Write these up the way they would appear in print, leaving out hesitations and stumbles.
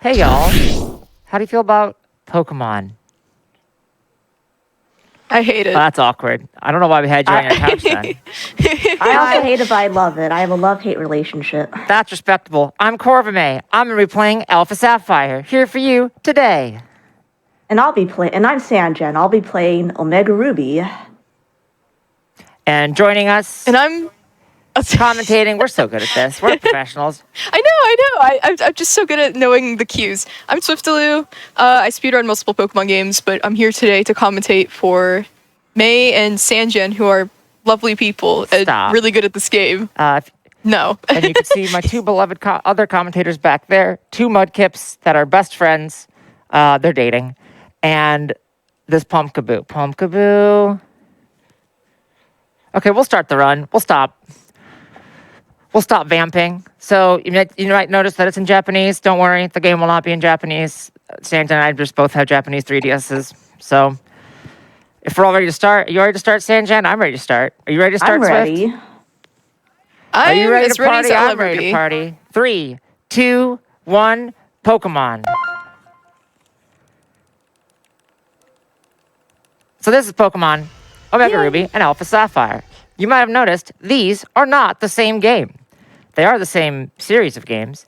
Hey y'all, how do you feel about Pokemon? I hate it. Well, that's awkward. I don't know why we had you on your couch then. I also hate it, but I love it. I have a love-hate relationship. That's respectable. I'm Corvimae. I'm gonna be playing Alpha Sapphire here for you today. And I'm Sanjan. I'll be playing Omega Ruby. And joining us, And I'm commentating. We're so good at this. We're professionals. I know. I'm just so good at knowing the cues. I'm Swiftalu. I speedrun multiple Pokemon games, but I'm here today to commentate for May and Sanjan, who are lovely people and really good at this game. No. And you can see my two beloved other commentators back there. Two Mudkips that are best friends. They're dating. And this Pumpkaboo. Pumpkaboo. Okay, we'll start the run. We'll stop vamping. So you might notice that it's in Japanese. Don't worry, the game will not be in Japanese. Sanjan and I just both have Japanese 3DSs. So if we're all ready to start, are you ready to start, Sanjan? I'm ready to start. Are you ready to start, I'm ready. Swift? Are you ready to party? I'll I'm ready be. to party. 3, 2, 1, Pokemon. So this is Pokemon Omega Ruby and Alpha Sapphire. You might have noticed these are not the same game. They are the same series of games.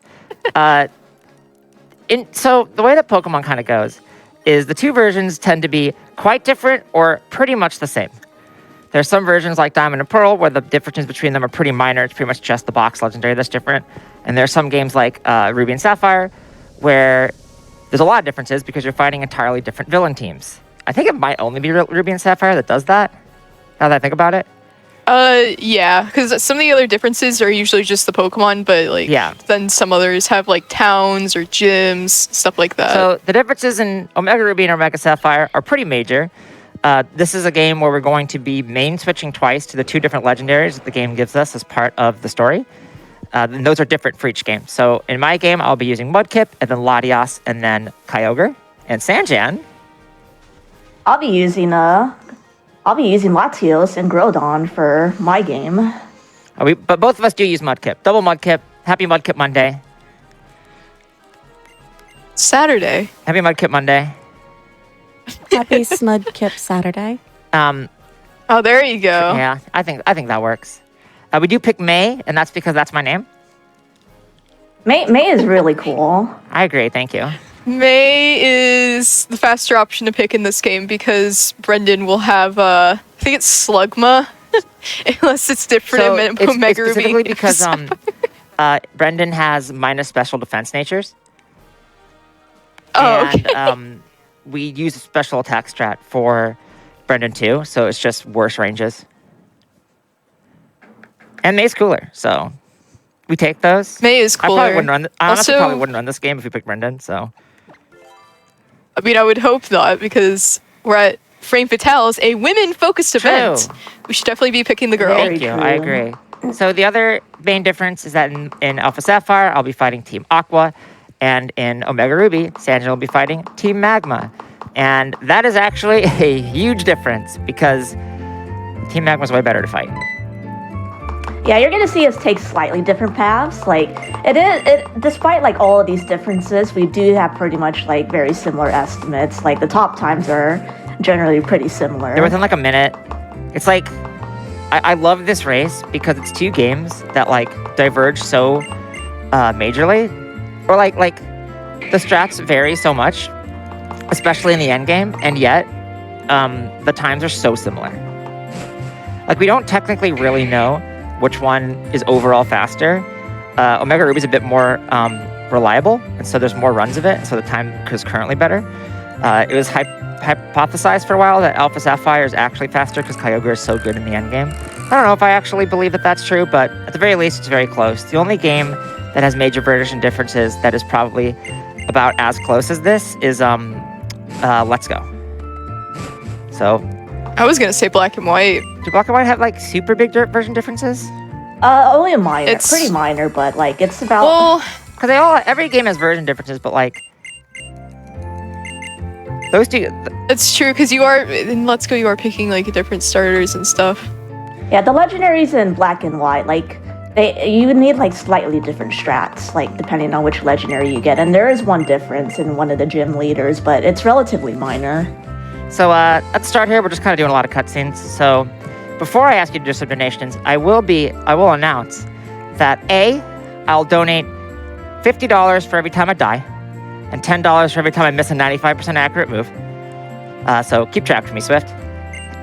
So the way that Pokemon kind of goes is the two versions tend to be quite different or pretty much the same. There's some versions like Diamond and Pearl where the differences between them are pretty minor. It's pretty much just the box legendary that's different. And there's some games like Ruby and Sapphire where there's a lot of differences because you're fighting entirely different villain teams. I think it might only be Ruby and Sapphire that does that, now that I think about it. Yeah, because some of the other differences are usually just the Pokemon, but then some others have like towns or gyms, stuff like that. So the differences in Omega Ruby and Omega Sapphire are pretty major. This is a game where we're going to be main switching twice to the two different legendaries that the game gives us as part of the story. And those are different for each game. So in my game, I'll be using Mudkip, and then Latias, and then Kyogre. And Sanjan, I'll be using Latios and Groudon for my game. But both of us do use Mudkip. Double Mudkip. Happy Mudkip Monday. Saturday. Happy Mudkip Monday. Happy Smudkip Saturday. Oh, there you go. Yeah, I think that works. We do pick May, and that's because that's my name. May is really cool. I agree. Thank you. May is the faster option to pick in this game because Brendan will have, I think it's Slugma, unless it's different in Omega Ruby. Specifically because Brendan has minus special defense natures. Oh, okay. And we use a special attack strat for Brendan too, so it's just worse ranges. And May's cooler, so we take those. May is cooler. I honestly probably wouldn't run this game if we picked Brendan, so. I mean, I would hope not, because we're at Frame Fatales, a women-focused event. We should definitely be picking the girl. Thank you, I agree. So the other main difference is that in Alpha Sapphire, I'll be fighting Team Aqua, and in Omega Ruby, Sanjan will be fighting Team Magma. And that is actually a huge difference, because Team Magma's way better to fight. Yeah, you're gonna see us take slightly different paths. Despite like all of these differences, we do have pretty much like very similar estimates. Like the top times are generally pretty similar. They're within like a minute. It's like, I love this race because it's two games that like diverge so majorly. Or like the strats vary so much, especially in the end game, and yet the times are so similar. Like we don't technically really know which one is overall faster. Omega Ruby is a bit more reliable, and so there's more runs of it, and so the time is currently better. It was hypothesized for a while that Alpha Sapphire is actually faster because Kyogre is so good in the endgame. I don't know if I actually believe that that's true, but at the very least, it's very close. The only game that has major version differences that is probably about as close as this is Let's Go. So I was going to say Black and White. Do Black and White have like super big version differences? Only a minor. It's pretty minor, but like it's about. Well, because every game has version differences, but like those two. It's true because you are in Let's Go. You are picking like different starters and stuff. Yeah, the legendaries in Black and White, like you need like slightly different strats, like depending on which legendary you get. And there is one difference in one of the gym leaders, but it's relatively minor. So let's start here. We're just kind of doing a lot of cutscenes. So before I ask you to do some donations, I will announce that I'll donate $50 for every time I die, and $10 for every time I miss a 95% accurate move. So keep track for me, Swift.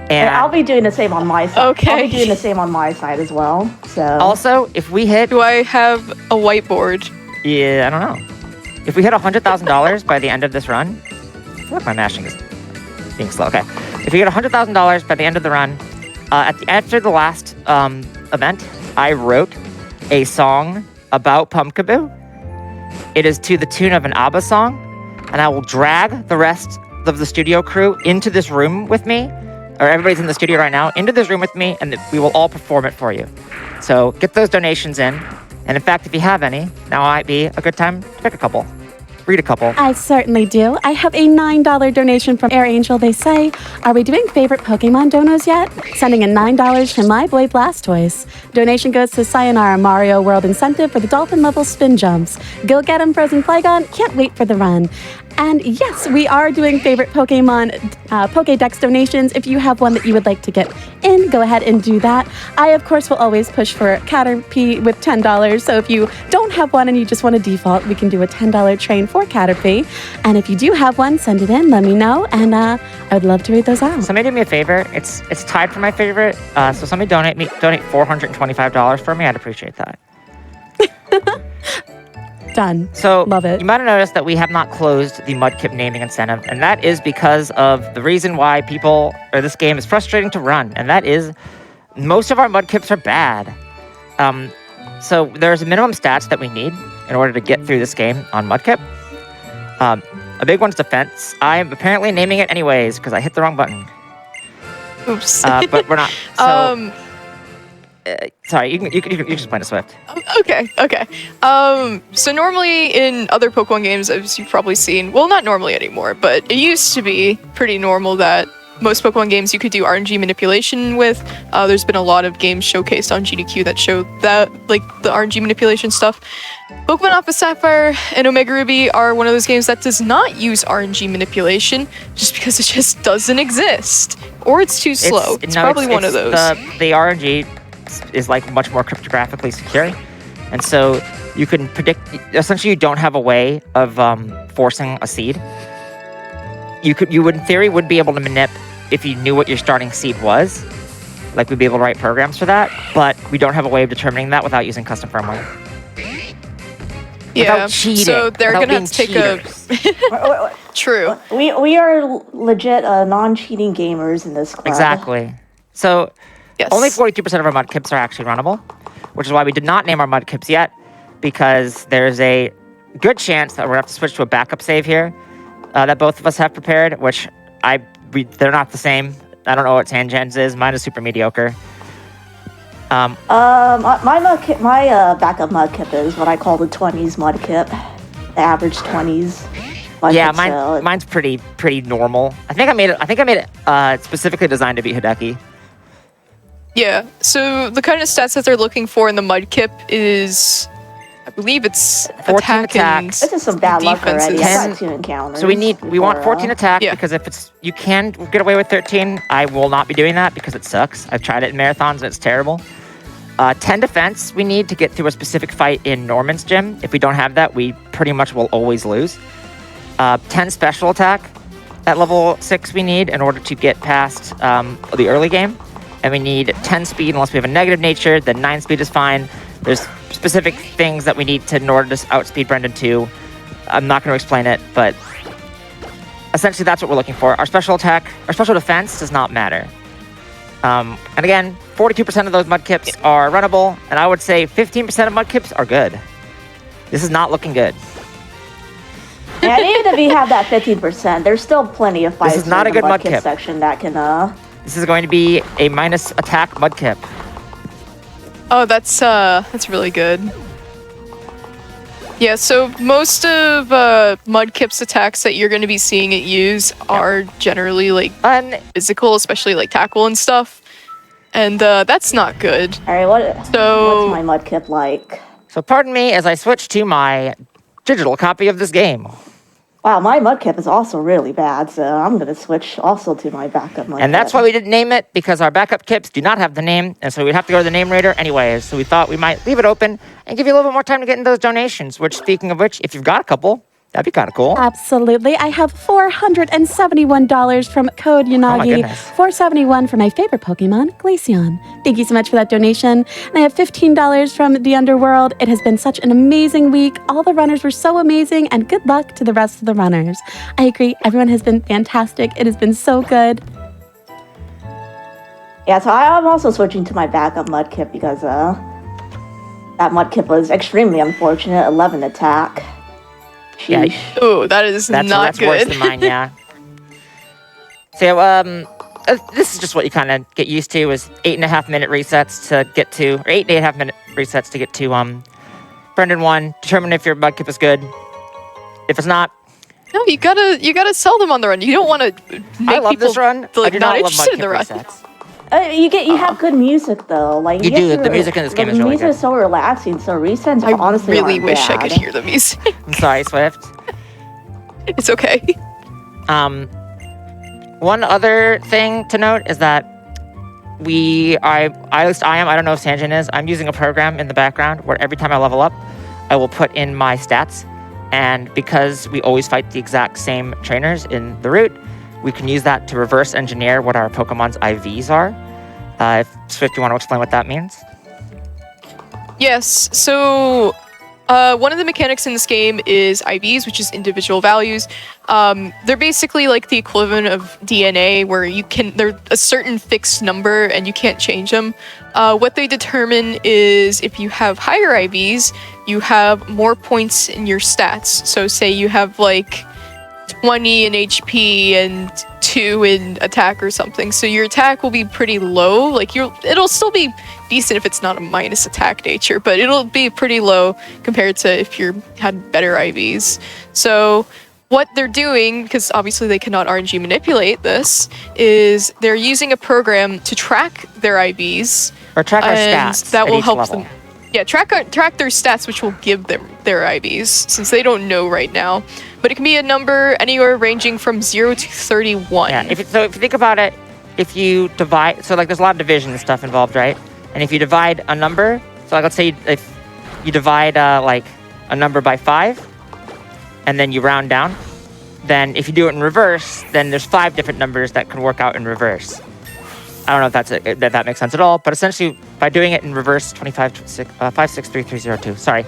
And I'll be doing the same on my side. Okay. I'll be doing the same on my side as well. So also, if we hit, Do I have a whiteboard? yeah, I don't know. If we hit $100,000 by the end of this run, I feel like my mashing is being slow. Okay. If we get $100,000 by the end of the run, after the last event, I wrote a song about Pumpkaboo. It is to the tune of an ABBA song, and I will drag the rest of the studio crew into this room with me, or everybody's in the studio right now, into this room with me, and we will all perform it for you. So get those donations in. And in fact, if you have any, now might be a good time to pick a couple. Read a couple. I certainly do. I have a $9 donation from Air Angel. They say, are we doing favorite Pokemon donos yet? Sending in $9 to my boy Blastoise. Donation goes to Sayonara Mario World Incentive for the Dolphin level spin jumps. Go get 'em, Frozen Flygon. Can't wait for the run. And yes, we are doing favorite Pokemon Pokédex donations. If you have one that you would like to get in, go ahead and do that. I, of course, will always push for Caterpie with $10. So if you don't have one and you just want to default, we can do a $10 train for Caterpie. And if you do have one, send it in, let me know, and I would love to read those out. Somebody do me a favor. It's tied for my favorite. So somebody donate $425 for me. I'd appreciate that. Done. So Love it. You might have noticed that we have not closed the Mudkip naming incentive, and that is because of the reason why this game is frustrating to run, and that is most of our Mudkips are bad. So there's minimum stats that we need in order to get through this game on Mudkip. A big one's defense. I'm apparently naming it anyways because I hit the wrong button. Oops. But we're not. So, sorry, you can explain to Swift. Okay. So normally in other Pokemon games, as you've probably seen, well, not normally anymore, but it used to be pretty normal that most Pokemon games you could do RNG manipulation with. There's been a lot of games showcased on GDQ that show that, like, the RNG manipulation stuff. Pokemon Alpha Sapphire and Omega Ruby are one of those games that does not use RNG manipulation just because it just doesn't exist. Or it's too slow. It's probably one of those. The RNG is like much more cryptographically secure, and so you can predict. Essentially, you don't have a way of forcing a seed. You would in theory would be able to manip if you knew what your starting seed was. Like, we'd be able to write programs for that, but we don't have a way of determining that without using custom firmware. Yeah, without cheating, so they're without gonna have to take cheaters. True. We are legit non-cheating gamers in this club. Exactly. So Yes. only 42% of our Mudkips are actually runnable, which is why we did not name our Mudkips yet, because there's a good chance that we're gonna have to switch to a backup save here that both of us have prepared, which they're not the same. I don't know what Sanjan's is. Mine is super mediocre. My backup Mudkip is what I call the 20s Mudkip, the average 20s. Mudkip, Yeah, so mine's pretty normal. I think I made it specifically designed to beat Hideki. Yeah, so the kind of stats that they're looking for in the Mudkip is, I believe it's 14 attack and this is some bad luck already. I Ten- got 2 encounters. So we want 14 attack, Yeah. because if you can get away with 13, I will not be doing that because it sucks. I've tried it in marathons and it's terrible. 10 defense we need to get through a specific fight in Norman's gym. If we don't have that, we pretty much will always lose. 10 special attack at level 6 we need in order to get past the early game. And we need 10 speed unless we have a negative nature, then 9 speed is fine. There's specific things that we need in order to outspeed Brendan 2. I'm not going to explain it, but essentially that's what we're looking for. Our special defense does not matter. And again, 42% of those Mudkips are runnable, and I would say 15% of Mudkips are good. This is not looking good. And even if you have that 15%, there's still plenty of fights This is not in a good the Mudkip Mudkip. section that can This is going to be a minus attack Mudkip. Oh, that's really good. Yeah, so most of Mudkip's attacks that you're going to be seeing it use are generally like And physical, especially like tackle and stuff. and that's not good. All right, what's my Mudkip like? So pardon me as I switch to my digital copy of this game. Wow, my Mudkip is also really bad, so I'm gonna switch also to my backup Mudkip. And that's why we didn't name it, because our backup kips do not have the name, and so we'd have to go to the name rater anyways. So we thought we might leave it open and give you a little bit more time to get into those donations, which, speaking of which, if you've got a couple, that'd be kind of cool. Absolutely. I have $471 from Code Yanagi. goodness. $471 for my favorite Pokemon, Glaceon. Thank you so much for that donation. And I have $15 from The Underworld. It has been such an amazing week. All the runners were so amazing, and good luck to the rest of the runners. I agree. Everyone has been fantastic. It has been so good. Yeah, so I'm also switching to my backup Mudkip because that Mudkip was extremely unfortunate. 11 attack. Yeah, Sheesh. Ooh, that's not that's good. worse than mine, yeah. So, this is just what you kind of get used to, is 8.5 minute resets to get to, or 8.5 minute resets to get to, Brendan 1. Determine if your Mudkip is good. If it's not, No, you gotta sell them on the run. You don't want to make I love people this run. I like do not not love interested in the Mudkip run. resets. You have good music though. Like You get do. to The music in this game is really The music good. is so relaxing. So resets I honestly really aren't wish I bad. could hear the music. I'm sorry, Swift. It's okay. One other thing to note is that at least I am, I don't know if Sanjan is, I'm using a program in the background where every time I level up, I will put in my stats. And because we always fight the exact same trainers in the route, we can use that to reverse engineer what our Pokemon's IVs are. If Swift, you want to explain what that means? Yes. So one of the mechanics in this game is IVs, which is individual values. They're basically like the equivalent of DNA, where they're a certain fixed number and you can't change them. What they determine is if you have higher IVs, you have more points in your stats. So say you have like 20 in HP and 2 in attack or something. So your attack will be pretty low. Like it'll still be decent if it's not a minus attack nature, but it'll be pretty low compared to if you had better IVs. So what they're doing, because obviously they cannot RNG manipulate this, is they're using a program to track their IVs. Or track our and stats that at will each help level. them. Yeah, track their stats, which will give them their IVs, since they don't know right now. But it can be a number anywhere ranging from 0 to 31. Yeah, if you think about it, if you divide, so like there's a lot of division and stuff involved, right? And if you divide a number, so like let's say if you divide like a number by 5, and then you round down, then if you do it in reverse, then there's 5 different numbers that can work out in reverse. I don't know if that makes sense at all, but essentially by doing it in reverse, 5633302. Sorry,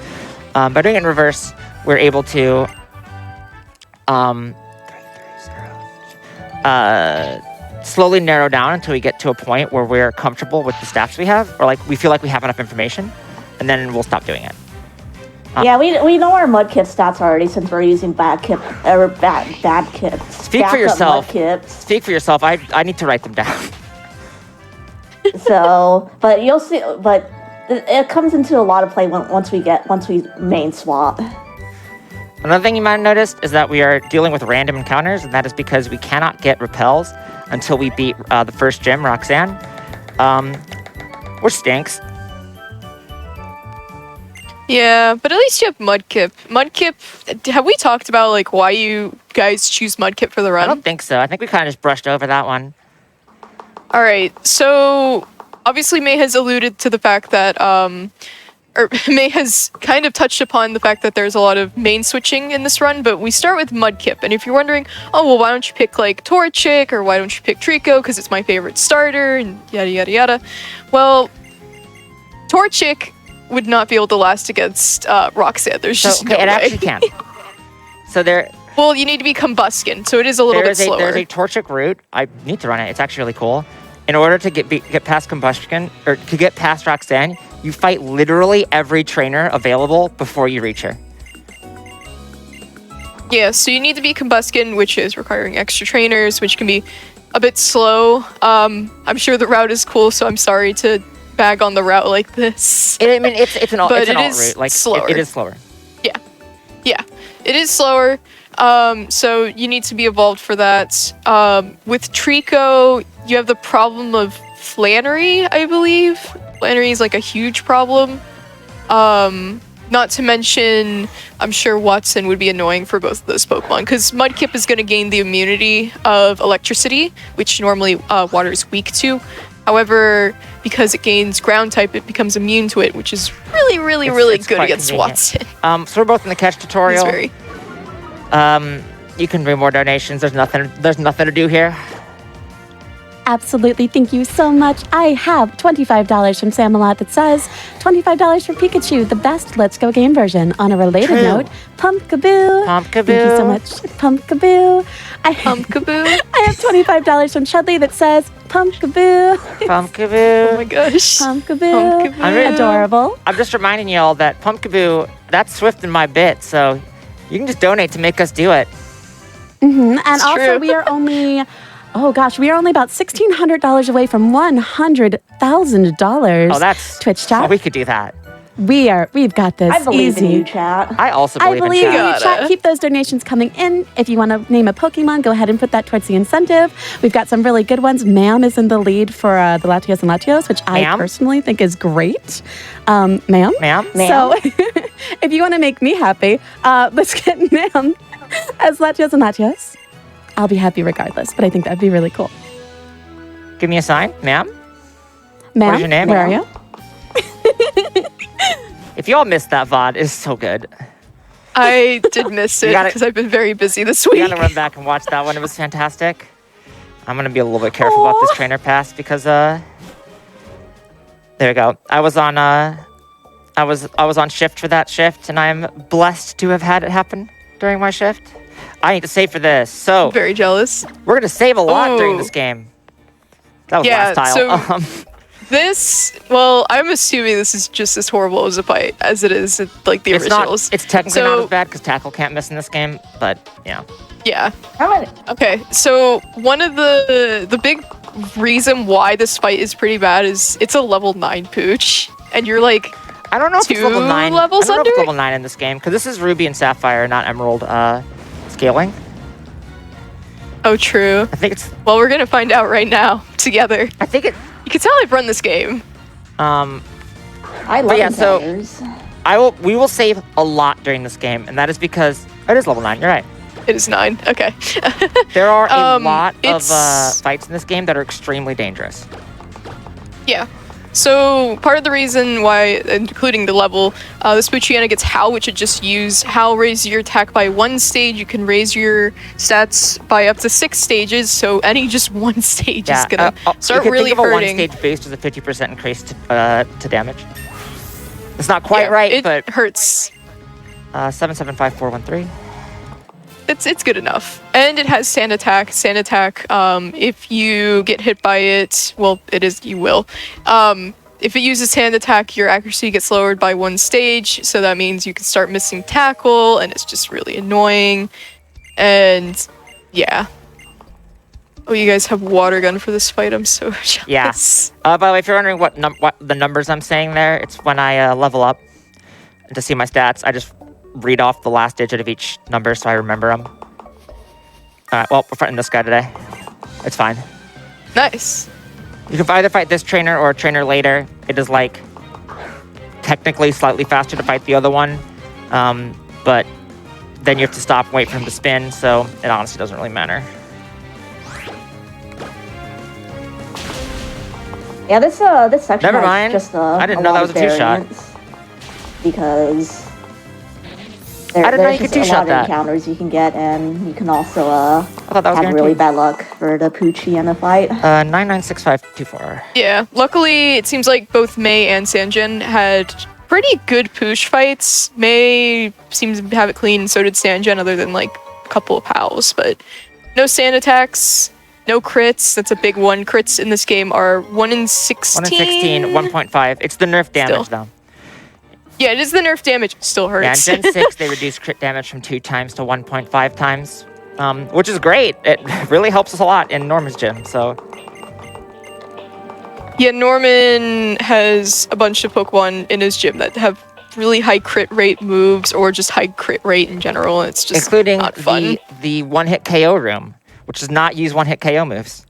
by doing it in reverse, we're able to slowly narrow down until we get to a point where we're comfortable with the stats we have, or like we feel like we have enough information, and then we'll stop doing it. Yeah, we know our Mudkip stats already since we're using bad kips. Speak for yourself. Mudkips. Speak for yourself. I need to write them down. So, but you'll see. But it comes into a lot of play once we main swap. Another thing you might have noticed is that we are dealing with random encounters, and that is because we cannot get repels until we beat the first gym, Roxanne, which stinks. Yeah, but at least you have Mudkip. Mudkip, have we talked about like why you guys choose Mudkip for the I run? don't think so. I think we kind of just brushed over that one. All right, so obviously May has alluded to the fact that, or May has kind of touched upon the fact that there's a lot of main switching in this run, but we start with Mudkip. And if you're wondering, oh, well, why don't you pick like Torchic, or why don't you pick Trico, because it's my favorite starter, and yada, yada, yada. Well, Torchic would not be able to last against Roxanne. There's just no it way. actually can. So Well, you need to be Combuskin, so it is a little bit slower. There's a Torchic route. I need to run it. It's actually really cool. In order to get past Combustion, or to get past Roxanne, you fight literally every trainer available before you reach her. Yeah, so you need to be Combuskin, which is requiring extra trainers, which can be a bit slow. I'm sure the route is cool, so I'm sorry to bag on the route like this. It's an alt But it route. is Like slower. it is slower. Yeah, it is slower. So you need to be evolved for that. With Trico, you have the problem of Flannery, I believe. Flannery is like a huge problem. Not to mention, I'm sure Watson would be annoying for both of those Pokemon, because Mudkip is going to gain the immunity of electricity, which normally water is weak to. However, because it gains ground type, it becomes immune to it, which is really It's good quite against convenient. Watson. So we're both in the catch It's tutorial. very... You can bring more donations. There's nothing to do here. Absolutely. Thank you so much. I have $25 from Samalot that says $25 for Pikachu, the best Let's Go game version. On a related True. note, Pumpkaboo. Pumpkaboo. Thank you so much, Pumpkaboo. Pumpkaboo. I have $25 from Chudley that says Pumpkaboo. Pumpkaboo. Oh my gosh. Pumpkaboo. Pumpkaboo. Adorable. I'm just reminding y'all that Pumpkaboo, that's Swift in my bit, so you can just donate to make us do it. And It's also, true. we are only, we are only about $1,600 away from $100,000. Oh, that's Twitch chat. Oh, we could do that. We've got this. I believe easy. in you, chat. I also I believe, believe in in chat. you, chat. Keep those donations coming in. If you want to name a Pokemon, go ahead and put that towards the incentive. We've got some really good ones. Ma'am is in the lead for the Latios and Latios, which I Ma'am? personally think is great. Ma'am? Ma'am? So if you want to make me happy, let's get Ma'am as Latios and Latios. I'll be happy regardless, but I think that'd be really cool. Give me a sign, ma'am. Ma'am, your name, where are ma'am? you? If y'all missed that VOD, it's so good. I did miss it gotta- because I've been very busy this You week. gotta run back and watch that one. It was fantastic. I'm gonna be a little bit careful about this trainer pass because there we go. I was on shift for that shift, and I'm blessed to have had it happen during my shift. I need to save for this, so Very jealous. we're gonna save a lot during Ooh. this game. That was Yeah, last tile. so- I'm assuming this is just as horrible as as it is like the it's originals. not. It's technically not So- as bad because tackle can't miss in this game, but yeah. Yeah. How many? Okay, so one of the big reason why this fight is pretty bad is it's a level 9 pooch, and you're like, I don't know if it's level 9. levels I don't know if it's under? level 9 in this game because this is Ruby and Sapphire, not Emerald scaling. oh, true. I think it's. Well, we're gonna find out right now together. I think it. You can tell I've run this game. I love yeah, so- encounters. We will save a lot during this game, and that is because it is level 9. You're right. It is 9. Okay. There are a lot of it's- fights in this game that are extremely dangerous. Yeah. So part of the reason why, including the level, this Poochyena gets Howl, which it just use. Howl raises your attack by 1 stage. You can raise your stats by up to 6 stages. So any just 1 stage is gonna start you can really think of a hurting. one-stage boost as a 50% increase to damage. It's not quite right, it but hurts. 775413. It's good enough. And it has Sand Attack. Sand Attack, if you get hit by it, well, you will. If it uses Sand Attack, your accuracy gets lowered by 1 stage, so that means you can start missing tackle, and it's just really annoying. And, yeah. Oh, you guys have Water Gun for this fight, I'm so jealous. Yeah. By the way, if you're wondering what the numbers I'm saying there, it's when I level up. And to see my stats, I just read off the last digit of each number so I remember them. Alright, well, we're fighting this guy today. It's fine. Nice. You can either fight this trainer or a trainer later. It is, like, technically slightly faster to fight the other one. But then you have to stop and wait for him to spin, so it honestly doesn't really matter. Yeah, this section Never has mind. just I didn't a know lot that was of a two-shot. variants because I didn't know you there's could just a two-shot lot of that. encounters you can get, and you can also I thought that was have really guaranteed. bad luck for the Poochyena fight. 996524. Yeah, luckily it seems like both May and Sanjan had pretty good Pooch fights. May seems to have it clean, so did Sanjan, other than like a couple of howls, but no sand attacks, no crits. That's a big one. Crits in this game are 1 in 16. 1 in 16, 1.5. It's the nerf damage, Still. though. Yeah, it is the nerf damage. It still Yeah, in hurts. Gen 6, they reduced crit damage from 2 times to 1.5 times, which is great. It really helps us a lot in Norman's gym, so... Yeah, Norman has a bunch of Pokemon in his gym that have really high crit rate moves or just high crit rate in general, and it's just Including not fun. the one-hit KO room, which does not use one-hit KO moves.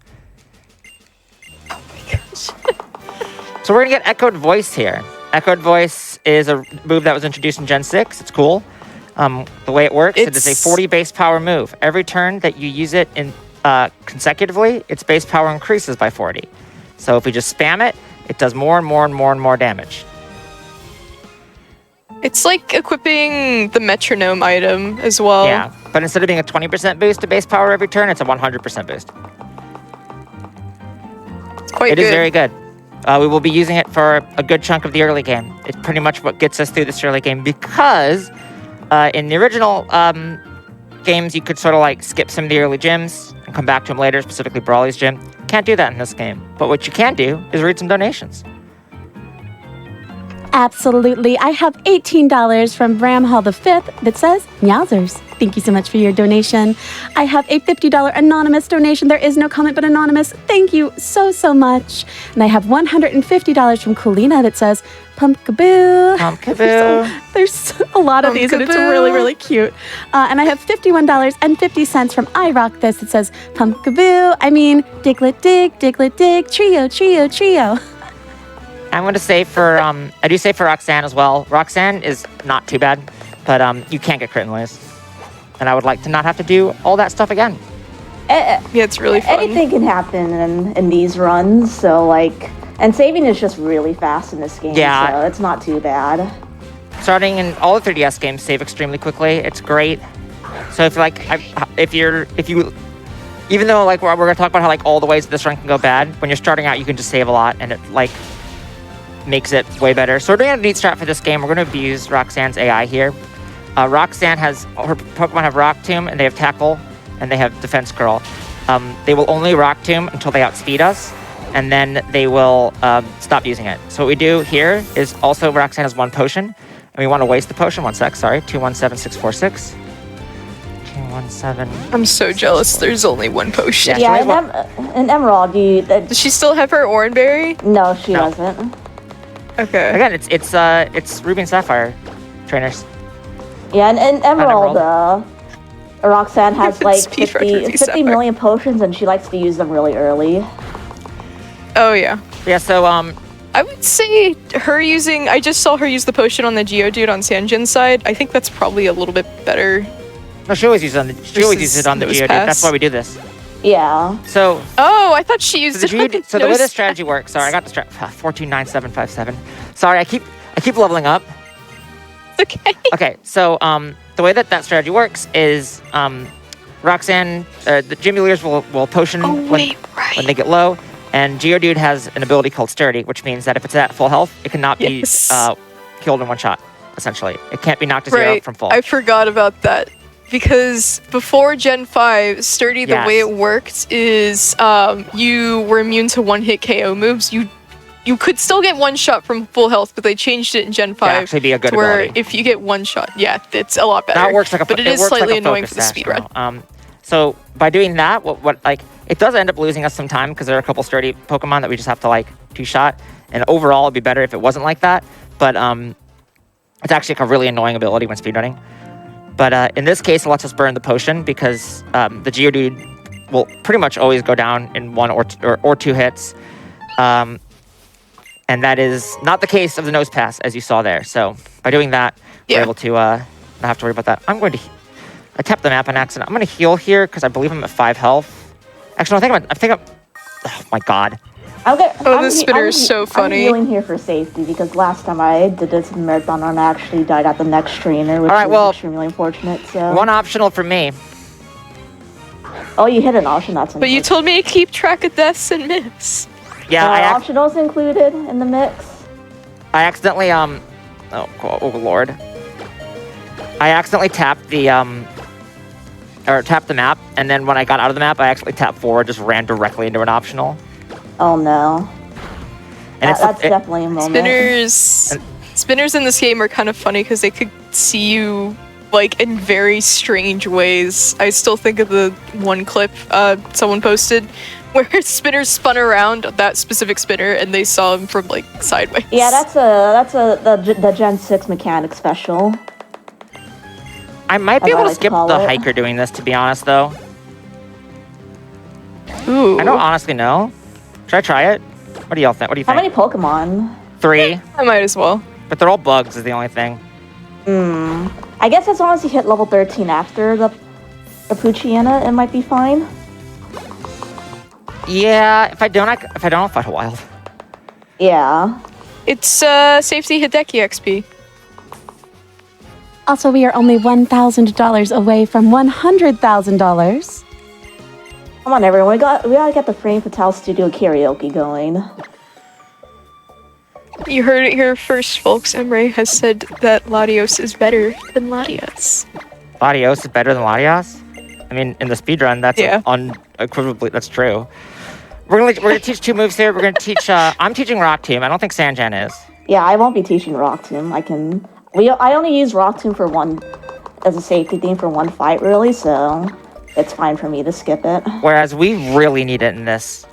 So we're gonna get Echoed Voice here. Echoed Voice is a move that was introduced in Gen 6. It's cool. The way it works, it is a 40 base power move. Every turn that you use it in consecutively, its base power increases by 40. So if we just spam it, it does more and more and more and more damage. It's like equipping the metronome item as well. Yeah, but instead of being a 20% boost to base power every turn, it's a 100% boost. It's quite It is very good. We will be using it for a good chunk of the early game. It's pretty much what gets us through this early game because in the original games, you could sort of like skip some of the early gyms and come back to them later, specifically Brawly's gym. Can't do that in this game. But what you can do is read some donations. Absolutely. I have $18 from Bramhall the Fifth that says, Meowsers. Thank you so much for your donation. I have a $50 anonymous donation. There is no comment but anonymous. Thank you so, so much. And I have $150 from Colina that says, Pumpkaboo. Pumpkaboo. There's a lot of these and it's really, really cute. And I have $51.50 from I Rock This that says, Pumpkaboo. I mean, Diglett Dig, Diglett Dig, Trio, Trio, Trio. I'm going to say for, I do say for Roxanne as well. Roxanne is not too bad, but you can't get crit and lose. And I would like to not have to do all that stuff again. Yeah, it's really fun. Anything can happen in these runs, so like, and saving is just really fast in this game, so it's not too bad. Starting in all the 3DS games, save extremely quickly. It's great. So if like, if you, even though like we're going to talk about how like all the ways this run can go bad, when you're starting out, you can just save a lot, and it like makes it way better. So we're doing a neat strat for this game. We're going to abuse Roxanne's AI here. Roxanne has, her Pokemon have Rock Tomb, and they have Tackle, and they have Defense Curl. They will only Rock Tomb until they outspeed us, and then they will stop using it. So what we do here is also Roxanne has 1 potion, and we want to waste the potion. 1 sec, sorry. 217646. 217. I'm so jealous there's only 1 potion. Yeah, in Emerald, Does she still have her Oranberry? No, she doesn't. Okay. Again, it's Ruby and Sapphire trainers. Yeah, and in Emerald, Roxanne has like Speed record 50 million potions, and she likes to use them really early. Oh, yeah. Yeah, so, I would say her using... I just saw her use the potion on the Geodude on Sanjan's side. I think that's probably a little bit better. No, she always uses it on the Geodude. That's why we do this. Yeah. So... Oh, I thought she used it. So the way this strategy works... Sorry, I got the 429757. Sorry, I keep leveling up. Okay. Okay, so the way that strategy works is Roxanne, the gym leaders will potion when they get low, and Geodude has an ability called Sturdy, which means that if it's at full health, it cannot be killed in one shot, essentially. It can't be knocked to zero from full. I forgot about that. Because before Gen 5, Sturdy, the way it worked is you were immune to one-hit KO moves. You could still get 1 shot from full health, but they changed it in Gen 5 actually be a good to where ability. if you get 1 shot, it's a lot better. Now it works like but it is slightly annoying for the speedrun. So by doing that, what like it does end up losing us some time because there are a couple Sturdy Pokemon that we just have to like 2-shot, and overall it'd be better if it wasn't like that. But it's actually like a really annoying ability when speedrunning. But in this case, it lets us burn the potion because the Geodude will pretty much always go down in 1 or 2 hits. And that is not the case of the Nose Pass, as you saw there. So by doing that, we're able to not have to worry about that. I'm going to... I tapped the map on accident. I'm going to heal here because I believe I'm at 5 health. Actually, no, I think I'm... Oh, my God. The spinner is so funny. I'm healing here for safety because last time I did this in Marathon Run, I actually died at the next trainer, which was extremely unfortunate. So 1 optional for me. Oh, you hit an option, that's But you told me to keep track of deaths and myths. Yeah, optionals included in the mix. I accidentally oh lord. I accidentally tapped the tapped the map, and then when I got out of the map, I actually tapped forward, just ran directly into an optional. Oh no. And that's definitely a moment. Spinners in this game are kind of funny because they could see you like in very strange ways. I still think of the one clip someone posted where spinners spun around that specific spinner and they saw him from like sideways. Yeah, that's the Gen 6 mechanic special. I might be able to skip the hiker doing this, to be honest, though. Ooh. I don't honestly know. Should I try it? What do y'all think? What do you How think? many Pokemon? 3, I might as well. but they're all bugs is the only thing. I guess as long as you hit level 13 after the Poochyena, it might be fine. Yeah, if I don't, I'll fight a wild. Yeah. It's safety Hideki XP. Also, we are only $1,000 away from $100,000. Come on, everyone. We gotta get the Frame Fatale Studio karaoke going. You heard it here first, folks. Emre has said that Latios is better than Latias. Latios is better than Latias? I mean, in the speedrun, that's unequivocally, that's true. We're gonna teach 2 moves here. We're gonna teach, I'm teaching Rock Tomb. I don't think Sanjan is. Yeah, I won't be teaching Rock Tomb. I only use Rock Tomb for one, as a safety thing for one fight, really, so it's fine for me to skip it. Whereas we really need it in this.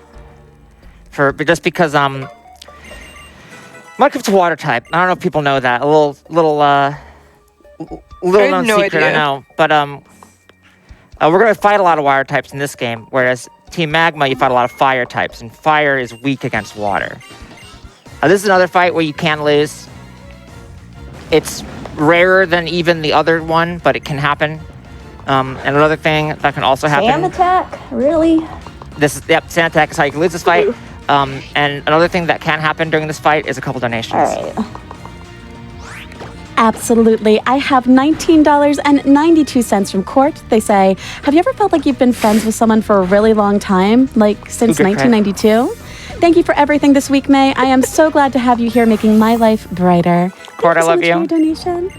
Just because, Mudkip's water type. I don't know if people know that. A little known no secret, idea. I know. But, we're gonna fight a lot of water types in this game, whereas Team Magma, you fight a lot of fire types, and fire is weak against water. This is another fight where you can lose. It's rarer than even the other one, but it can happen. And another thing that can also happen. Sand attack? Really? Sand attack is how you can lose this fight. And another thing that can happen during this fight is a couple donations. Alright. Absolutely. I have $19.92 from Court. They say, have you ever felt like you've been friends with someone for a really long time? Like since 1992? Thank you for everything this week, May. I am so glad to have you here making my life brighter. Court, I love you. For your donation.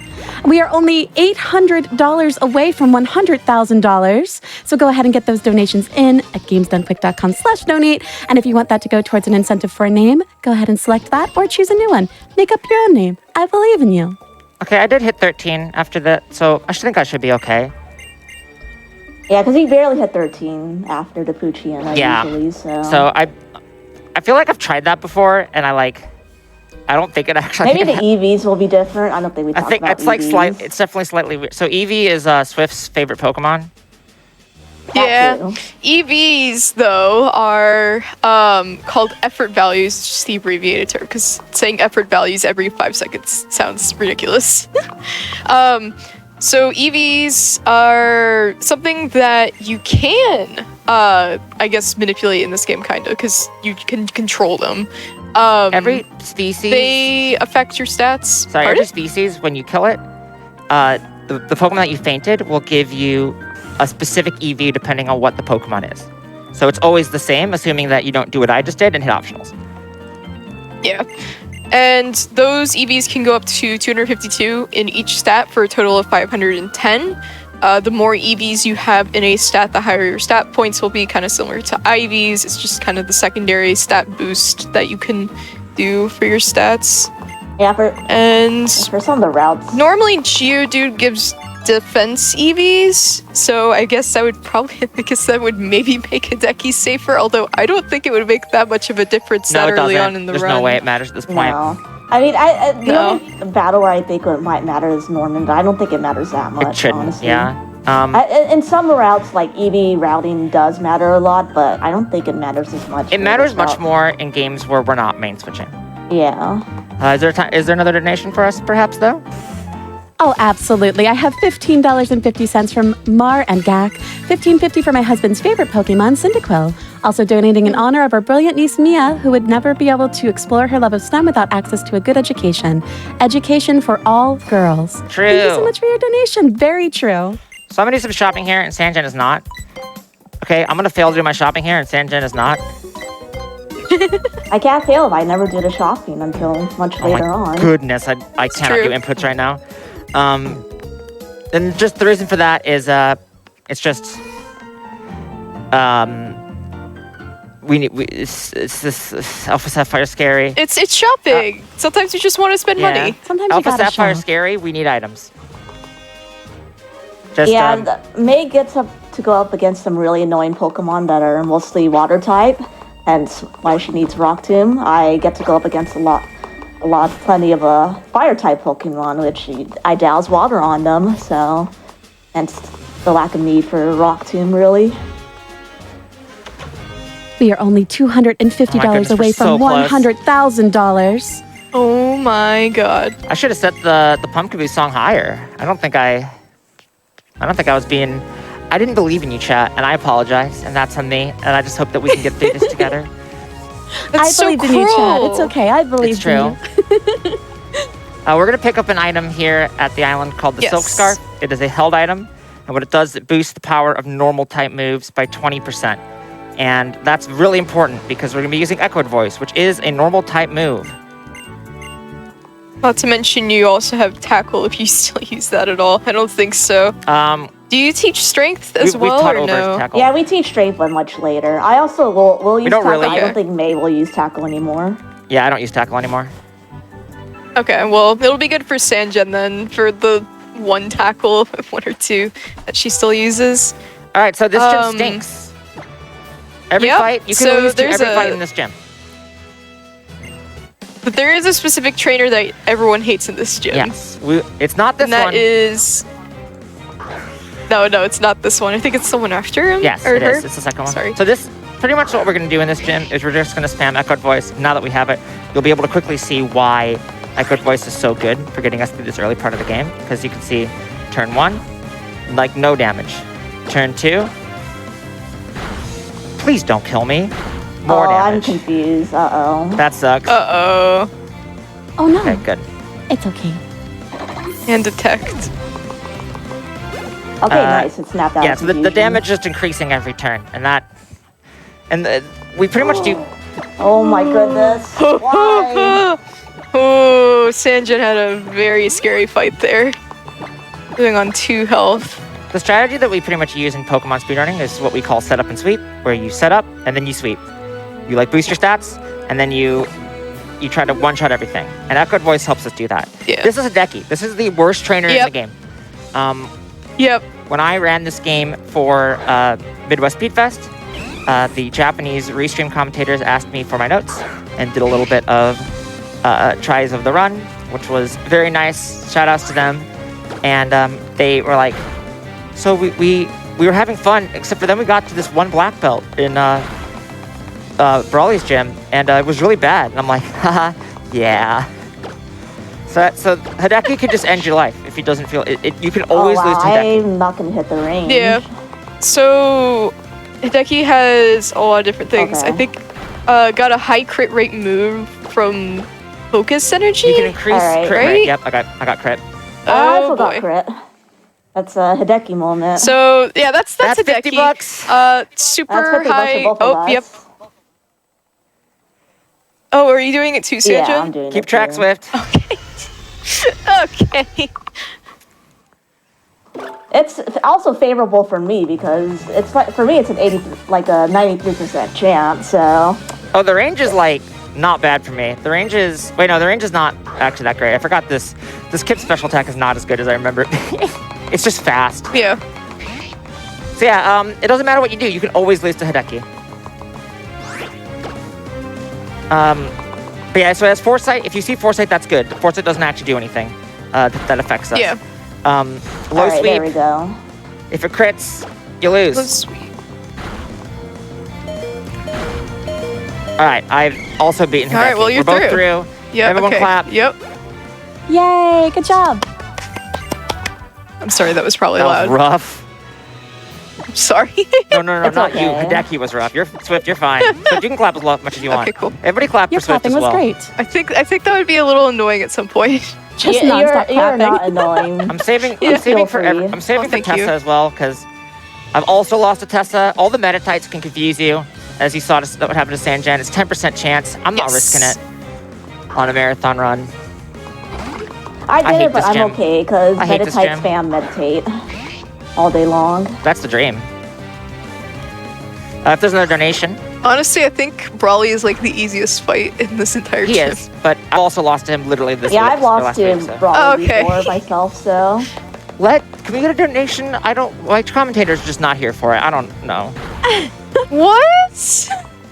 We are only $800 away from $100,000. So go ahead and get those donations in at gamesdonequick.com/donate. And if you want that to go towards an incentive for a name, go ahead and select that or choose a new one. Make up your own name. I believe in you. Okay, I did hit 13 after that, so I think I should be okay. Yeah, because he barely hit 13 after the Poochyena usually, so... So I feel like I've tried that before, and I don't think it actually... Maybe the EVs will be different. I don't think we talked about it's like EVs. it's definitely slightly weird. So Eevee is Swift's favorite Pokemon. Yeah. too. EVs, though, are called effort values, it's just the abbreviated term, because saying effort values every 5 seconds sounds ridiculous. So EVs are something that you can, I guess, manipulate in this game, kind of, because you can control them. Every species... They affect your stats. Sorry, Pardon? every species, when you kill it, the Pokemon that you fainted will give you a specific EV depending on what the Pokemon is. So it's always the same, assuming that you don't do what I just did and hit optionals. Yeah. And those EVs can go up to 252 in each stat for a total of 510. The more EVs you have in a stat, the higher your stat points will be, kind of similar to IVs. It's just kind of the secondary stat boost that you can do for your stats. Yeah, for some of the routes. Normally Geodude gives defense EVs, so I guess that would maybe make Hideki safer, although I don't think it would make that much of a difference that early on in the There's run. no way it matters at this point. No. I mean, the only battle where I think it might matter is Norman, but I don't think it matters that much, It shouldn't, honestly. yeah. In some routes, like EV routing does matter a lot, but I don't think it matters as much. It for matters this much route. more in games where we're not main switching. Yeah. Is there another donation for us, perhaps, though? Oh, absolutely. I have $15.50 from Mar and Gak, $15.50 for my husband's favorite Pokemon, Cyndaquil. Also donating in honor of our brilliant niece, Mia, who would never be able to explore her love of STEM without access to a good education. Education for all girls. True. Thank you so much for your donation. Very true. So I'm gonna do some shopping here, and Sanjan is not. Okay, I'm gonna fail to do my shopping here, and Sanjan is not. I can't fail if I never do the shopping until much later on. Goodness, I cannot true. do inputs right now. And just the reason for that is it's just it's this Alpha Sapphire scary. It's shopping. Sometimes you just want to spend money. Sometimes you Alpha gotta Sapphire shop. scary. We need items. Just May gets up to go up against some really annoying Pokemon that are mostly water type, hence why she needs Rock Tomb. I get to go up against plenty of fire type Pokemon, which I douse water on them, so hence the lack of need for Rock Tomb, really. We are only $250 goodness, away we're so from close. $100,000. Oh my god. I should have set the Pumpkin Boo song higher. I don't think I was being. I didn't believe in you, chat, and I apologize, and that's on me. And I just hope that we can get through this together. That's I so believed cruel. in you, Chad. It's okay. I believed It's true. in you. We're gonna pick up an item here at the island called the Silk Yes. Scarf. It is a held item, and what it does, it boosts the power of normal type moves by 20%. And that's really important because we're gonna be using Echoed Voice, which is a normal type move. Not to mention you also have tackle if you still use that at all. I don't think so. Do you teach strength as we well taught or over no? tackle. Yeah, we teach strength one much later. I also will use don't tackle. really. I don't think May will use tackle anymore. Yeah, I don't use tackle anymore. Okay, well, it'll be good for Sanjan then, for the one tackle, one or two, that she still uses. All right, so this gym stinks. Every yep, fight, you can so lose to there's every fight a- in this gym. But there is a specific trainer that everyone hates in this gym. Yes, it's not this And that one. is... No, it's not this one. I think it's someone after him. Yes, or it her. is. It's the second one. Sorry. So this, pretty much what we're going to do in this gym is we're just going to spam Echoed Voice. Now that we have it, you'll be able to quickly see why Echoed Voice is so good for getting us through this early part of the game. Because you can see turn 1, like no damage. Turn 2, please don't kill me. More I'm damage. confused. Uh-oh. That sucks. Uh-oh. Oh no. Okay, good. It's okay. And detect. Okay, nice. It snapped out. Yeah, of so the confusion. damage is increasing every turn. We pretty much do... Oh my goodness. Why? Oh, Sanjan had a very scary fight there. Doing on 2 health. The strategy that we pretty much use in Pokemon speedrunning is what we call set up and sweep, where you set up and then you sweep. You like boost your stats, and then you try to one-shot everything. And Echoed Voice helps us do that. Yeah. This is a Decky. This is the worst trainer in Yep. the game. Yep. When I ran this game for Midwest Speed Fest, the Japanese restream commentators asked me for my notes and did a little bit of tries of the run, which was very nice. Shout outs to them. And they were like, so we were having fun, except for then we got to this one black belt in Brawly's gym, and it was really bad. And I'm like, haha, yeah. So Hideki could just end your life if he doesn't feel it. You can always lose to Hideki. I'm not gonna hit the range. Yeah. So, Hideki has a lot of different things. Okay. I think got a high crit rate move from Focus Energy. You can increase Alright. crit Right? rate. Yep, I got crit. I Oh forgot boy. crit. That's a Hideki moment. So yeah, that's That's Hideki. $50. Super That's 50 bucks high. for both of Oh, us. yep. Oh, are you doing it too, Sanjan? Yeah, I'm doing Keep it track, too. Swift. Okay. It's also favorable for me because it's like for me it's an 93% chance. So Oh, the range is like not bad for me. The range is the range is not actually that great. I forgot this Kip special attack is not as good as I remember it being. It's just fast. Yeah. So yeah, it doesn't matter what you do. You can always lose to Hideki. But yeah, so as Foresight, if you see Foresight, that's good. Foresight doesn't actually do anything that affects us. Yeah. Low all right, there we sweep. go. If it crits, you lose. Sweet. All right, I've also beaten Hideki. All right, well, you're We're both through. through. Yep. Everyone okay. clap. Yep. Yay, good job. I'm sorry, that was probably That loud. was rough. I'm sorry. No, It's not okay. you. Hideki was rough. You're Swift. You're fine. So you can clap as much as you want. Okay, cool. Everybody clap Your for Swift clapping as was well. great. I think that would be a little annoying at some point. Just you're nonstop clapping. not annoying. I'm saving. Yeah, I'm saving feel for. free. I'm saving Oh, for thank Tessa you. as well because I've also lost to Tessa. All the Metatypes can confuse you, as you saw that what happened to Sanjan. It's 10% chance. I'm not Yes. risking it on a marathon run. I I did hate it, but this I'm gym. okay because I hate this Metatype gym. spam meditate all day long. That's the dream. If there's another donation, Honestly, I think Brawly is like the easiest fight in this entire he gym. is. But I've also lost to him literally this Yeah, week. I've or lost last to week, so. Brawly Okay. before myself, so Can we get a donation? I don't like commentators. Just not here for it. I don't know. What?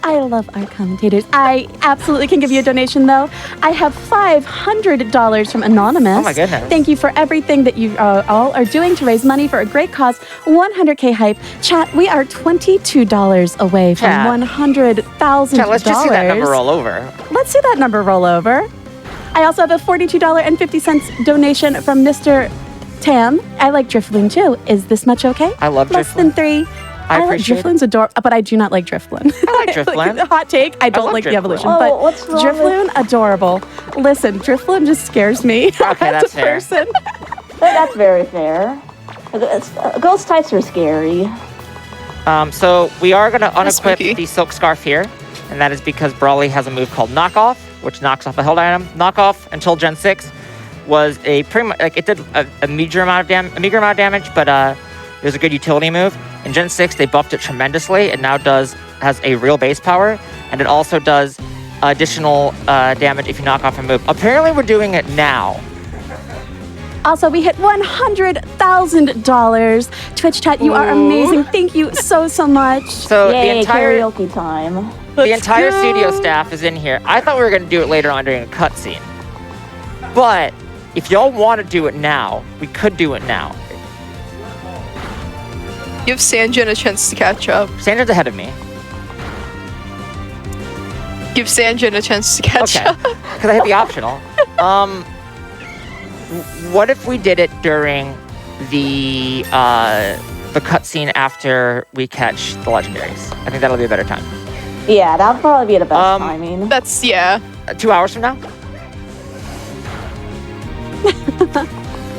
I love our commentators. I absolutely can give you a donation, though. I have $500 from Anonymous. Oh, my goodness. Thank you for everything that you all are doing to raise money for a great cause. 100K hype. Chat, we are $22 away from Chat. $100,000. Chat, let's just see that number roll over. Let's see that number roll over. I also have a $42.50 donation from Mr. Tam. I like Drifloon too. Is this much okay? I love Less Drifloon. than 3. I like appreciate Drifloon's adorable, but I do not like Drifloon. I like Drifloon. Hot take, I don't love like the Drifloon. evolution, Oh, but what's wrong Drifloon, adorable. Listen, Drifloon just scares me Okay, as that's a fair. person. That's very fair. Ghost types are scary. So we are going to That's unequip spooky. the Silk Scarf here, and that is because Brawly has a move called Knockoff, which knocks off a held item. Knockoff until Gen 6 was a pretty much like it did a meager amount of damage, but it was a good utility move. In Gen 6, they buffed it tremendously. It now has a real base power, and it also does additional damage if you knock off a move. Apparently, we're doing it now. Also, we hit $100,000. Twitch chat, you are amazing. Thank you so much. So Yay, the entire karaoke time. studio staff is in here. I thought we were going to do it later on during a cutscene, but if y'all want to do it now, we could do it now. Give Sanjan a chance to catch up. Sandra's ahead of me. Give Sanjan a chance to catch Okay, up. because I hit the optional. What if we did it during the cutscene after we catch the legendaries? I think that'll be a better time. Yeah, that'll probably be the best timing. That's, yeah. 2 hours from now.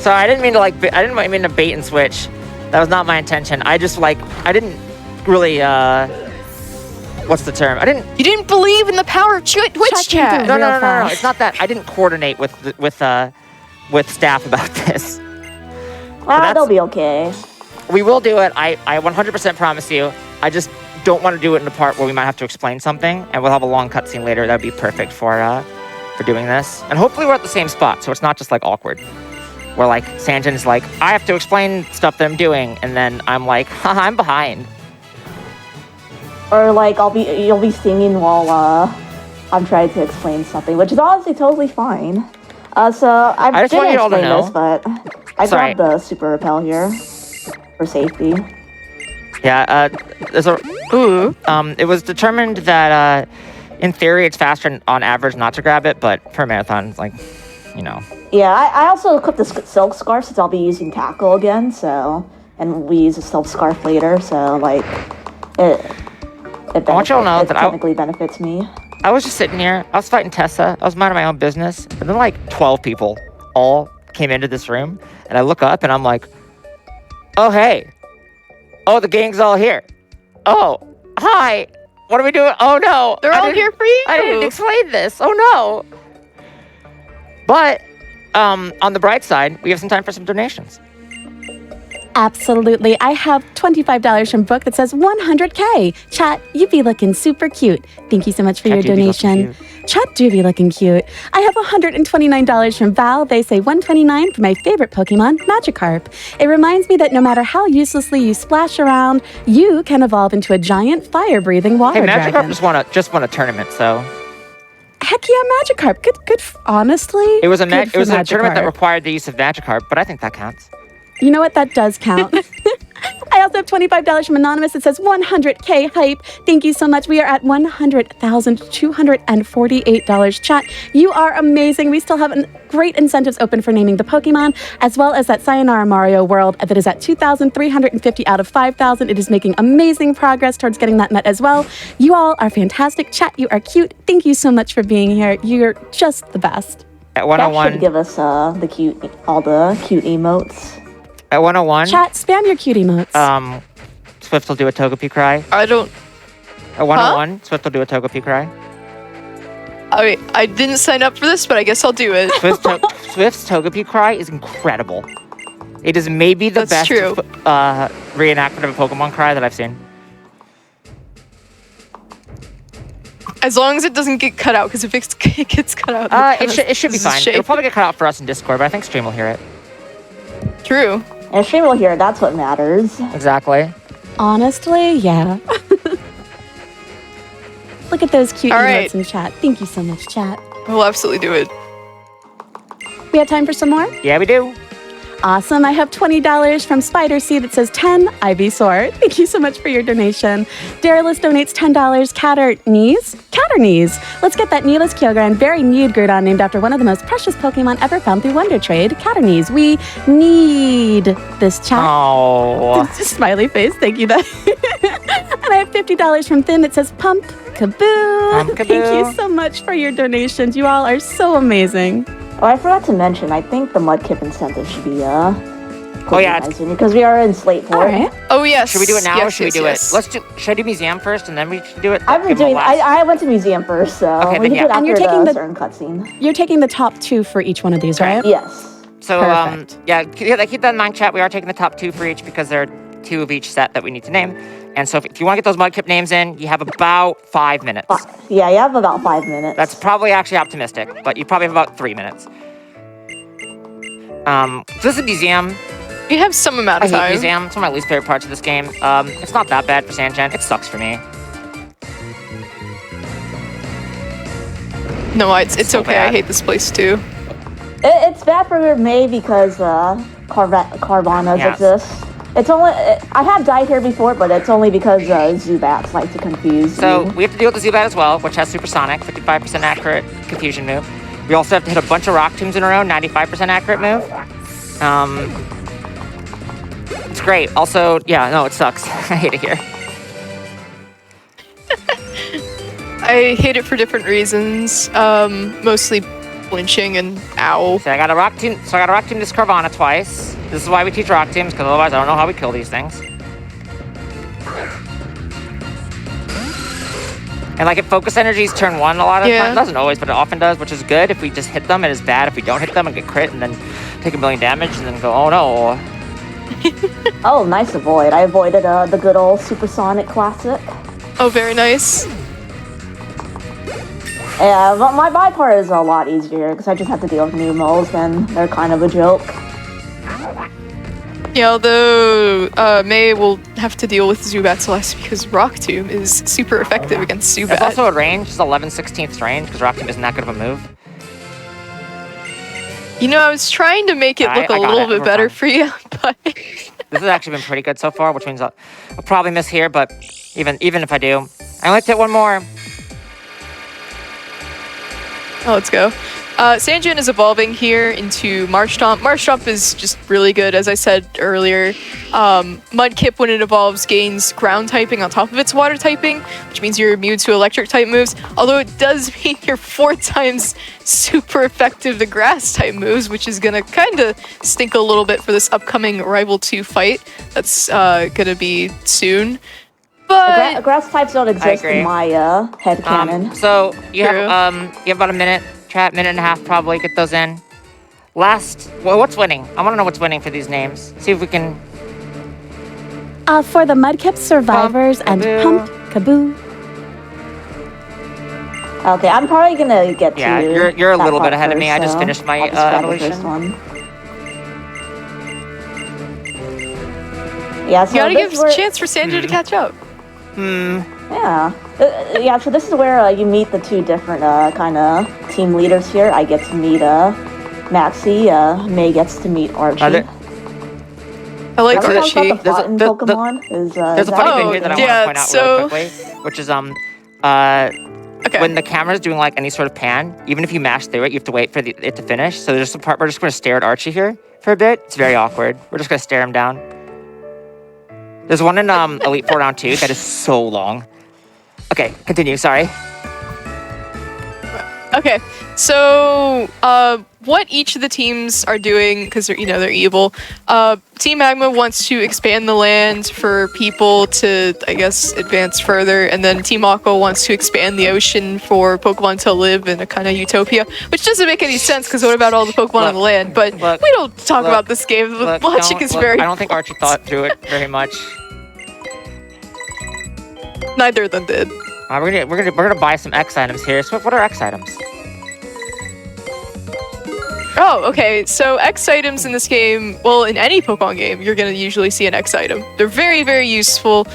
So I didn't mean to I didn't mean to bait and switch. That was not my intention. I just I didn't really what's the term? You didn't believe in the power of Twitch Chat chat. into No, real no. fast. It's not that. I didn't coordinate with staff about this. They'll be okay. We will do it. I 100% promise you. I just don't want to do it in the part where we might have to explain something, and we'll have a long cutscene later. That'd be perfect for doing this. And hopefully we're at the same spot, so it's not just awkward. Where Sanjan's I have to explain stuff that I'm doing, and then I'm haha, I'm behind. Or you'll be singing while I'm trying to explain something, which is honestly totally fine. So I I'm just want gonna you all to explain know. this, but I Sorry. grabbed the super repel here for safety. Yeah, there's a Ooh. it was determined that in theory it's faster on average not to grab it, but for marathon, Yeah, I also equipped the silk scarf since I'll be using tackle again. And we use a silk scarf later, so it want you all to know it that technically benefits me. I was just sitting here, I was fighting Tessa, I was minding my own business, and then 12 people all came into this room, and I look up and I'm like, oh hey, oh the gang's all here, oh hi, what are we doing? Oh no, They're all here for you. I didn't explain this, oh no. But on the bright side, we have some time for some donations. Absolutely. I have $25 from Book that says 100K. Chat, you be looking super cute. Thank you so much for Chat, your you be looking donation. cute. Chat do be looking cute. I have $129 from Val. They say 129 for my favorite Pokemon, Magikarp. It reminds me that no matter how uselessly you splash around, you can evolve into a giant fire-breathing water Hey, Magikarp dragon. just won a tournament, so Heck yeah, Magikarp. Good. Honestly, it was a good for tournament that Magikarp. required the use of Magikarp, but I think that counts. You know what? That does count. I also have $25 from Anonymous. It says 100K hype. Thank you so much. We are at $100,248. Chat, you are amazing. We still have great incentives open for naming the Pokemon, as well as that Sayonara Mario World that is at 2,350 out of 5,000. It is making amazing progress towards getting that met as well. You all are fantastic. Chat, you are cute. Thank you so much for being here. You're just the best. At That 101, should give us all the cute emotes. at 101, Chat, spam your cute emotes. Swift will do a Togepi cry. I don't. At 101, Swift will do a Togepi cry. I didn't sign up for this, but I guess I'll do it. Swift's Togepi cry is incredible. It is maybe the That's best true. reenactment of a Pokemon cry that I've seen. As long as it doesn't get cut out, because if it gets cut out, It should be this is fine. shame. It'll probably get cut out for us in Discord, but I think Stream will hear it. True. And stream will hear it, that's what matters. Exactly. Honestly, yeah. Look at those cute All emotes right. in chat. Thank you so much, chat. We'll absolutely do it. We have time for some more? Yeah, we do. Awesome. I have $20 from Spider Seed that says 10 Ivysaur. Thank you so much for your donation. Darylus donates $10. Catter-knees. Let's get that Needless Kyogre and very nude Groudon named after one of the most precious Pokemon ever found through Wonder Trade. Catter-knees. We need this chat. Oh. Just smiley face. Thank you. And I have $50 from Thin that says Pump Kaboo. Pump Kaboo. Thank you so much for your donations. You all are so amazing. Oh, I forgot to mention, I think the Mudkip incentive should be Oh, yeah, it's- because we are in Slate 4. All right. Oh yes. Should we do it now or Yes, should yes, we do yes. it? Let's do. Should I do museum first and then we should do it? I've been Give them a doing. last- I went to museum first, so Okay, we then can do it yeah. And after you're taking the the- certain cutscene. You're taking the top 2 for each one of these, right? Yes. So Perfect. yeah, keep that in mind, chat. We are taking the top 2 for each because there are 2 of each set that we need to name. And so if you want to get those Mudkip names in, you have about 5 minutes. Yeah, you have about 5 minutes. That's probably actually optimistic, but you probably have about 3 minutes. So this is a museum. We have some amount I of hate time. museum. It's one of my least favorite parts of this game. It's not that bad for Sanjan. It sucks for me. No, it's So okay. bad. I hate this place too. It's bad for May because Carvanas Yes. exist. It's only I have died here before, but it's only because Zubats like to confuse So you. we have to deal with the Zubat as well, which has Supersonic, 55% accurate confusion move. We also have to hit a bunch of Rock Tombs in a row, 95% accurate move. It's great. Also, yeah, no, it sucks. I hate it here. I hate it for different reasons. Mostly flinching and ow. So I got a Rock Tomb. So I got a Rock Tomb this Carvana twice. This is why we teach Rock Tombs, because otherwise I don't know how we kill these things. And like if focus energies turn 1 a lot of the time, it doesn't always, but it often does, which is good. If we just hit them, it is bad. If we don't hit them and get crit and then take 1 million damage and then go, oh no. Oh, nice avoid. I avoided the good old Supersonic Classic. Oh, very nice. Yeah, but my part is a lot easier because I just have to deal with Numos and they're kind of a joke. Yeah, although May will have to deal with Zubats less because Rock Tomb is super effective against It's Zubat. also a range. It's 11/16th range because Rock Tomb isn't that good of a move. You know, I was trying to make it look I a got little it. bit We're better fine. for you, but This has actually been pretty good so far, which means I'll probably miss here, but even if I do, I only have to hit 1 more. oh, let's go. Sanjan is evolving here into Marshtomp. Marshtomp is just really good, as I said earlier. Mudkip, when it evolves, gains ground typing on top of its water typing, which means you're immune to electric type moves. Although it does mean you're 4 times super effective to grass type moves, which is gonna kind of stink a little bit for this upcoming Rival 2 fight that's gonna be soon. But Grass types don't exist agree. in my headcanon. So you True. have about a minute, chat, minute and a half probably. Get those in. Last, well, what's winning? I want to know what's winning for these names. See if we can. For the Mudkip survivors and Kaboo. Pump Kaboo. Okay, I'm probably gonna get Yeah, to you're a that little bit part ahead of me. I first, just so finished my I'll just grab the evolution. first one. Yeah, so you gotta this give is where, a chance for Sanjan to catch up. Yeah, yeah. So this is where you meet the 2 different kind of team leaders here. I get to meet Maxie. May gets to meet Archie. Are there- I like Remember Archie. how about the There's a- Cotton the- Pokemon? There's a funny thing here that I yeah, want to point out so- really quickly, which is Okay. when the camera's doing like any sort of pan, even if you mash through it, you have to wait for it to finish. So there's a part we're just going to stare at Archie here for a bit. It's very awkward. We're just going to stare him down. There's one in Elite Four Round 2 that is so long. Okay, continue. Sorry. Okay, so what each of the teams are doing, because they're evil. Team Magma wants to expand the land for people to, I guess, advance further, and then Team Aqua wants to expand the ocean for Pokemon to live in a kind of utopia, which doesn't make any sense because what about all the Pokemon on the land? But look, we don't talk look, about this game. The Look, logic don't- is look, very. I don't think Archie thought through it very much. Neither of them did. We're gonna buy some X items here. So what are X items? Oh, okay. So X items in this game, well, in any Pokemon game, you're going to usually see an X item. They're very, very useful.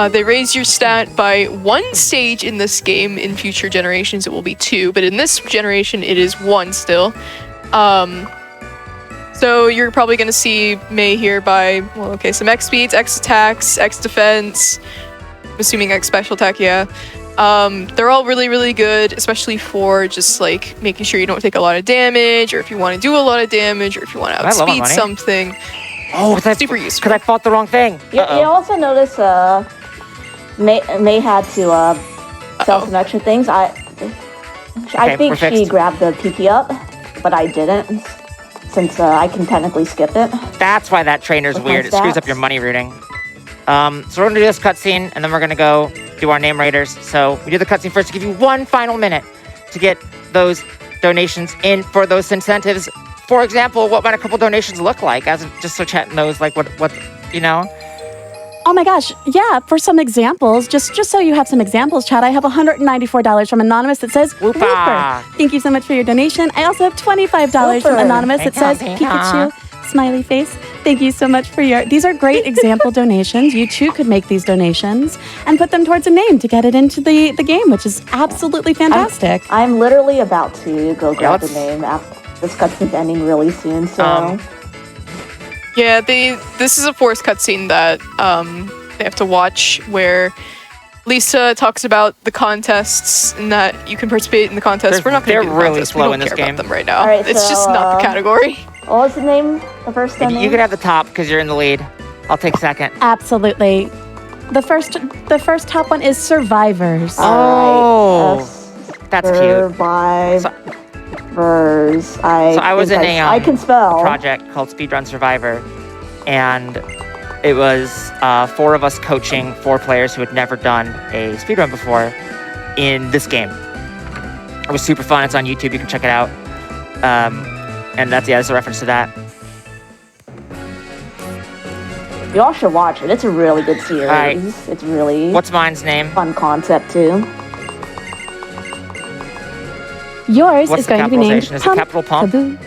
They raise your stat by 1 stage in this game. In future generations, it will be 2, but in this generation, it is 1 still. So you're probably going to see May here by, well, okay, some X speeds, X attacks, X defense. I'm assuming X special attack, yeah. They're all really, really good, especially for just like making sure you don't take a lot of damage, or if you want to do a lot of damage, or if you want to outspeed something. Oh, that's super useful. Because I fought the wrong thing. You also notice May had to sell some extra things. I think she grabbed the PP up, but I didn't, since I can technically skip it. That's why that trainer's weird. It screws up your money routing. So we're gonna do this cutscene, and then we're gonna go do our name raiders. So we do the cutscene first to give you 1 final minute to get those donations in for those incentives. For example, what might a couple donations look like? As just so chat knows, like what you know. Oh my gosh, yeah, for some examples, just so you have some examples, chat, I have $194 from Anonymous that says, Wooper. Thank you so much for your donation. I also have $25 from Anonymous that says, Pikachu, smiley face. Thank you so much for these are great example donations. You too could make these donations and put them towards a name to get it into the game, which is absolutely fantastic. I'm literally about to go grab the name after this cutscene's ending really soon, so... Yeah, this is a forced cutscene that they have to watch, where Lisa talks about the contests and that you can participate in the contests. We're not going to do the really contests. slow We in don't this care game. about them right now. All right, it's just not the category. What was the name? The first name? You can have the top because you're in the lead. I'll take second. Absolutely. The first top one is Survivors. Oh, that's cute. Survivors. So I was in I can spell. project called Speedrun Survivor, and it was 4 of us coaching 4 players who had never done a speedrun before in this game. It was super fun. It's on YouTube. You can check it out. And that's a reference to that. You all should watch it. It's a really good series. Right. It's really What's mine's name? fun concept too. Yours What's is the going to be named capitalization? Is it capital Pump? Kaboo.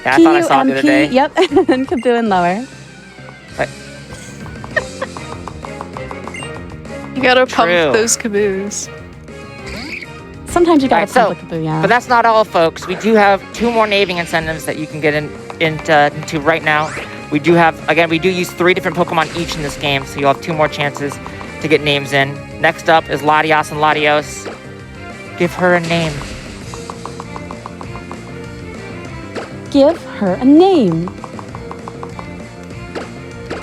Yeah, I thought I saw it the other day. Yep, and Kaboo and lower. You gotta pump True. those caboose. Sometimes you gotta Alright, pump a Kaboo, yeah. But that's not all, folks. We do have 2 more naming incentives that you can get into right now. We do use 3 different Pokemon each in this game, so you'll have 2 more chances to get names in. Next up is Latios and Latios. Give her a name. Give her a name.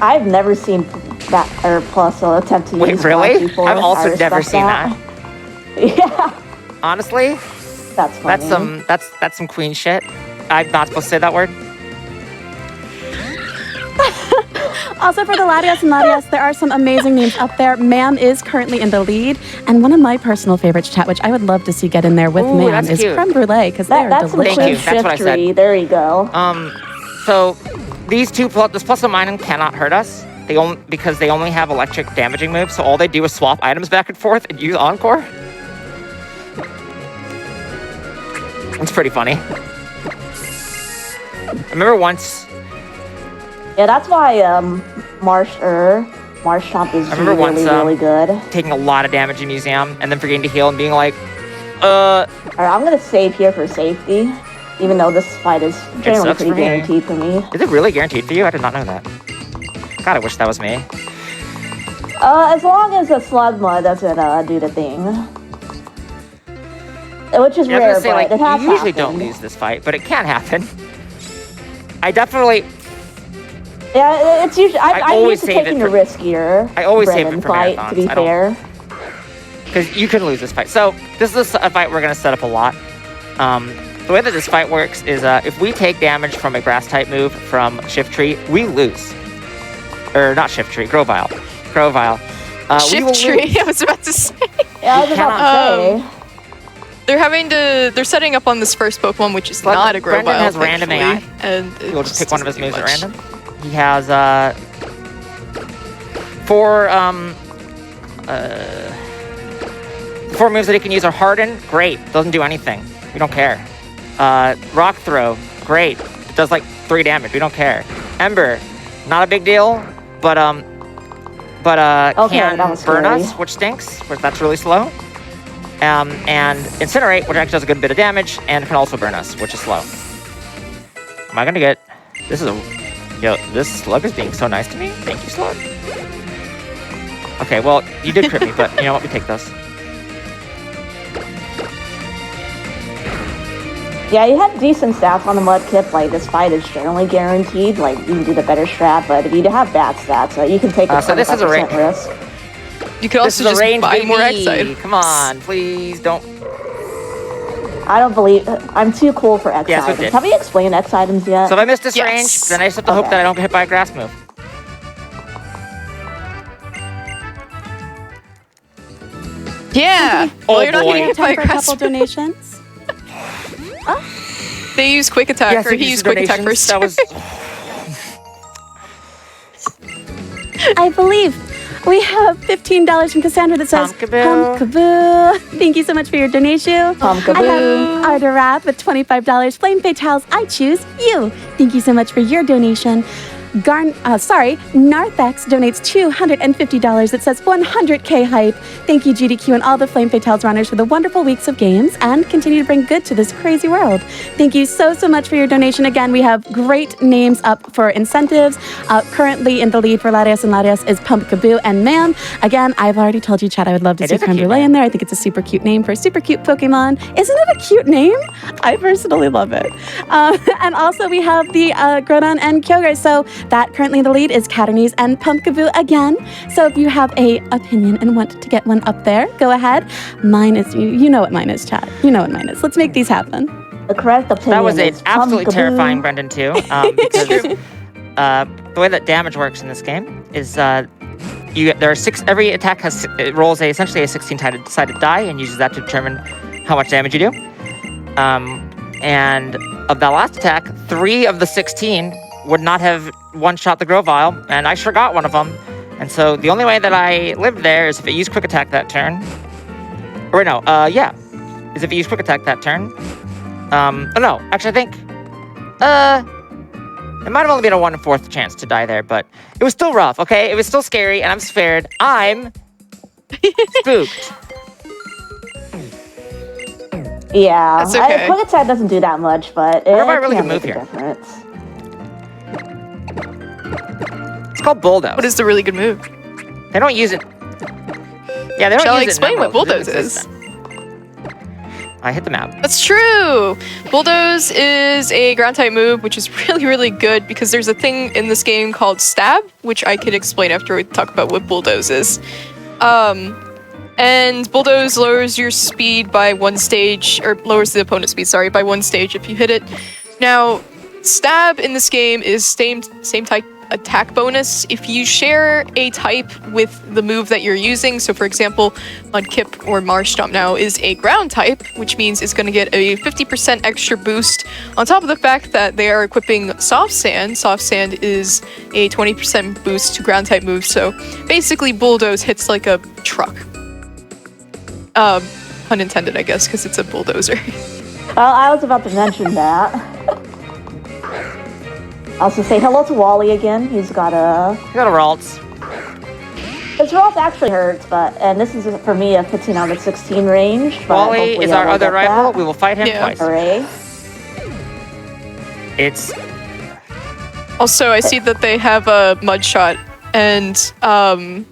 I've never seen that or plus attempt to Wait, use really? flash before. I've also I never respect seen that. Yeah, Honestly, that's funny. that's some queen shit. I'm not supposed to say that word. Also for the Latios and Latias, there are some amazing names up there. Mam is currently in the lead, and one of my personal favorites, chat, which I would love to see get in there with Ooh, Mam, that's is cute. creme brulee, because they are That's some delicious. Thank you. quick That's what I said. shiftery. There you go. So these 2 this plus and minus cannot hurt us. Because they only have electric damaging moves, so all they do is swap items back and forth and use Encore. It's pretty funny. I remember once. Yeah, that's why Marshtomp is I remember really, once, really good. taking a lot of damage in Museum and then forgetting to heal and being like, Alright, I'm gonna save here for safety, even though this fight is generally sucks pretty for me. guaranteed for me. is it really guaranteed for you? I did not know that. God, I wish that was me. As long as the Slugma doesn't do the thing. Which is Yeah, I rare, was gonna say, but like, it has you usually don't happened. lose this fight, but it can happen. I definitely. Yeah, it's usually. I'm always used to save it taking for- the riskier I always save Brennan it for fight, marathons. to be I don't- fair. Because you can lose this fight. So this is a fight we're going to set up a lot. The way that this fight works is if we take damage from a grass type move from Shiftry, we lose. Or not Shiftry, Grovyle. We will Shiftry, lose. I was about to say. Yeah, I was about to say. They're setting up on this first Pokemon, which is But not a Grovyle. Brendan has random thankfully, AI. and it We'll just pick one of his doesn't do moves at much. random. He has 4 moves that he can use are Harden. Great, doesn't do anything. We don't care. Rock Throw. great. It does like 3 damage. We don't care. Ember, not a big deal, but Okay, can that was burn scary. us, which stinks. That's really slow. And incinerate, which actually does a good bit of damage, and can also burn us, which is slow. Am I gonna get? This slug is being so nice to me. Thank you, slug. Okay, well, you did crit me, but you know what? We take those. Yeah, you have decent stats on the Mudkip. Like, this fight is generally guaranteed. Like, you can do the better strat, but if you have bad stats, you can take a So this is a 25% risk. You could This also is a just range, buy baby. more X-Side. Come on, please don't. I don't believe... I'm too cool for X Yes, it items. did. Have we explained X items yet? So if I miss this Yes. range, then I just have to hope Okay. that I don't get hit by a grass move. Yeah. Oh, Well, you're not boy. getting hit by Time a for a grass. couple donations. They use quick attack, or he used quick attack first. That was. I believe we have $15 from Cassandra that says Pumpkaboo. Pumpkaboo. Thank you so much for your donation. Pumpkaboo. I have Arda Rath with $25. Flame Fatales, I choose you. Thank you so much for your donation. Narthex donates $250 that says 100K hype. Thank you, GDQ and all the Flame Fatales runners for the wonderful weeks of games and continue to bring good to this crazy world. Thank you so much for your donation. Again, we have great names up for incentives. Currently in the lead for Latias and Latias is Pumpkaboo and Ma'am. Again, I've already told you, Chad, I would love to It see is a Creme cute Brulee name. in there. I think it's a super cute name for a super cute Pokemon. Isn't it a cute name? I personally love it. And also we have the Groudon and Kyogre. So that currently in the lead is Catanese and Pumpkaboo again. So if you have a opinion and want to get one up there, go ahead. Mine is, you know what mine is, Chad. You know what mine is. Let's make these happen. The correct opinion That was is absolutely Pumpkaboo. terrifying, Brendan, too. Because the way that damage works in this game is there are 6. Every attack rolls essentially a 16-sided die and uses that to determine how much damage you do. And of that last attack, 3 of the 16 would not have one-shot the Grovyle, and I sure got one of them. And so the only way that I lived there is if it used Quick Attack that turn. Or no, is if it used Quick Attack that turn. No, actually I think, it might have only been a 1/4 chance to die there, but it was still rough, okay? It was still scary, and I'm scared. I'm spooked. Yeah, That's okay. Quick Attack doesn't do that much, but What about a really can good move make a here? difference. It's called Bulldoze. What is the really good move? They don't use it. Yeah, they don't Shall I use explain it in what Emerald, 'cause Bulldoze it is? exists. I hit the map. That's true! Bulldoze is a ground type move, which is really, really good because there's a thing in this game called Stab, which I could explain after we talk about what Bulldoze is. And Bulldoze lowers your speed by 1 stage, or lowers the opponent's speed, sorry, by 1 stage if you hit it. Now, Stab in this game is same type attack bonus if you share a type with the move that you're using. So for example, Mudkip or Marshtomp now is a ground type, which means it's going to get a 50% extra boost on top of the fact that they are equipping Soft Sand. Soft Sand is a 20% boost to ground type moves. So basically Bulldoze hits like a truck. Pun intended, I guess, because it's a bulldozer. Well, I was about to mention that. Also say hello to Wally again. He's got a... You got a Ralts. His rolls actually hurts, and this is for me a 15 out of 16 range. But Wally hopefully is I our will other get rival. that. We will fight him Yeah. twice. Hooray. It's Also, I see that they have a Mudshot, and I'm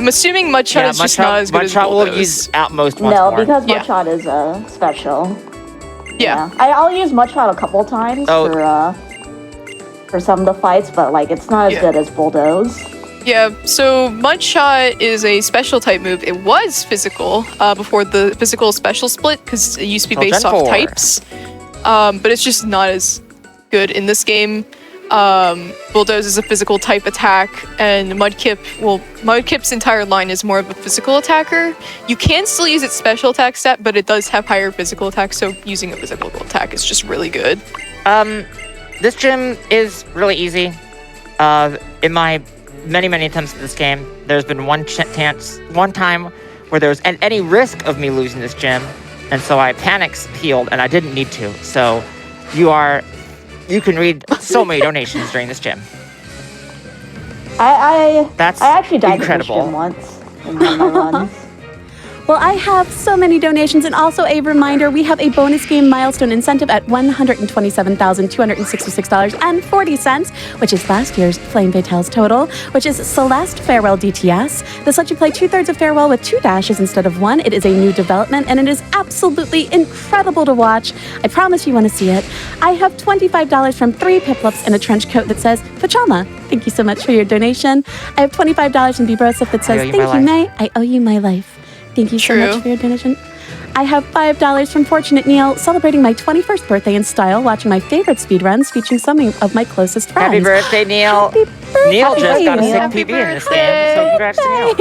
assuming Mudshot is just not as good as Mudshot will Bulldoze. use Outmost once No, more. because Yeah. Mudshot is special. Yeah. I'll use Mudshot a couple times for some of the fights, but like it's not as Yeah. good as Bulldoze. Yeah, so Mudshot is a special type move. It was physical before the physical special split because it used to be Till based Gen off 4. types. But it's just not as good in this game. Bulldoze is a physical type attack, and Mudkip's entire line is more of a physical attacker. You can still use its special attack stat, but it does have higher physical attack, so using a physical attack is just really good. This gym is really easy. In my many attempts at this game, there's been one time where there was any risk of me losing this gym, and so I panic healed, and I didn't need to. So you can read so many donations during this gym. I That's actually died incredible. in this gym once in one of my runs. Well, I have so many donations, and also a reminder, we have a bonus game milestone incentive at $127,266.40, which is last year's Flame Fatales total, which is Celeste Farewell DTS. This lets you play 2/3 of Farewell with 2 dashes instead of 1. It is a new development, and it is absolutely incredible to watch. I promise you want to see it. I have $25 from 3 Piplups and a trench coat that says Pachama. Thank you so much for your donation. I have $25 from Bibrosif that says, thank you, May. I owe you my life. Thank you so much for your donation. I have $5 from Fortunate Neil, celebrating my 21st birthday in style, watching my favorite speedruns featuring some of my closest friends. Happy birthday, Neil. Happy birthday, Neil just got a sick Happy PB in this game, so congrats to Neil.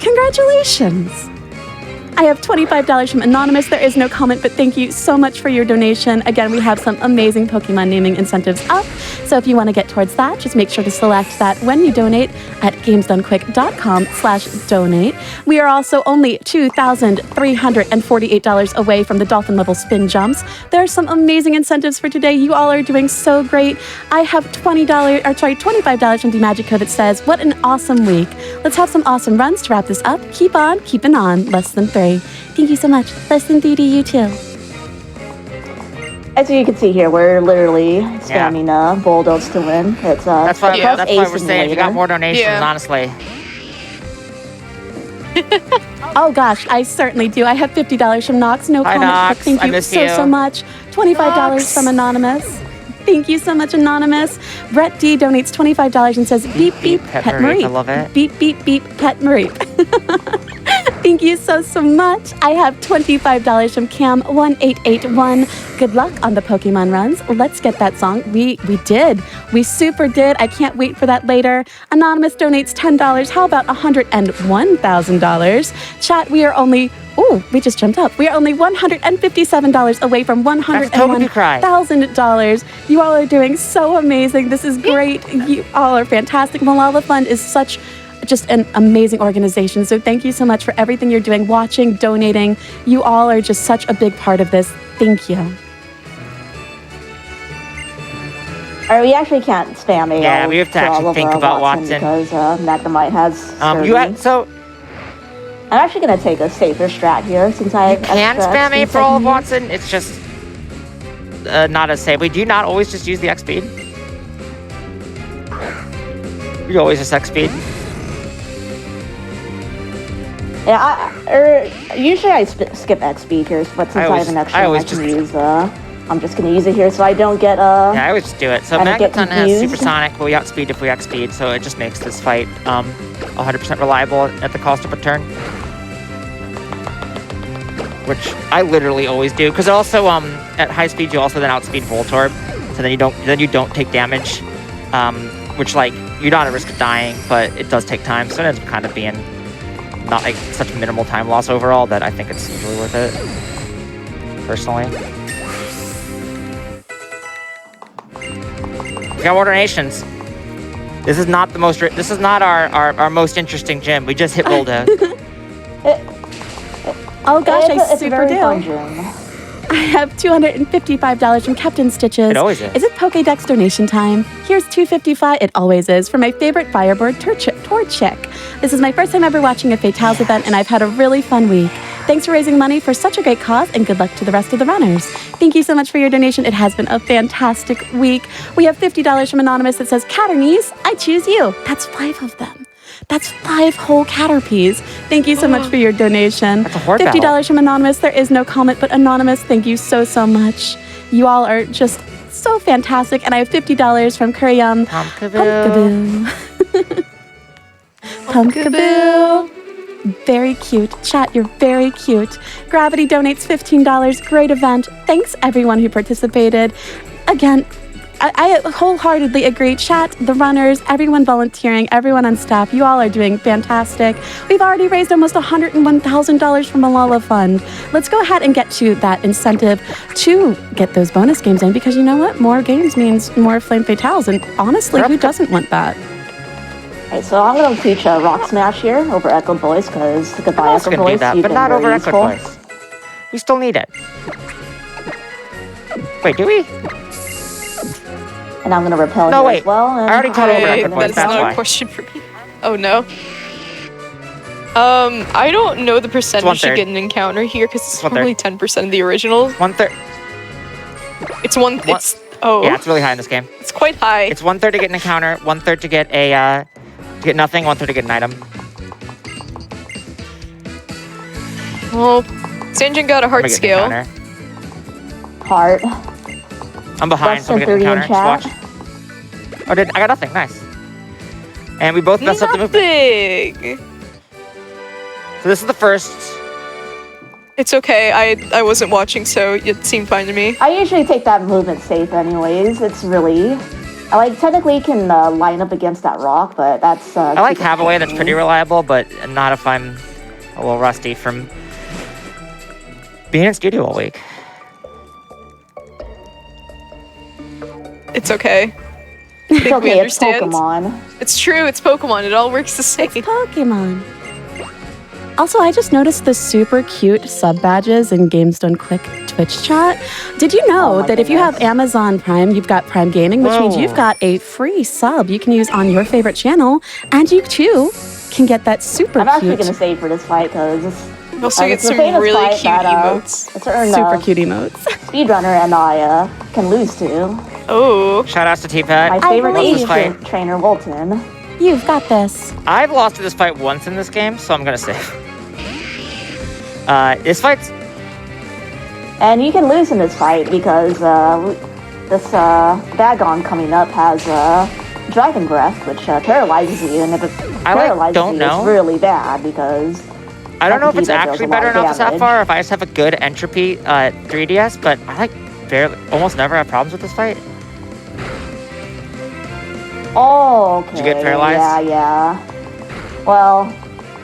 Congratulations. I have $25 from Anonymous. There is no comment, but thank you so much for your donation. Again, we have some amazing Pokemon naming incentives up. So if you want to get towards that, just make sure to select that when you donate at gamesdonequick.com/donate. We are also only $2,348 away from the dolphin level spin jumps. There are some amazing incentives for today. You all are doing so great. I have $25 from the Magic Code that says, what an awesome week. Let's have some awesome runs to wrap this up. Keep on keeping on. Less than 3. Thank you so much. Less than 3 to you too. As you can see here, we're literally spamming Bulldogs to win. It's That's why plus we're Ace saying if you got more donations, Yeah. honestly. Oh gosh, I certainly do. I have $50 from Knox. No Hi, comment, Knox. but thank I you miss so you. much. $25 from Anonymous. Thank you so much, Anonymous. Brett D donates $25 and says, beep, beep, Pet Marie. I love it. Beep, beep, beep, Pet Marie. Thank you so much. I have $25 from Cam1881. Good luck on the Pokemon runs. Let's get that song. We did. We super did. I can't wait for that later. Anonymous donates $10. How about $101,000? Chat, we are only... Ooh, we just jumped up. We are only $157 away from $101,000. You all are doing so amazing. This is great. You all are fantastic. Malala Fund is just an amazing organization. So thank you so much for everything you're doing, watching, donating. You all are just such a big part of this. Thank you. We actually can't spam AO. Yeah, we have to for all actually of, think about Watson. because Magnemite has. I'm actually gonna take a safer strat here since I have can extra spam XP A for all of taken. Watson. It's just not as safe. We do not always just use the X speed. We always just X speed. Yeah, usually I skip X speed here, but since I have an extra, I can use. I'm just gonna use it here so I don't get. Yeah, I always just do it. So I don't get Magneton has confused. Supersonic, but we outspeed if we X speed, so it just makes this fight 100% reliable at the cost of a turn. Which I literally always do, because also at high speed you also then outspeed Voltorb, so then you don't take damage, which like you're not at risk of dying, but it does take time, so it ends up kind of being not like such minimal time loss overall that I think it's usually worth it, personally. We got more donations. This is not the most. This is not our most interesting gym. We just hit Roldo. Oh gosh, I it's a super very do. fun gym. I have $255 from Captain Stitches. It always is. Is it Pokédex donation time? Here's $255. It always is. For my favorite Firebird, Torchic. This is my first time ever watching a Fatales event, and I've had a really fun week. Thanks for raising money for such a great cause, and good luck to the rest of the runners. Thank you so much for your donation. It has been a fantastic week. We have $50 from Anonymous that says, Caternies, I choose you. That's 5 of them. That's 5 whole Caterpies. Thank you so much for your donation. That's a horde $50 battle. from Anonymous. There is no comment, but Anonymous, thank you so much. You all are just so fantastic. And I have $50 from Kuryum. Pumpkaboo. Pumpkaboo. Very cute. Chat, you're very cute. Gravity donates $15. Great event. Thanks everyone who participated. Again, I wholeheartedly agree. Chat, the runners, everyone volunteering, everyone on staff, you all are doing fantastic. We've already raised almost $101,000 from Malala Fund. Let's go ahead and get to that incentive to get those bonus games in, because you know what? More games means more Flame Fatales, and honestly, who doesn't want that? Alright, so I'm gonna teach Rock Smash here over Echo Voice because goodbye I'm also Echo gonna do Voice. that, you've but been not very over useful. Echo Voice. We still need it. Wait, do we? And I'm gonna repel No, you wait. as well. And I already told Okay, Overnight points, that's that's not why. a question for me. Oh no. I don't know the percentage you 1/3. get an encounter here because it's 1/3. probably 10% of the original. 1/3. It's one. It's oh. Yeah, it's really high in this game. It's quite high. It's 1/3 to get an encounter, 1/3 to get a to get nothing, 1/3 to get an item. Well, Sanjan got a I'm heart gonna get an scale. encounter. Heart. I'm behind, Less so I'm than gonna get an 30 in encounter. Just chat. watch. Oh, I got nothing. Nice. And we both messed up the movement. Nothing. So this is the first. It's okay. I wasn't watching, so it seemed fine to me. I usually take that movement safe anyways. It's really... I like technically can line up against that rock, but that's... I like Have-Away, that's pretty reliable, but not if I'm a little rusty from being in studio all week. It's okay. It's think we okay, it's understand. Pokemon. It's true. It's Pokemon. It all works the same. It's Pokemon. Also, I just noticed the super cute sub badges in Games Done Quick Twitch chat. Did you know Oh my that if you have goodness. Amazon Prime, you've got Prime Gaming, which means Whoa. you've got a free sub you can use on your favorite channel, and you too can get that super I'm actually cute, gonna save for this fight because it's... You also get it's a some famous really fight cute that, emotes. a certain super cute emotes. speedrunner and I can lose to. Oh. Shout outs to T-Pat. My favorite believe- team Fight. trainer, Walton. You've got this. I've lost to this fight once in this game, so I'm gonna save. This fight's And you can lose in this fight because this Dagon coming up has Dragon Breath, which paralyzes you, and if it paralyzes don't you, know. it's really bad because... I don't know if it's that does actually a lot better of in Alpha damage. Sapphire or if I just have a good entropy 3DS, but I almost never have problems with this fight. Oh, okay. Did you get paralyzed? Yeah. Well,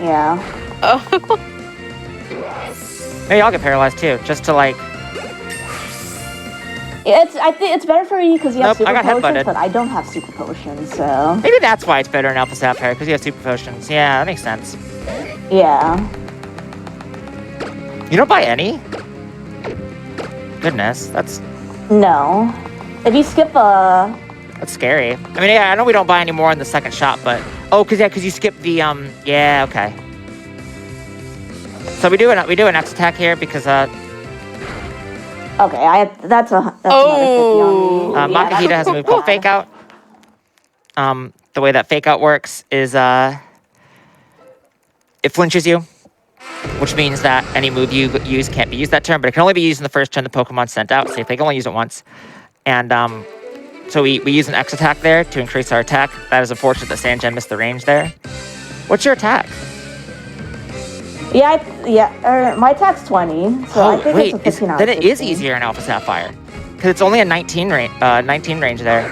yeah. Oh. Maybe I'll get paralyzed too, just to like. I think it's better for you because you have Nope, I super got potions, headbutted. but I don't have super potions, so Maybe that's why it's better in Alpha Sapphire, because you have super potions. Yeah, that makes sense. yeah. You don't buy any? Goodness, that's No. If you skip that's scary. I mean, yeah, I know we don't buy any more in the second shot, but because you skip the yeah, okay. So we do an X attack here because okay, that's another 50 Oh. on me. Yeah, Makahita has a move called Fake Out. The way that Fake Out works is it flinches you, which means that any move you use can't be used that turn, but it can only be used in the first turn the Pokemon's sent out. So they can only use it once. And so we use an X attack there to increase our attack. That is unfortunate that Sanjan missed the range there. What's your attack? My attack's 20, so I think wait, it's a 15 out then of it is 16. easier in Alpha Sapphire. Because it's only a 19 range there.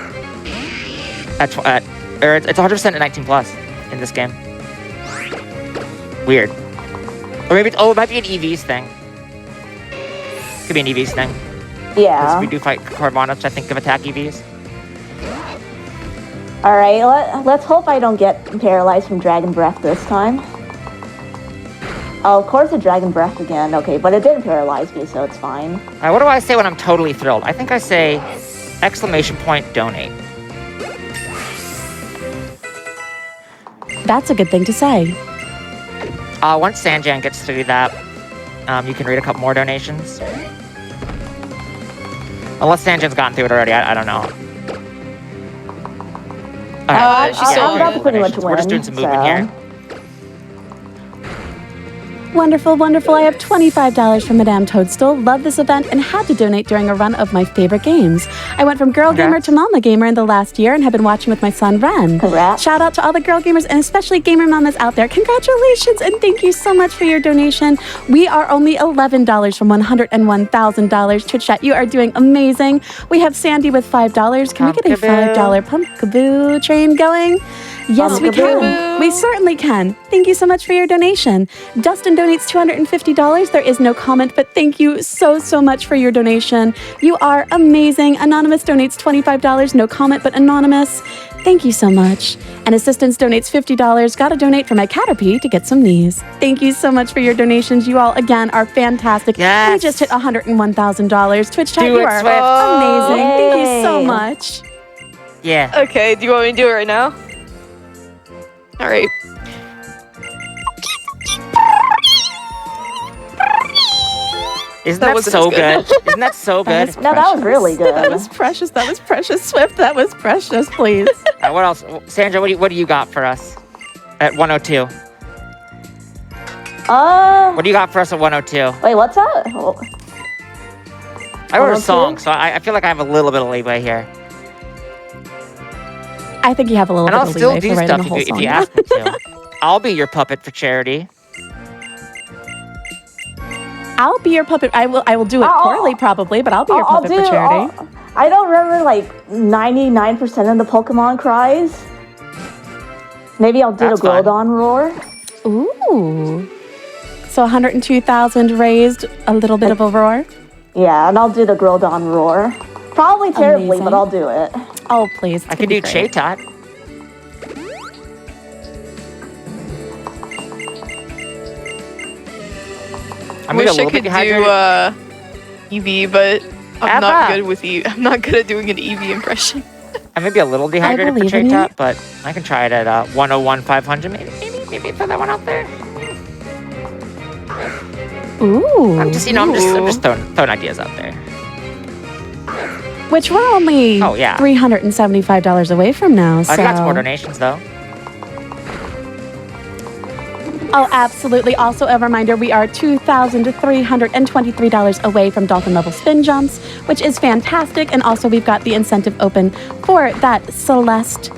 Or it's 100% at 19 plus in this game. Weird. Or maybe, it might be an EVs thing. Could be an EVs thing. Yeah. Because we do fight Corvimae, which I think of attack EVs. Alright, let's hope I don't get paralyzed from Dragon Breath this time. Oh, of course, the Dragon Breath again. Okay, but it didn't paralyze me, so it's fine. What do I say when I'm totally thrilled? I think I say exclamation point donate. That's a good thing to say. Once Sanjan gets to do that, you can read a couple more donations. Unless Sanjan's gotten through it already, I don't know. Alright, she's I'm about to pretty much We're just win, doing some movement so- here. Wonderful, wonderful. I have $25 from Madame Toadstool. Love this event and had to donate during a run of my favorite games. I went from girl gamer Congrats. to mama gamer in the last year and have been watching with my son, Ren. Congrats. Shout out to all the girl gamers and especially gamer mamas out there. Congratulations and thank you so much for your donation. We are only $11 from $101,000. Twitch chat, you are doing amazing. We have Sandy with $5. Can we get a Pumpkaboo. $5 Pumpkaboo train going? Yes, we can. Pumpkaboo. We certainly can. Thank you so much for your donation. Dustin donates $250. There is no comment, but thank you so, so much for your donation. You are amazing. Anonymous donates $25. No comment, but anonymous. Thank you so much. And Assistance donates $50. Gotta donate for my Caterpie to get some knees. Thank you so much for your donations. You all, again, are fantastic. Yes. We just hit $101,000. Twitch chat, Do you it, are Swift. amazing. Thank you so Yay. much. Yeah. Okay, do you want me to do it right now? All right. Isn't That that wasn't so as good. good? Isn't that so good? was- No, that was really good. That was precious. That was precious. Swift, that was precious, please. What else? Sandra, what do you got for us at 102? What do you got for us at 102? Wait, what's that? Oh, I wrote a 102? song, so I feel like I have a little bit of leeway here. I think you have a little And bit I'll of still leeway do for writing stuff a whole if song. you ask me to. I'll be your puppet for charity. I'll be your puppet. I will do it poorly probably, but I'll be your puppet for charity. I don't remember like 99% of the Pokemon cries. Maybe I'll do That's the fine. Groudon roar. Ooh. So 102,000 raised, a little bit of a roar. Yeah, and I'll do the Groudon roar. Probably terribly, Amazing. but I'll do it. Oh, please. I could do Chaytot. I I'm maybe a wish I little bit could dehydrated. do EV, but I'm not Abba. good with I'm not good at doing an EV impression. I may be a little dehydrated for believe in you. Chaytot, but I can try it at 101, 500. Maybe throw that one out there. Ooh. I'm just throwing ideas out there. Which we're only Oh, yeah. $375 away from now. So. I got some more donations though. Oh, absolutely. Also, a reminder, we are $2,323 away from Dolphin level spin jumps, which is fantastic. And also, we've got the incentive open for that Celeste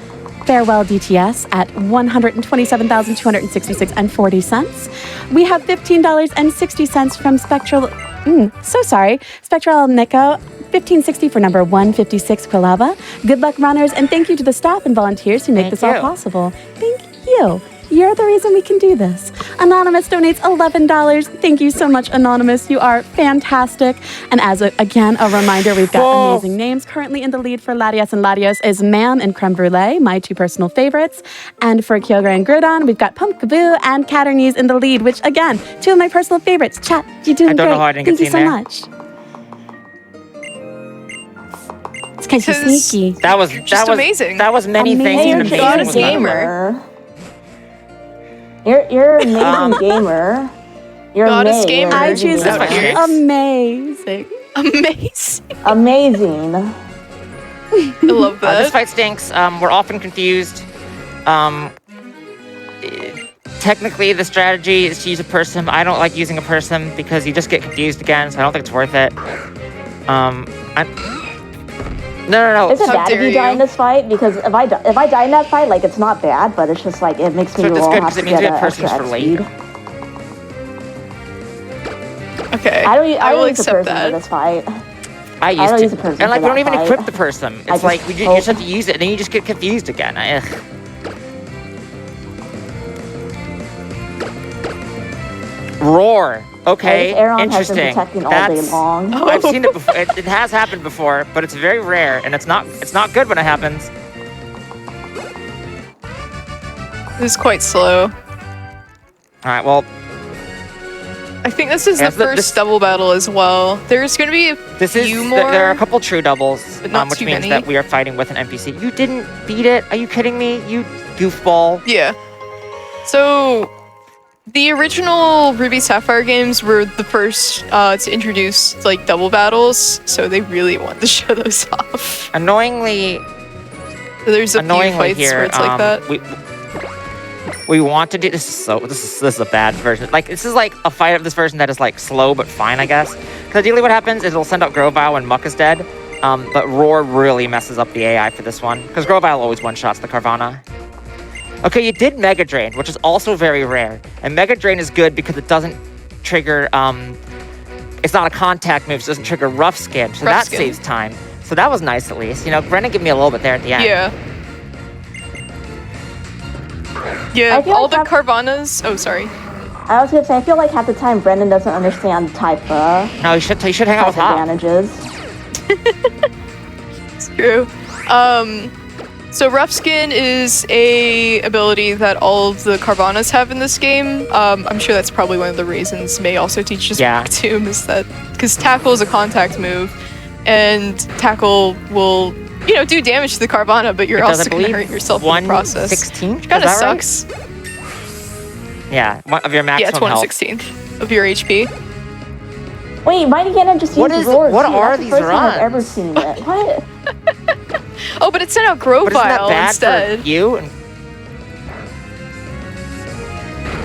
Farewell DTS at $127,266.40. We have $15.60 from Spectral. Spectral Nico. 1560 for number 156 Quilava. Good luck, runners, and thank you to the staff and volunteers who make Thank this all you. possible. Thank you. You're the reason we can do this. Anonymous donates $11. Thank you so much, Anonymous. You are fantastic. And again, a reminder, we've got amazing names. Currently in the lead for Latias and Latios is Ma'am and Creme Brulee, my two personal favorites. And for Kyogre and Groudon, we've got Pumpkaboo and Caternies in the lead, which, again, two of my personal favorites. Chat, you're doing I don't great. know how I didn't Thank get you so seen there. much. It's because you're 'Cause- sneaky. That was amazing. That was many Amazing. things. Hey, and you're amazing just was a not a word. gamer. You're an amazing gamer. You're Goddess amazing. gamer. You're I an amazing choose That's my gamer. shit. amazing. Amazing. Amazing. I love This that. fight stinks. We're often confused. Technically, the strategy is to use a person. I don't like using a person because you just get confused again, so I don't think it's worth it. No. Is it How bad if dare you die you. in this fight? Because if I die in that fight, like it's not bad, but it's just like it makes me So it's roll good have 'cause to it means get we have an extra persons for speed. late. Okay. I don't will use a accept person for that. this fight. I used don't to. use a person And like, for we don't that even fight. equip the person. I It's like, you just just have to use it, and then you just get confused again. Ugh. Roar. Okay, This Aeron has been interesting. protecting all day long. I've seen it before. It has happened before, but it's very rare, and it's not good when it happens. This is quite slow. All right, well, I think this is Yeah, the first this- double battle as well. There's going to be a this is few more. there are a couple true doubles, but not which too means many. that we are fighting with an NPC. You didn't beat it? Are you kidding me? You goofball. Yeah. So, the original Ruby Sapphire games were the first to introduce like double battles, so they really want to show those off. Annoyingly, So there's a few annoyingly fights here, where it's like that. we want to do this. This is a bad version. Like, this is like a fight of this version that is like slow but fine, I guess. Because ideally, what happens is it'll send out Grovyle when Muck is dead. But Roar really messes up the AI for this one because Grovyle always one-shots the Carvana. Okay, you did Mega Drain, which is also very rare. And Mega Drain is good because it doesn't trigger. It's not a contact move, so it doesn't trigger Rough Skin, so Rough that Skin. saves time. So that was nice at least. You know, Brennan gave me a little bit there at the end. Yeah. Yeah, I feel all like the that- Carvanas. Oh, sorry. I was gonna say, I feel like half the time Brendan doesn't understand type No, you should hang out with Hop. advantages. It's true. So Rough Skin is a ability that all of the Carvanas have in this game. I'm sure that's probably one of the reasons May also teaches Tomb is that because Tackle is a contact move, and Tackle will do damage to the Carvana, but you're also gonna hurt yourself in the process. 1/16? Kind of sucks. Right? Yeah, of your maximum Yeah, it's 1/16 of your HP. Wait, why can't I just use roars? What too? are That's these the first time runs? I've ever seen it. What? Oh, but it sent out But isn't that Grovile bad instead. for you?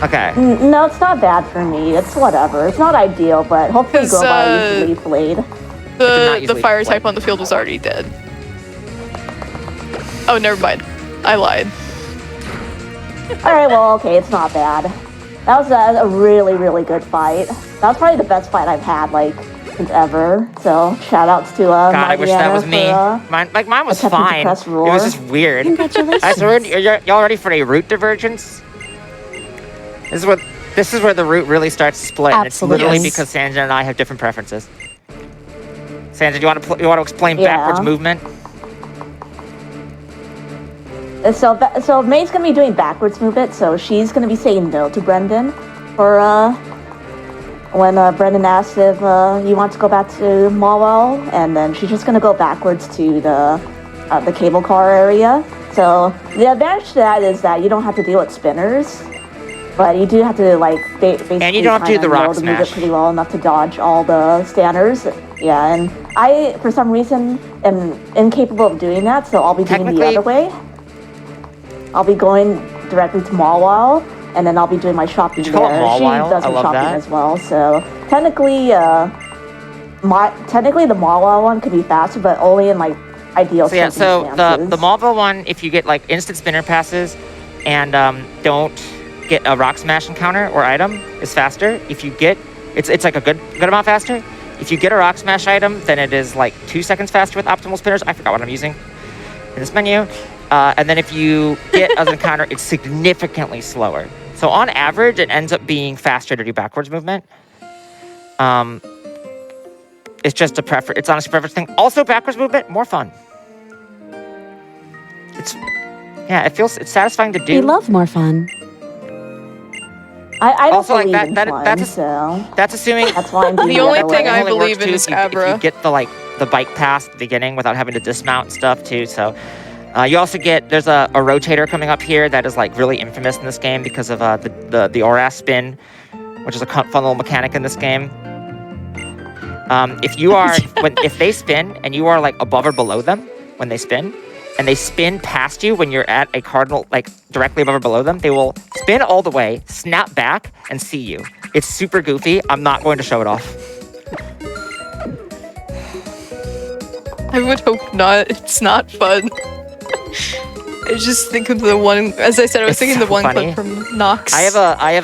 Okay. No, it's not bad for me. It's whatever. It's not ideal, but hopefully 'Cause, Grovile uses Leaf Blade. The fire type on the field was already dead. Oh, never mind. I lied. Alright, well, okay, it's not bad. That was a really, really good fight. That was probably the best fight I've had, like, since ever. So, shout outs to, God, I wish that was me. for, Mine was attempting to fine. It press roar. was just weird. Congratulations. I swear, y'all ready for a root divergence? This is where the root really starts to split. And it's Absolutely. literally because Sanjan and I have different preferences. Sanjan, do you want to explain Yeah. backwards movement? So May's gonna be doing backwards movement, so she's gonna be saying no to Brendan for, when Brendan asks if you want to go back to Mawwell, and then she's just gonna go backwards to the cable car area. So the advantage to that is that you don't have to deal with spinners, but you do have to basically And you don't have to do the rock know the move it smash. pretty well enough to dodge all the standers. Yeah, and I for some reason am incapable of doing that, so I'll be doing the Technically- other way. I'll be going directly to Mawwell, and then I'll be doing my shopping Did you call it there. Mawwell? She does I her love shopping that. as well, so technically, technically the Mawwell one could be faster, but only in ideal So yeah, so circumstances. the Malva one, if you get instant spinner passes and don't get a rock smash encounter or item, is faster. If you get it's like a good amount faster. If you get a rock smash item, then it is 2 seconds faster with optimal spinners. I forgot what I'm using in this menu. And then if you get an encounter, it's significantly slower. So on average, it ends up being faster to do backwards movement. It's just a preference. It's honestly a preference thing. Also, backwards movement, more fun. It's satisfying to do. We love more fun. I don't also, believe in fun, that's assuming. that's why I'm doing The only other thing way. I only works, believe in too, is if you Abra. get the bike pass at the beginning without having to dismount and stuff too. So you also get there's a rotator coming up here that is really infamous in this game because of the Oras spin, which is a fun little mechanic in this game. If you are if they spin and you are above or below them when they spin, and they spin past you when you're at a cardinal directly above or below them, they will spin all the way, snap back, and see you. It's super goofy. I'm not going to show it off. I would hope not. It's not fun. I just think of the one. As I said, I was It's thinking so the one funny. clip from Nox. I have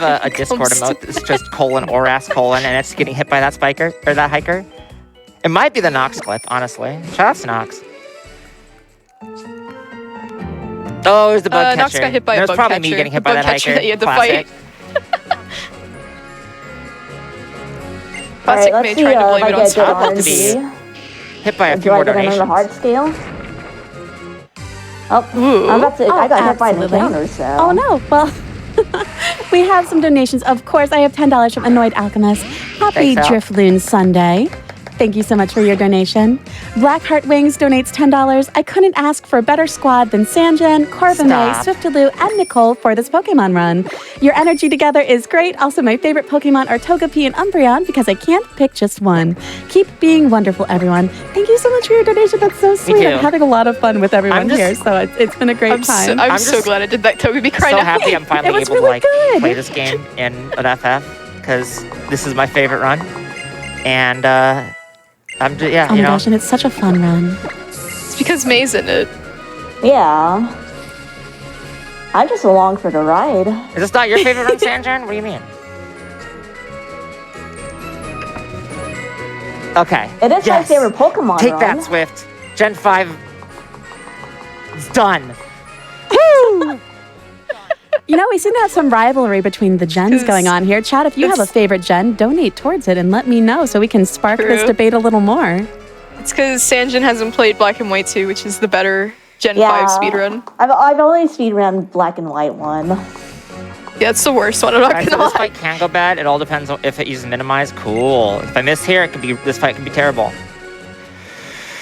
a Discord Comes to emote that's just : Oras : and it's getting hit by that spiker or that hiker. It might be the Nox clip, honestly. Shout out to Nox. Oh, it was the bug catcher. Nox got hit by a There's bug probably catcher. me getting hit The by bug that catcher hiker. that you had to Classic. Classic Alright, May let's see trying to if blame I it on get good Scott. I'd love to be RNG. Hit by a Do few I more get another donations. hard scale? Oh, Ooh. I'm about to. I got hit by an absolutely. encounter, so. Oh no, well, we have some donations. Of course, I have $10 from Annoyed Alchemist. Happy Thanks, Al. Driftloon Sunday. Thank you so much for your donation. Blackheart Wings donates $10. I couldn't ask for a better squad than Sanjan, Corvimae, Stop. Swiftalu, and Nichole for this Pokemon run. Your energy together is great. Also, my favorite Pokemon are Togepi and Umbreon because I can't pick just one. Keep being wonderful, everyone. Thank you so much for your donation. That's so sweet. too. I'm having a lot of fun with everyone I'm just- here, so it's been a great I'm time. I'm so just glad I did that Togepi cry So now. happy I'm finally It was able really to good. play this game in an FF because this is my favorite run, and I'm just, Oh my gosh, and it's such a fun run. It's because May's in it. Yeah. I'm just along for the ride. Is this not your favorite run, Sanjan? What do you mean? Okay. It is my Yes. favorite Pokemon Take run. that, Swift. Gen 5. It's done. You know, we seem to have some rivalry between the gens going on here. Chat, if you have a favorite gen, donate towards it and let me know so we can spark this debate a little more. It's because Sanjan hasn't played Black and White 2, which is the better Gen 5 speedrun. I've only speedrun Black and White 1. Yeah, it's the worst one. I'm not gonna so lie. this fight can go bad. It all depends on if it uses minimize. Cool. If I miss here, this fight could be terrible.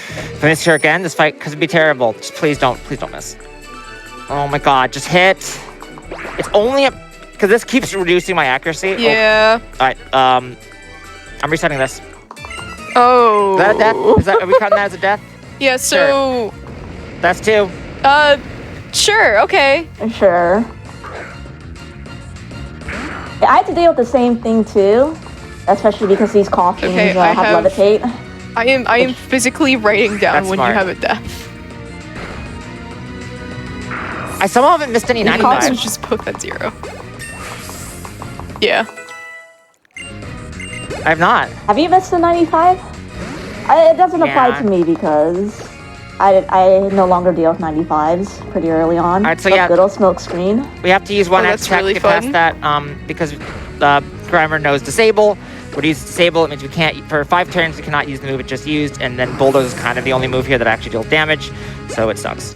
If I miss here again, this fight could be terrible. Just please don't miss. Oh my god, just hit. It's only because this keeps reducing my accuracy. Yeah. Oh. All right. I'm resetting this. Oh. Is that a death? Are we counting that as a death? Yeah. So. Sure. That's 2. Sure. Okay. Sure. Yeah, I had to deal with the same thing too, especially because these coffins have levitate. I am physically writing down when you have a death. I somehow haven't missed any 95s. Just poke that 0. Yeah. I have not. Have you missed the 95? It doesn't apply to me because I no longer deal with 95s pretty early on. All right, so yeah. Good old smoke screen. We have to use 1 X tech to get past that because Grimer knows disable. When you use disable, it means we can't, for 5 turns, we cannot use the move it just used, and then Bulldoze is kind of the only move here that actually deals damage, so it sucks.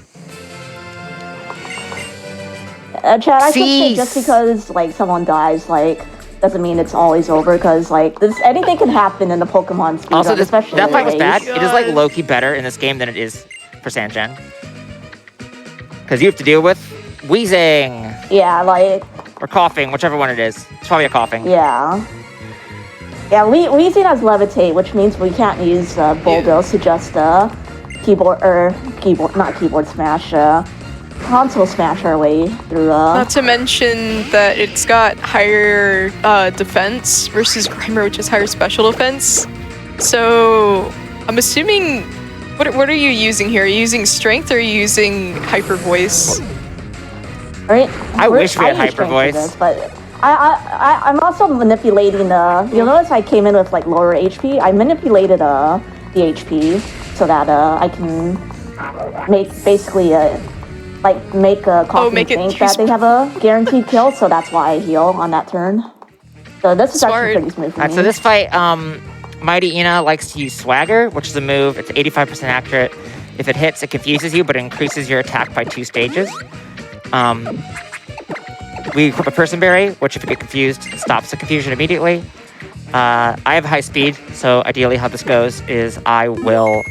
Chad, I should say just because like someone dies, like doesn't mean it's always over. Because like anything can happen in the Pokemon speedrun. Also, especially that fight was bad. God. It is like low-key better in this game than it is for Sanjan, because you have to deal with wheezing. Yeah, like or coughing, whichever one it is. It's probably a coughing. Yeah. Yeah, Weezing has levitate, which means we can't use Bulldoze to just keyboard smash. Console smash our way through. Not to mention that it's got higher defense versus Grimer, which is higher special defense. So I'm assuming, what are you using here? Are you using strength or are you using hyper voice? Right. I wish we had hyper voice, but I'm also manipulating you'll notice I came in with like lower HP. I manipulated the HP so that I can make basically make a coffee think that they have a guaranteed kill, so that's why I heal on that turn. So this is actually pretty smooth for me. So this fight, Mighty Ina likes to use Swagger, which is a move. It's 85% accurate. If it hits, it confuses you, but it increases your attack by 2 stages. We equip a Person Berry, which if you get confused, stops the confusion immediately. I have high speed, so ideally how this goes is I will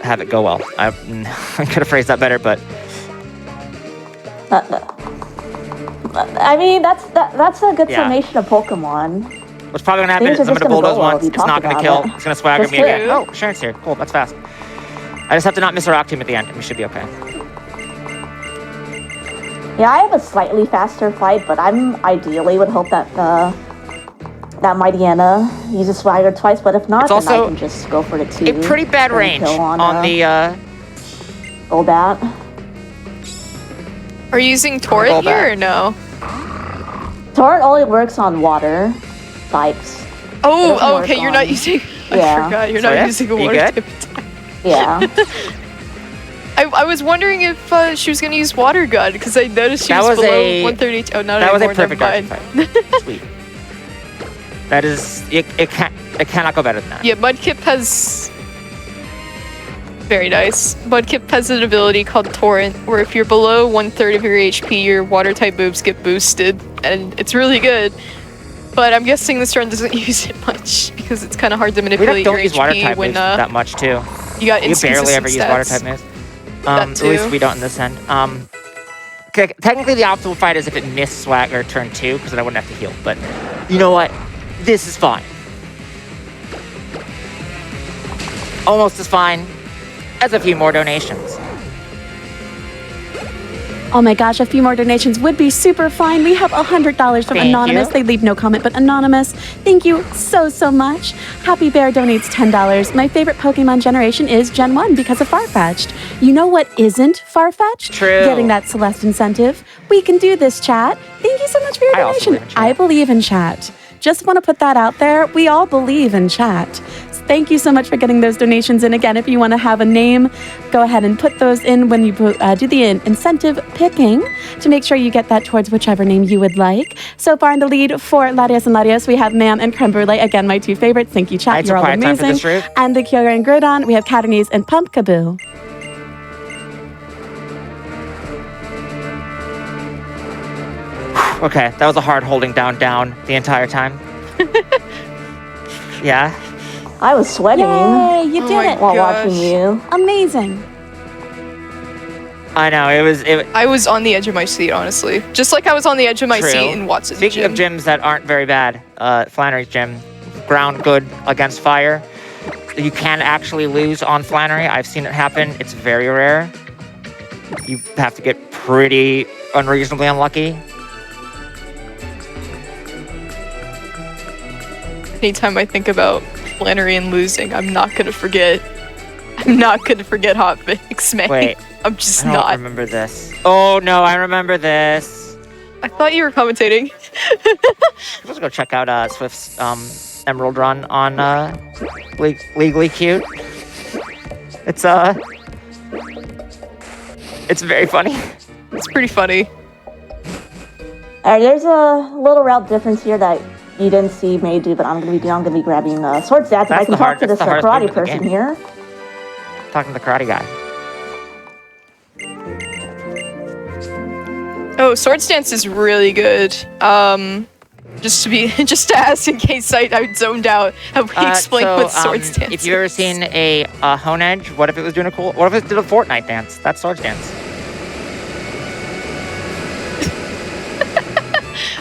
have it go well. I could have phrased that better, but I mean that's a good summation of Pokemon. What's probably gonna happen is I'm gonna Bulldoze once. It's not gonna kill. It's gonna Swagger me again. Oh, Sharon's here. Cool. That's fast. I just have to not miss a Rock Tomb at the end, and we should be okay. Yeah, I have a slightly faster fight, but I'm ideally would hope that that Mighty Anna uses Swagger twice, but if not, then I can just go for the 2. A pretty bad range on the Golbat. Are you using Torrent here or no? Torrent only works on water types. Oh, okay, you're not using... I forgot, you're not using a water type attack. Yeah. I was wondering if she was going to use Water Gun, because I noticed she was below 132. Oh, not anymore. That was a perfect fight. Sweet. That is... It cannot go better than that. Yeah, Mudkip has... Very nice. Mudkip has an ability called Torrent, where if you're below 1/3 of your HP, your water-type moves get boosted, and it's really good. But I'm guessing this run doesn't use it much, because it's kind of hard to manipulate your HP use water-type moves that much, too. You barely ever use water-type moves. At least we don't in this end. Okay, technically, the optimal fight is if it missed Swagger turn 2, because then I wouldn't have to heal. But you know what? This is fine. Almost as fine as a few more donations. Oh my gosh, a few more donations would be super fine. We have $100 from Anonymous. They leave no comment, but Anonymous, thank you so much. Happy Bear donates $10. My favorite Pokemon generation is Gen 1 because of Farfetch'd. You know what isn't Farfetch'd? True. Getting that Celeste incentive. We can do this, chat. Thank you so much for your donation. I believe in chat. Just want to put that out there. We all believe in chat. Thank you so much for getting those donations in. Again, if you want to have a name, go ahead and put those in when you do the incentive picking to make sure you get that towards whichever name you would like. So far in the lead for Larios and Larios, we have Man and Creme Brulee. Again, my two favorites. Thank you, chat. You're all amazing. And the Kyogre and Groudon, we have Catanese and Pumpkaboo. Okay, that was a hard holding down the entire time. Yeah. I was sweating Yay, you did it. while watching you. Amazing. I know, I was on the edge of my seat, honestly. Just like I was on the edge of my True. seat in Watson's Speaking gym. of gyms that aren't very bad, Flannery's gym, ground good against fire. You can actually lose on Flannery. I've seen it happen. It's very rare. You have to get pretty unreasonably unlucky. Anytime I think about Flannery and losing, I'm not gonna forget Hotfix, man. Wait, I'm just I don't not. remember this. Oh no, I remember this. I thought you were commentating. Let's go check out Swift's Emerald Run on Legally Cute. It's very funny. It's pretty funny. Alright, there's a little route difference here that you didn't see May do, but I'm gonna be grabbing Sword Stats. If I can talk to this karate person here. Talking to the karate guy. Oh, Sword Stance is really good. Just to ask in case I zoned out, have we explained what Sword Stance if you've ever seen a Hone Edge, what if it was doing what if it did a Fortnite dance? That's Sword Stance.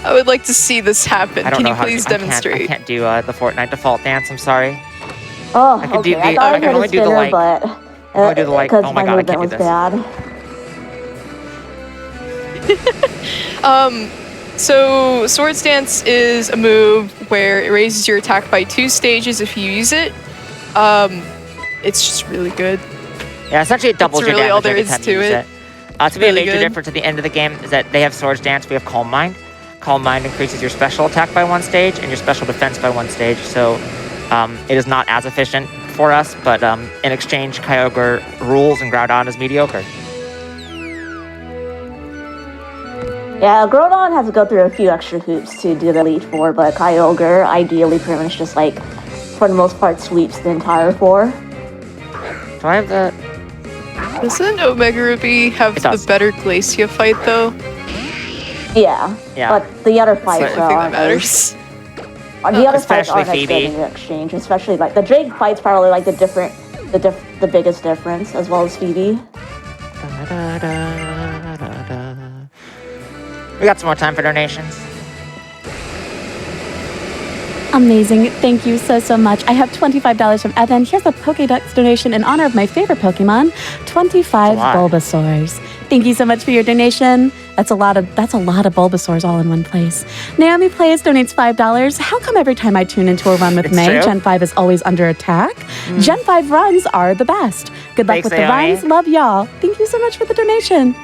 I would like to see this happen. I don't Can know you how please I demonstrate? can't do the Fortnite default dance. I'm sorry. Oh, I can okay. do the- I thought I can I only heard do a the, spinner, like- but only do the, like, because oh my my God, I movement can't do was this. bad. So Sword Stance is a move where it raises your attack by 2 stages if you use it. It's just really good. Yeah, essentially it doubles That's your really all damage there every is time to you use it. it. To be a Really major good. difference at the end of the game is that they have Swords Dance, we have Calm Mind. Calm Mind increases your special attack by 1 stage and your special defense by 1 stage, so it is not as efficient for us, but in exchange, Kyogre rules and Groudon is mediocre. Yeah, Groudon has to go through a few extra hoops to do the Elite Four, but Kyogre ideally pretty much just like, for the most part, sweeps the entire 4. Do I have the... Doesn't Omega Ruby have It the does. better Glacia fight though? Yeah, Yeah. but the other fights I think that aren't matters. the other fights Especially aren't as good Phoebe. in the exchange, especially like the Drake fight's probably like the biggest difference, as well as Phoebe. We got some more time for donations. Amazing. Thank you so much. I have $25 from Evan. Here's a Pokédex donation in honor of my favorite Pokemon, 25 That's a lot. Bulbasaurs. Thank you so much for your donation. That's a lot of Bulbasaurs all in one place. Naomi Plays donates $5. How come every time I tune into a run with It's May, true. Gen 5 is always under attack? Gen 5 runs are the best. Good luck Thanks, with the Naomi. runs. Love y'all. Thank you so much for the donation.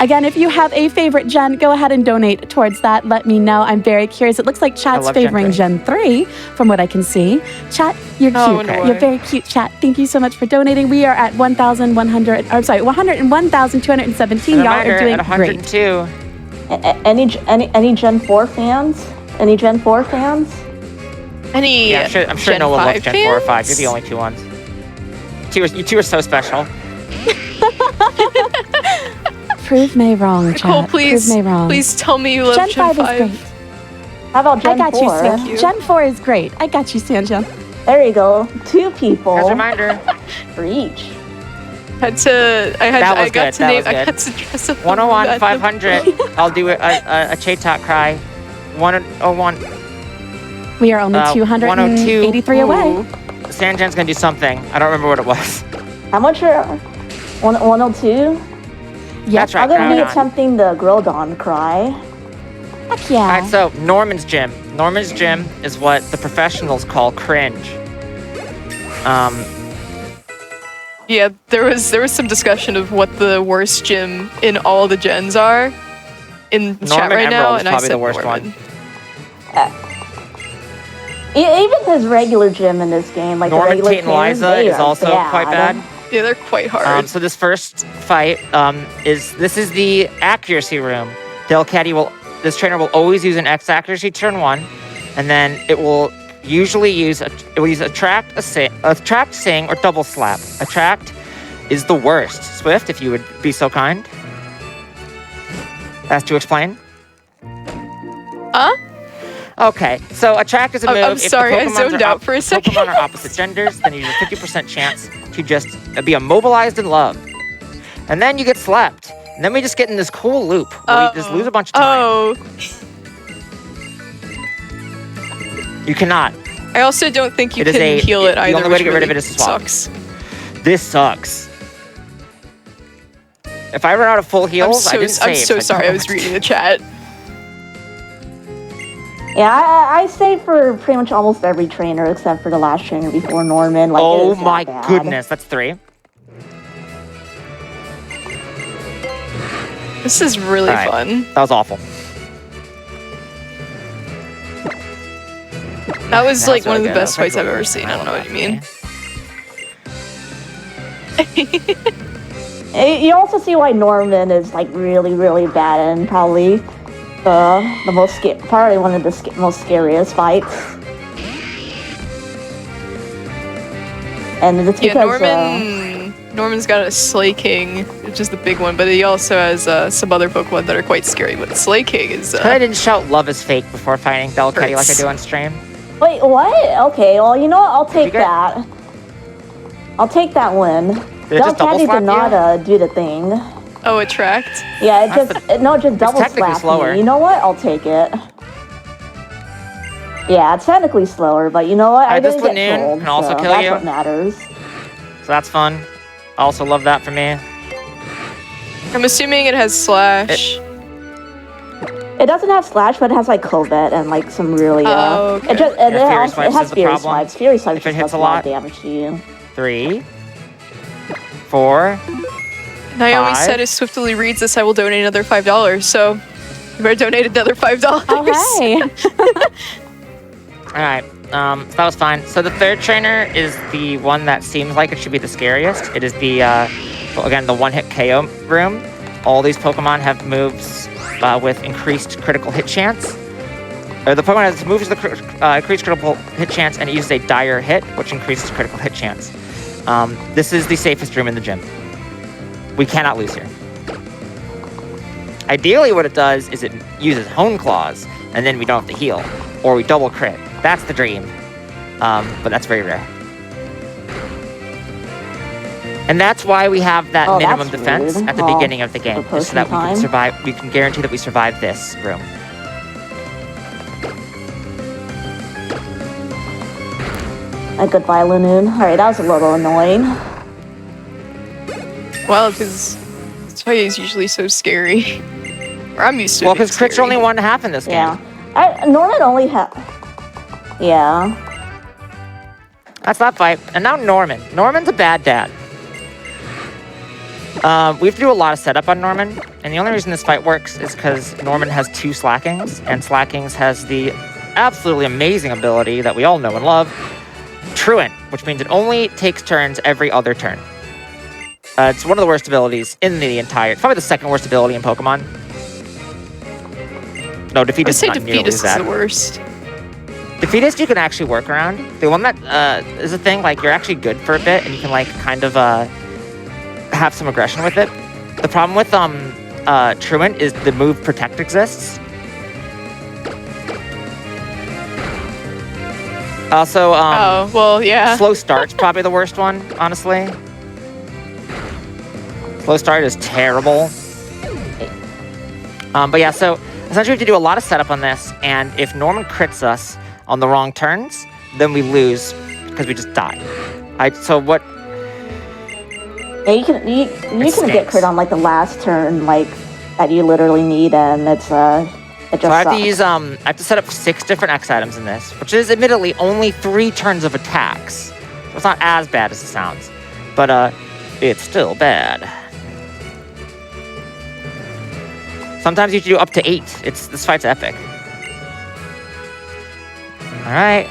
Again, if you have a favorite gen, go ahead and donate towards that. Let me know. I'm very curious. It looks like chat's love Gen favoring 3. Gen 3, from what I can see. Chat, you're cute. Oh, no You're way. very cute, chat. Thank you so much for donating. We are at 101,217. Y'all Reminder, are doing at great. 102. Any Gen 4 fans? Any Gen 4 fans? Any Yeah, I'm sure Gen Noah loves 5 Gen 4 or 5. You're fans? the only two ones. You two are so special. Prove me wrong, Nicole, chat. please, Prove me wrong. please tell me you love Gen Gen 5 is 5. great. How about I Gen got 4? you, Sanjan. Gen 4 is great. I got you, Sanjan. There you go. 2 people As a reminder, for each. I got to dress up. 101, 500. I'll do a Chaitok cry. 101. We are only 283 away. Sanjan's gonna do something. I don't remember what it was. How much are 102? That's right. I'm gonna be Groudon. attempting the Groudon cry. Heck yeah. Alright, so Norman's Gym. Norman's Gym is what the professionals call cringe. Yeah, there was some discussion of what the worst gym in all the gens are in the chat Norman right now, Emerald is and I probably said the worst Norman. one. Even his regular gym in this game, like Norman, the regular Tate, and teams, Liza they is are also quite bad. Yeah, they're quite hard. So this first fight is the accuracy room. This trainer will always use an X accuracy turn 1, and then it will usually use attract, sing, or double slap. Attract is the worst. Swift, if you would be so kind. As to explain. Huh? Okay, so attract is a move. I'm sorry, I zoned out for a second. If Pokemon are opposite genders, then you have a 50% chance to just be immobilized in love. And then you get slapped. And then we just get in this cool loop where we just lose a bunch of time. Oh. You cannot. I also don't think you It is can heal it either. The only way to get rid of which it is to swap. sucks. This sucks. If I run out of full heals, I didn't save. I'm so sorry, I was reading the chat. Yeah, I say for pretty much almost every trainer except for the last trainer before Norman. Like, it Oh is that my bad. goodness, that's 3. This is really All right. fun. That was awful. That was like That's one of really the good. best That's fights I've really ever good. seen. I don't know what you mean. You also see why Norman is like really, really bad and probably the most probably one of the most scariest fights. And it's Yeah, because Norman's got a Slay King, which is the big one, but he also has some other Pokemon that are quite scary. But Slay King is. I didn't shout love is fake before fighting Delicati like I do on stream. wait, what? Okay, well, you know what? I'll take good? that. I'll take that win. Did it just double Delicati slap did not do the thing. Oh, Attract. Yeah, it That's just double technically slapped slower. me. You know what? I'll take it. Yeah, it's technically slower, but you know what? I this didn't get Lanoon trolled, can also so kill that's you. what matters. So that's fun. I also love that for me. I'm assuming it has Slash. It doesn't have Slash, but it has like Covet and like some really. Oh, okay. Fury Swipes has is the Fury problem. Swipes. Fury Swipes If it just hits does a a lot lot. of damage to you. 3, 4. Naomi 5. said if Swiftalu reads this, I will donate another $5. So you better donate another $5. Oh, hey. All right. So that was fine. So the third trainer is the one that seems like it should be the scariest. It is the again the one-hit KO room. All these Pokemon have moves with increased critical hit chance. Or the Pokemon has moves with increased critical hit chance, and it uses a dire hit, which increases critical hit chance. This is the safest room in the gym. We cannot lose here. Ideally, what it does is it uses Hone Claws, and then we don't have to heal, or we double crit. That's the dream, but that's very rare. And that's why we have that minimum that's defense rude. at the beginning of the game, for just so that we can potion survive. We can guarantee that we survive this room. Goodbye, Lanoon. Alright, that was a little annoying. Well, because this fight is usually so scary. Or I'm used to Well, it being because crits are scary. only 1.5 in this game. Yeah. Norman only had. Yeah. That's that fight. And now Norman. Norman's a bad dad. We have to do a lot of setup on Norman, and the only reason this fight works is because Norman has 2 Slackings, and Slackings has the absolutely amazing ability that we all know and love, Truant, which means it only takes turns every other turn. It's one of the worst abilities in the entire... It's probably the second worst ability in Pokemon. No, I would Defeatist is say not nearly Defeatist as is bad. the worst. Defeatist you can actually work around. The one that is a thing, like, you're actually good for a bit, and you can, like, kind of have some aggression with it. The problem with Truant is the move Protect exists. Also, Oh, well, yeah. Slow Start's probably the worst one, honestly. Slow Start is terrible. But yeah, so essentially we have to do a lot of setup on this, and if Norman crits us on the wrong turns, then we lose because we just die. So what... Yeah, you can get stinks. crit on like the last turn, like that you literally need, and it just So I have sucks. to use, I have to set up 6 different X items in this, which is admittedly only 3 turns of attacks. So it's not as bad as it sounds, but it's still bad. Sometimes you have to do up to 8. This fight's epic. All right.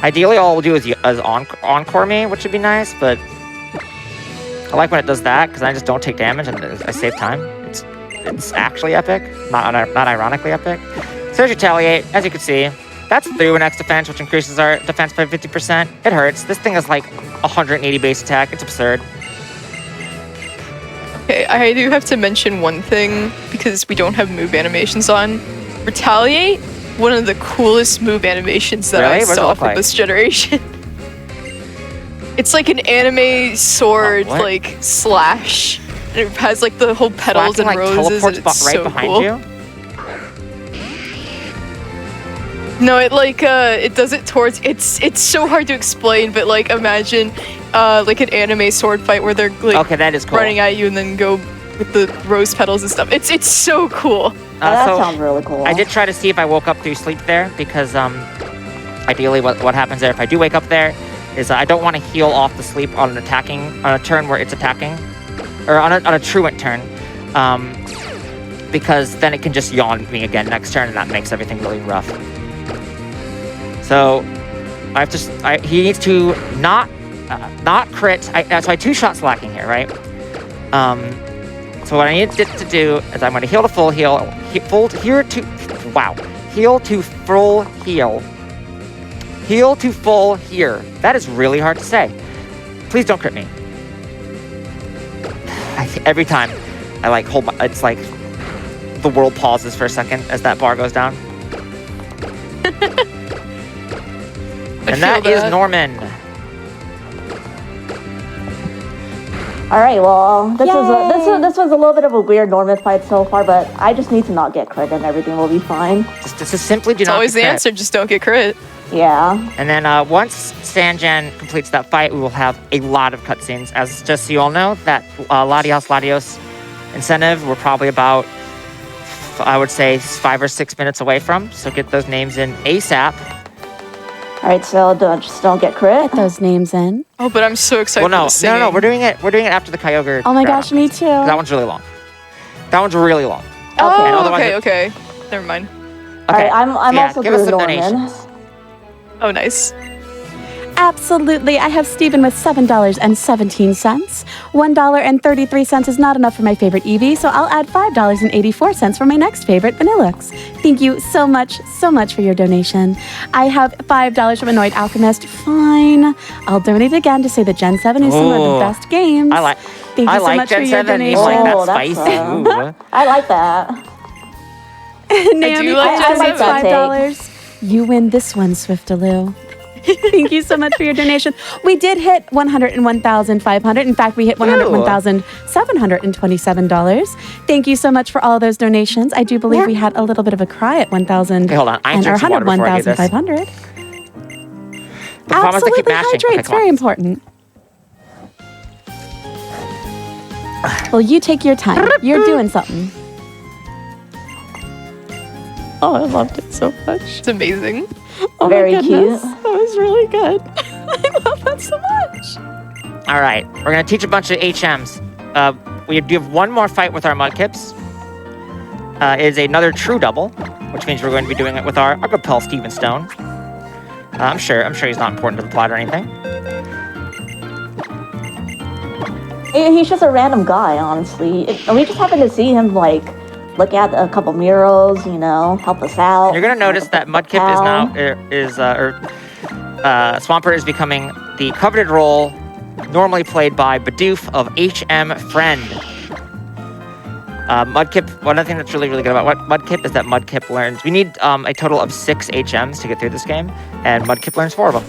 Ideally, all we'll do is encore me, which would be nice, but I like when it does that because I just don't take damage and I save time. It's actually epic, not ironically epic. So there's Retaliate, as you can see. That's through an X defense, which increases our defense by 50%. It hurts. This thing is like 180 base attack. It's absurd. Okay, I do have to mention one thing because we don't have move animations on. Retaliate, one of the coolest move animations that I saw for this generation. It's like an anime sword, like slash. And it has like the whole petals and roses, and it's so cool. You? No, it like it does it towards. It's so hard to explain, but like imagine like an anime sword fight where they're like that is cool. running at you and then go with the rose petals and stuff. It's so cool. That sounds really cool. I did try to see if I woke up through sleep there because ideally what happens there if I do wake up there is I don't want to heal off the sleep on a turn where it's attacking, or on a truant turn, because then it can just yawn me again next turn and that makes everything really rough. So he needs to not crit. So I 2 shots lacking here, right? So what I need to do is I'm going to heal to full heal, heal to full heal. Heal to full here. That is really hard to say. Please don't crit me. Every time I like hold my, it's like the world pauses for a second as that bar goes down. And that is Norman. All right, well, this was a little bit of a weird Norman fight so far, but I just need to not get crit and everything will be fine. Just simply do not. It's always the answer. Just don't get crit. Yeah. And then once Sanjan completes that fight, we will have a lot of cutscenes. As just so you all know, that Latios incentive, we're probably about, I would say, 5 or 6 minutes away from. So get those names in ASAP. All right, so just don't get crit. Get those names in. Oh, but I'm so excited. Well, for the no, we're doing it after the Kyogre. Oh my gosh, me too. That one's really long. That one's really long. Oh, okay. Never mind. Okay, I'm also give us some Norman. donations. Oh, nice. Absolutely. I have Steven with $7.17. $1.33 is not enough for my favorite Eevee, so I'll add $5.84 for my next favorite, Vanillux. Thank you so much for your donation. I have $5 from Annoyed Alchemist. Fine. I'll donate again to say that Gen 7 is some of the best games. Thank you so much Gen for your 7. donation. That's spicy. I like that. Naomi, like I Gen 7. $5. You win this one, Swiftalu. Thank you so much for your donation. We did hit 101,500. In fact, we hit $101,727. Thank you so much for all of those donations. I do believe we had a little bit of a cry at 1,000. Okay, hold on. I and our drink some water before I do this. 101,500. But promise to keep Absolutely mashing. hydrate. It's very important. Well, you take your time. You're doing something. Oh, I loved it so much. It's amazing. Oh, Very my goodness. cute. That was really good. I love that so much. All right, we're gonna teach a bunch of HMs. We do have one more fight with our Mudkips. It is another true double, which means we're going to be doing it with our good pal Steven Stone. I'm sure he's not important to the plot or anything. He's just a random guy, honestly. We just happen to see him like look at a couple murals, help us out. You're gonna notice that Mudkip Swampert is becoming the coveted role normally played by Bidoof of HM Friend. Mudkip, one other thing that's really, really good about Mudkip is that Mudkip learns. We need a total of 6 HMs to get through this game, and Mudkip learns 4 of them.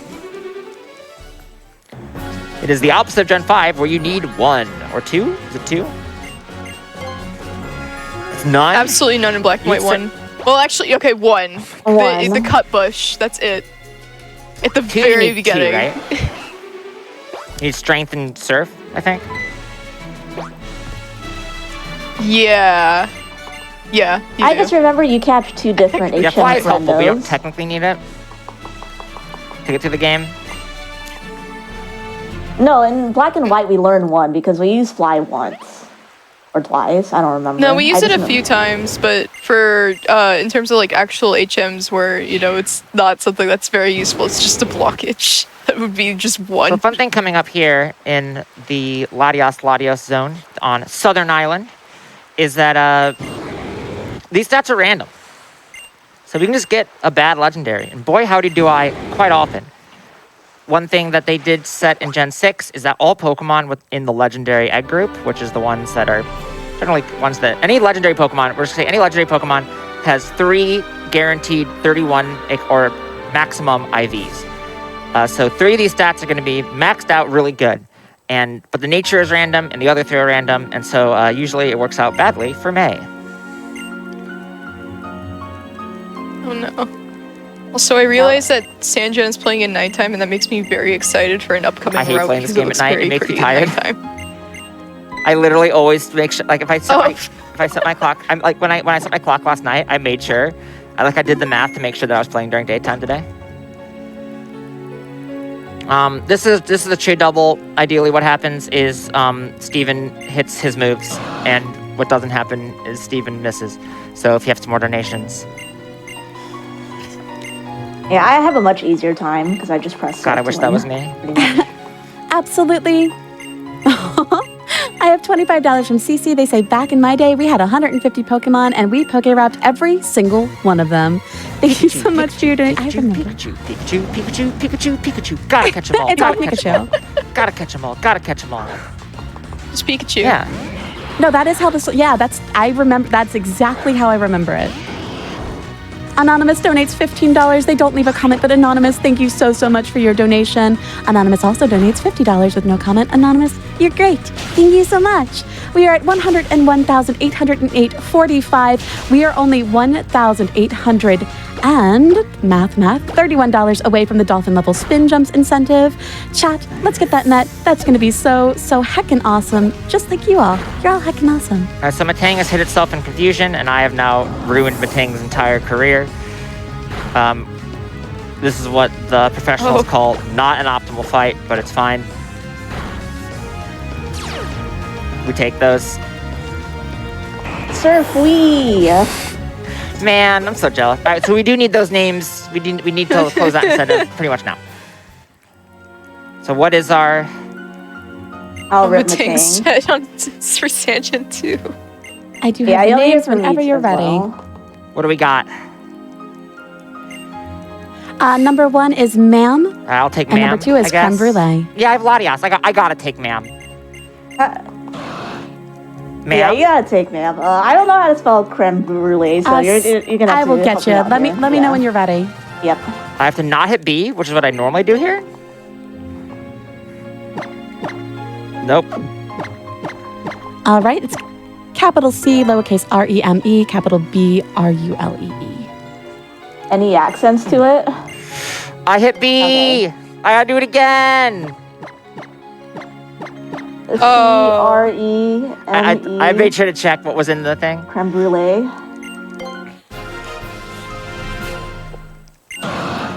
It is the opposite of Gen 5, where you need 1 or 2. Is it 2? It's none? Absolutely none in black and white. 1. Well, actually, okay, 1. The cut bush. That's it. At the very beginning. 2, right? You need strength and surf, I think. Yeah. I just remember you catch 2 different HM fly is helpful. We don't friendos. technically need it to get through the game. No, in black and white we learn 1 because we used fly once. Or twice, I don't remember. No, we used it a few times, but for in terms of like actual HMs where, you know, it's not something that's very useful. It's just a blockage. That would be just one. So fun thing coming up here in the Latios zone on Southern Island is that these stats are random. So we can just get a bad legendary. And boy, howdy do I quite often. One thing that they did set in Gen 6 is that all Pokemon within the legendary egg group, which is the ones that are generally ones that any legendary Pokemon, we're just saying any legendary Pokemon has 3 guaranteed 31 or maximum IVs. So 3 of these stats are going to be maxed out really good. But the nature is random and the other 3 are random. And so usually it works out badly for May. Oh no. Also, I realized that Sanjan is playing at nighttime, and that makes me very excited for an upcoming I hate route playing this because game at night. It makes me tired. I literally always make sure, like if I set my clock, I'm like when I set my clock last night, I made sure, I did the math to make sure that I was playing during daytime today. This is a trade double. Ideally, what happens is Steven hits his moves, and what doesn't happen is Steven misses. So if you have some more donations. Yeah, I have a much easier time because I just press. God, I wish that was me. Absolutely. I have $25 from CC. They say, back in my day, we had 150 Pokemon, and we Poké-wrapped every single one of them. Thank you so much for your donation. I remember. Pikachu. Gotta catch them all. It's all Pikachu. Gotta catch them all. Gotta catch them all. Just Pikachu. Yeah. No, that is how this. Yeah, I remember. That's exactly how I remember it. Anonymous donates $15. They don't leave a comment, but Anonymous, thank you so much for your donation. Anonymous also donates $50 with no comment. Anonymous, you're great. Thank you so much. We are at 101,808.45. We are only 1,800 and $31 away from the dolphin level spin jumps incentive. Chat, let's get that net. That's going to be so heckin' awesome, just like you all. You're all heckin' awesome. So Matang has hit itself in confusion, and I have now ruined Matang's entire career. This is what the professionals call not an optimal fight, but it's fine. We take those. Surf we. Man, I'm so jealous. All right, so we do need those names. We need to close that incentive pretty much now. So what is our... I'll rip the Matang's king. set on for Sanjan too. I do Yeah, have the I only names have whenever each you're as ready. well. What do we got? Number 1 is Ma'am, I'll take and Ma'am, number 2 is I guess. Creme Brulee. Yeah, I have Latias. I gotta take Ma'am. Ma'am? Yeah, you gotta take ma'am. I don't know how to spell creme brulee, so you're gonna have I to will help get me you. out Let me here. know when you're ready. Yep. I have to not hit B, which is what I normally do here. Nope. All right, it's capital C, lowercase R-E-M-E, capital B-R-U-L-E-E. Any accents to it? I hit B. Okay. I gotta do it again. C-R-E-M-E. I made sure to check what was in the thing. Creme brulee.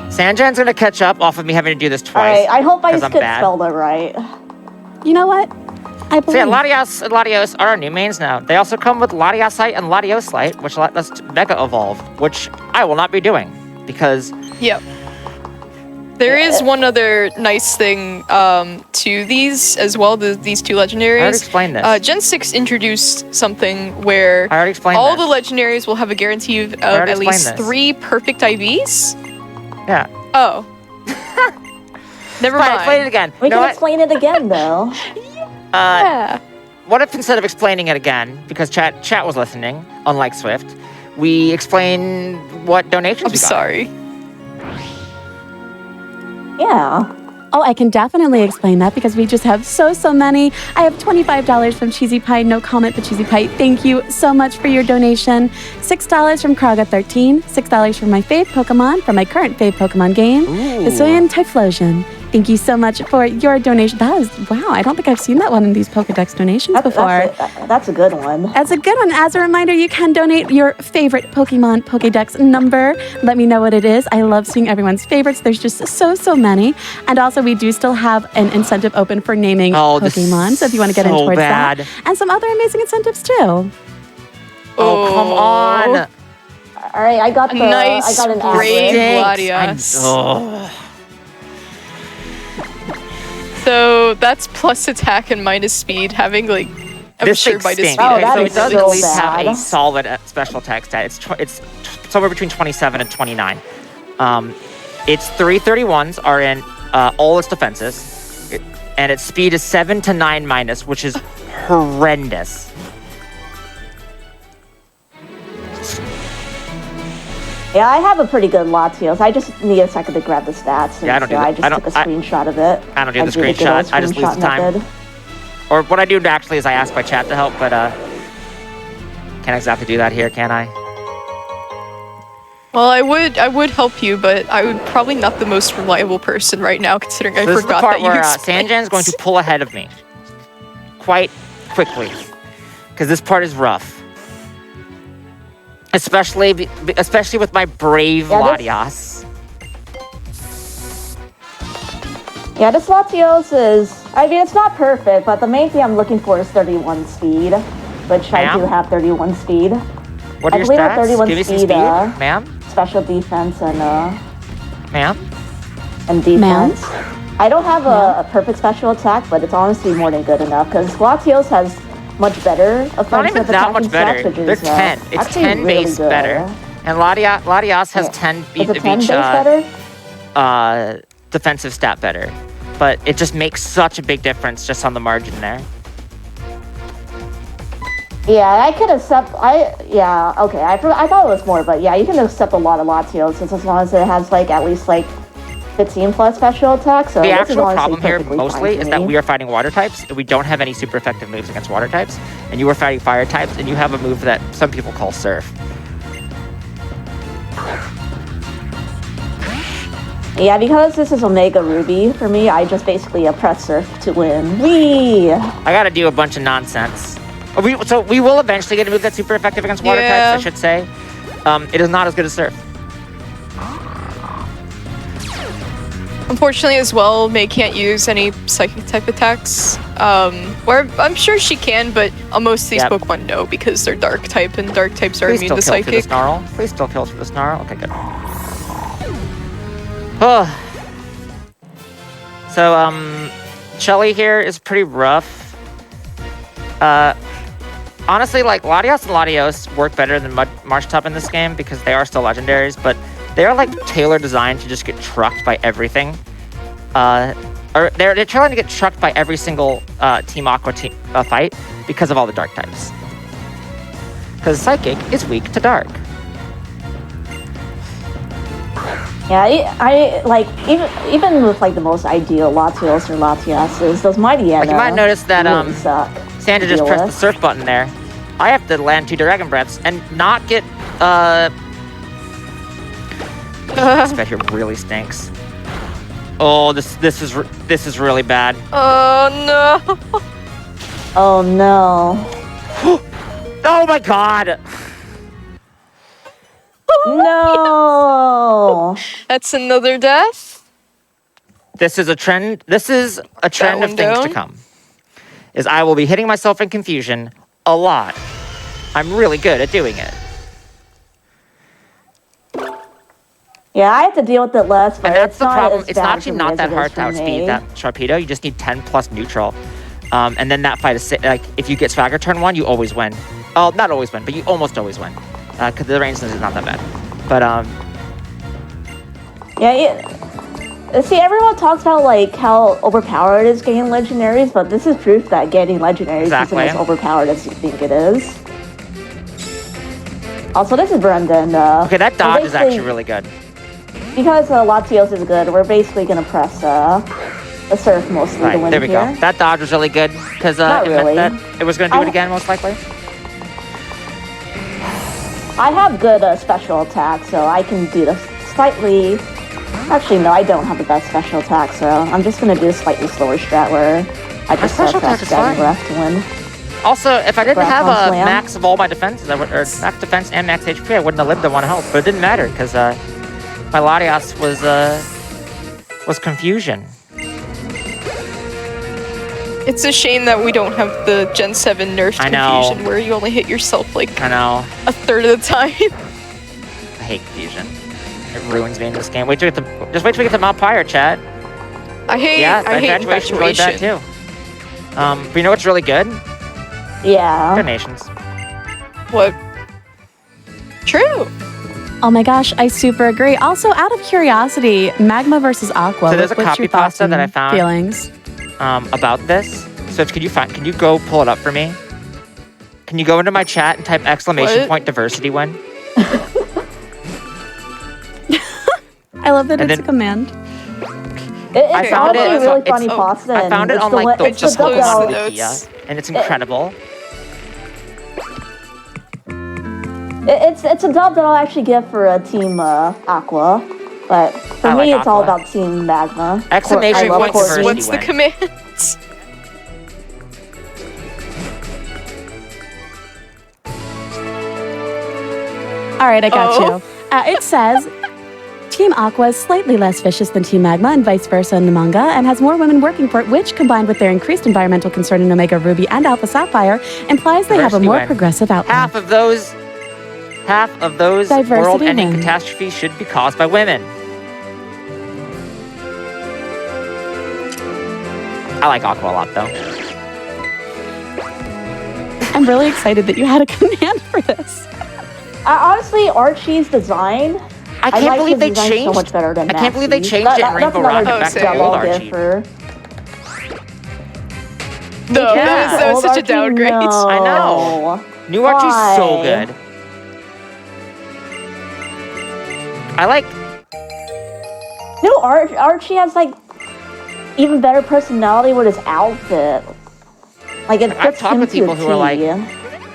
Sanjan's gonna catch up off of me having to do this twice. Alright, I hope I 'cause I'm could bad. spell it right. You know what? I So yeah, believe. Latias and Latios are our new mains now. They also come with Latiasite and Latiosite, which let us Mega Evolve, which I will not be doing because Yep. There is one other nice thing to these as well, these two legendaries. I already explained this. Gen 6 introduced something where I already explained all this. the legendaries will have a guarantee of already at least explained this. 3 perfect IVs. Yeah. Oh. Never Fine, mind. explain it again. We You know can what? explain it again, though. Yeah. What if instead of explaining it again, because chat was listening, unlike Swift, we explain what donations I'm we got? sorry. Yeah. Oh, I can definitely explain that because we just have so many. I have $25 from Cheesy Pie, no comment, but Cheesy Pie, thank you so much for your donation. $6 from Kraga13, $6 from my fave Pokemon, from my current fave Pokemon game, Hisuian Typhlosion. Thank you so much for your donation. That was, wow, I don't think I've seen that one in these Pokedex donations before. That's a good one. That's a good one. As a reminder, you can donate your favorite Pokemon Pokédex number. Let me know what it is. I love seeing everyone's favorites. There's just so many. And also, we do still have an incentive open for naming Pokemon. So if you want to get in towards that. And some other amazing incentives, too. Oh, come on. All right, I got A the. I nice got an brave average. Latias. Oh. So that's plus attack and minus speed, having like I'm This sure thing minus stinks. speed. Oh, I that So think it does so at least have bad. a solid special attack stat. It's somewhere between 27 and 29. Its 331s are in all its defenses, and its speed is 7 to 9 minus, which is horrendous. Yeah, I have a pretty good Latios. I just need a second to grab the stats. Yeah, I don't do so that. I just took a screenshot of it. I don't do the good old screenshot. I just lose the time. method. Or what I do actually is I ask my chat to help, but can't exactly do that here, can I? Well, I would help you, but I would probably not the most reliable person right now, considering I This is the forgot part that you where explained. Sanjan is going to pull ahead of me quite quickly, because this part is rough. Especially with my brave Latias. Yeah, this Latios is. I mean, it's not perfect, but the main thing I'm looking for is 31 speed, which I do have 31 speed. What are I your believe I have stats? 31 Give me some speed, speed, ma'am. Special defense and Ma'am. defense. I don't have a perfect special attack, but it's honestly more than good enough because Latios has much better offensive Not even that attacking much better. stats, which They're is 10. It's actually 10 really base good. better. And Latias has 10 Is it 10 each base better? defensive stat better. But it just makes such a big difference just on the margin there. Yeah, I could accept. Yeah, okay. I thought it was more, but yeah, you can accept a lot of Latios as long as it has like at least like 15 plus special attacks. So The this is actual honestly problem here perfectly mostly fine for is that me. we are fighting water types and we don't have any super effective moves against water types. And you are fighting fire types and you have a move that some people call surf. Yeah, because this is Omega Ruby for me, I just basically press Surf to win. Whee! I gotta do a bunch of nonsense. So we will eventually get a move that's super effective against water types, I should say. It is not as good as surf. Unfortunately, as well, May can't use any psychic type attacks. Where I'm sure she can, but most of these Pokemon no because they're dark type, and dark types are Please immune still to kill through the psychic. snarl. Please still kill through the snarl. Okay, good. Oh. So, Shelly here is pretty rough. Honestly, like, Latios and Latios work better than Marshtup in this game because they are still legendaries, but they are, like, tailor designed to just get trucked by everything. Or they're trying to get trucked by every single Team Aqua fight because of all the dark types. Because Psychic is weak to dark. Yeah, I like even with like the most ideal Latios or Latiases, those mighty Like, you might notice that really suck. Santa just pressed the surf button there. I have to land 2 Dragon Breaths and not get this bed here really stinks. Oh, this is really bad. Oh no! Oh no! Oh my god! No! That's another death. This is a trend. This is a trend of things to come. Is I will be hitting myself in confusion a lot. I'm really good at doing it. Yeah, I have to deal with it less, but And that's it's the not problem. as It's bad actually for me not as that it hard is to for outspeed me. that Sharpedo. You just need 10 plus neutral. And then that fight is like, if you get Swagger turn 1, you always win. Oh, not always win, but you almost always win. Because the range is not that bad. But, yeah, see, everyone talks about like how overpowered it is getting legendaries, but this is proof that getting legendaries isn't as overpowered as you think it is. Also, this is Brendan. okay, that dodge is actually really good. Because Latios is good, we're basically gonna press a surf mostly to win There we here. go. That dodge was really good because Not it really. meant that it was going to do it again, most likely. I have good special attack, so I can do the slightly... Actually, no, I don't have the best special attack, so I'm just going to do a slightly slower strat where I just special attack press is Dragon fine. Breath to win. Also, if I didn't Breath have on a slam. max of all my defenses, or max defense and max HP, I wouldn't have lived to 1 health. But it didn't matter because my Latias was confusion. It's a shame that we don't have the Gen 7 nerfed I know. confusion where you only hit yourself like I know. a third of the time. hate confusion. It ruins me in this game. Just wait till we get to Mount Pyre, chat. I hate Infatuation's really bad too. But you know what's really good? Yeah. Donations. What? True. Oh my gosh, I super agree. Also, out of curiosity, Magma versus Aqua. So there's a what's copy your thoughts pasta that I and found. Feelings. About this. So can you go pull it up for me? Can you go into my chat and type ! Diversity win? I love that And it's a command. It's found honestly it. really funny pasta. I found it and on it's like the it's the just dub closed that the I'll- notes. and it's incredible. It's a dub that I'll actually give for Team Aqua, but for I me like it's all Aqua. about Team Magma. Exclamation I love point Corvus. diversity. What's the win. commands? All right, I got Oh. you. It says Team Aqua is slightly less vicious than Team Magma and vice versa in the manga, and has more women working for it, which, combined with their increased environmental concern in Omega Ruby and Alpha Sapphire, implies they have a Diversity more win. progressive outlook. Half of those Diversity world-ending wins. catastrophes should be caused by women. I like Aqua a lot, though. I'm really excited that you had a command for this. Honestly, Archie's design. I can't like believe his they design changed. so much better than I can't believe they Maxie's. changed it in That's Rainbow another Rocket Oh, back to same. old dub I'll Archie. give for. No, Yeah. that was Old such a Archie, downgrade. no. I know. New Archie's so Why? good. I like. No, Archie has like even better personality with his outfit. Like it I've fits talked him with to people a who are like, T.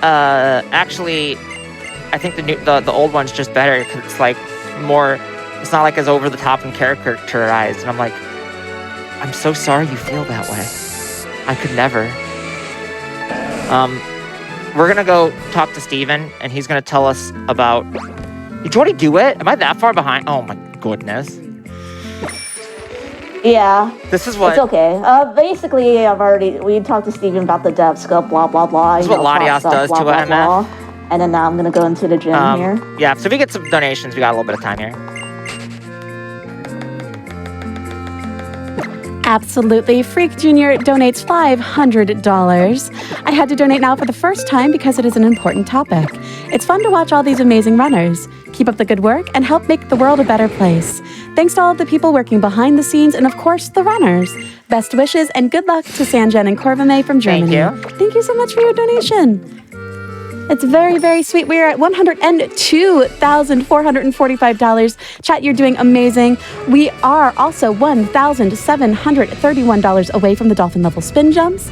Actually, I think the old one's just better because it's like more. It's not like as over the top and caricaturized. And I'm like, I'm so sorry you feel that way. I could never. We're gonna go talk to Steven, and he's gonna tell us about. Did you already do it? Am I that far behind? Oh my goodness. Yeah, This is what. it's okay. Basically, we talked to Steven about the dev scope, blah blah blah. This is what Latias does blah, to blah, a MF. blah. And then now I'm gonna go into the gym here. Yeah, so if we get some donations, we got a little bit of time here. Absolutely. Freak Jr. donates $500. I had to donate now for the first time because it is an important topic. It's fun to watch all these amazing runners. Keep up the good work and help make the world a better place. Thanks to all of the people working behind the scenes and, of course, the runners. Best wishes and good luck to Sanjan and Corvimae from Germany. Thank you. Thank you so much for your donation. It's very, very sweet. We are at $102,445. Chat, you're doing amazing. We are also $1,731 away from the dolphin level spin jumps.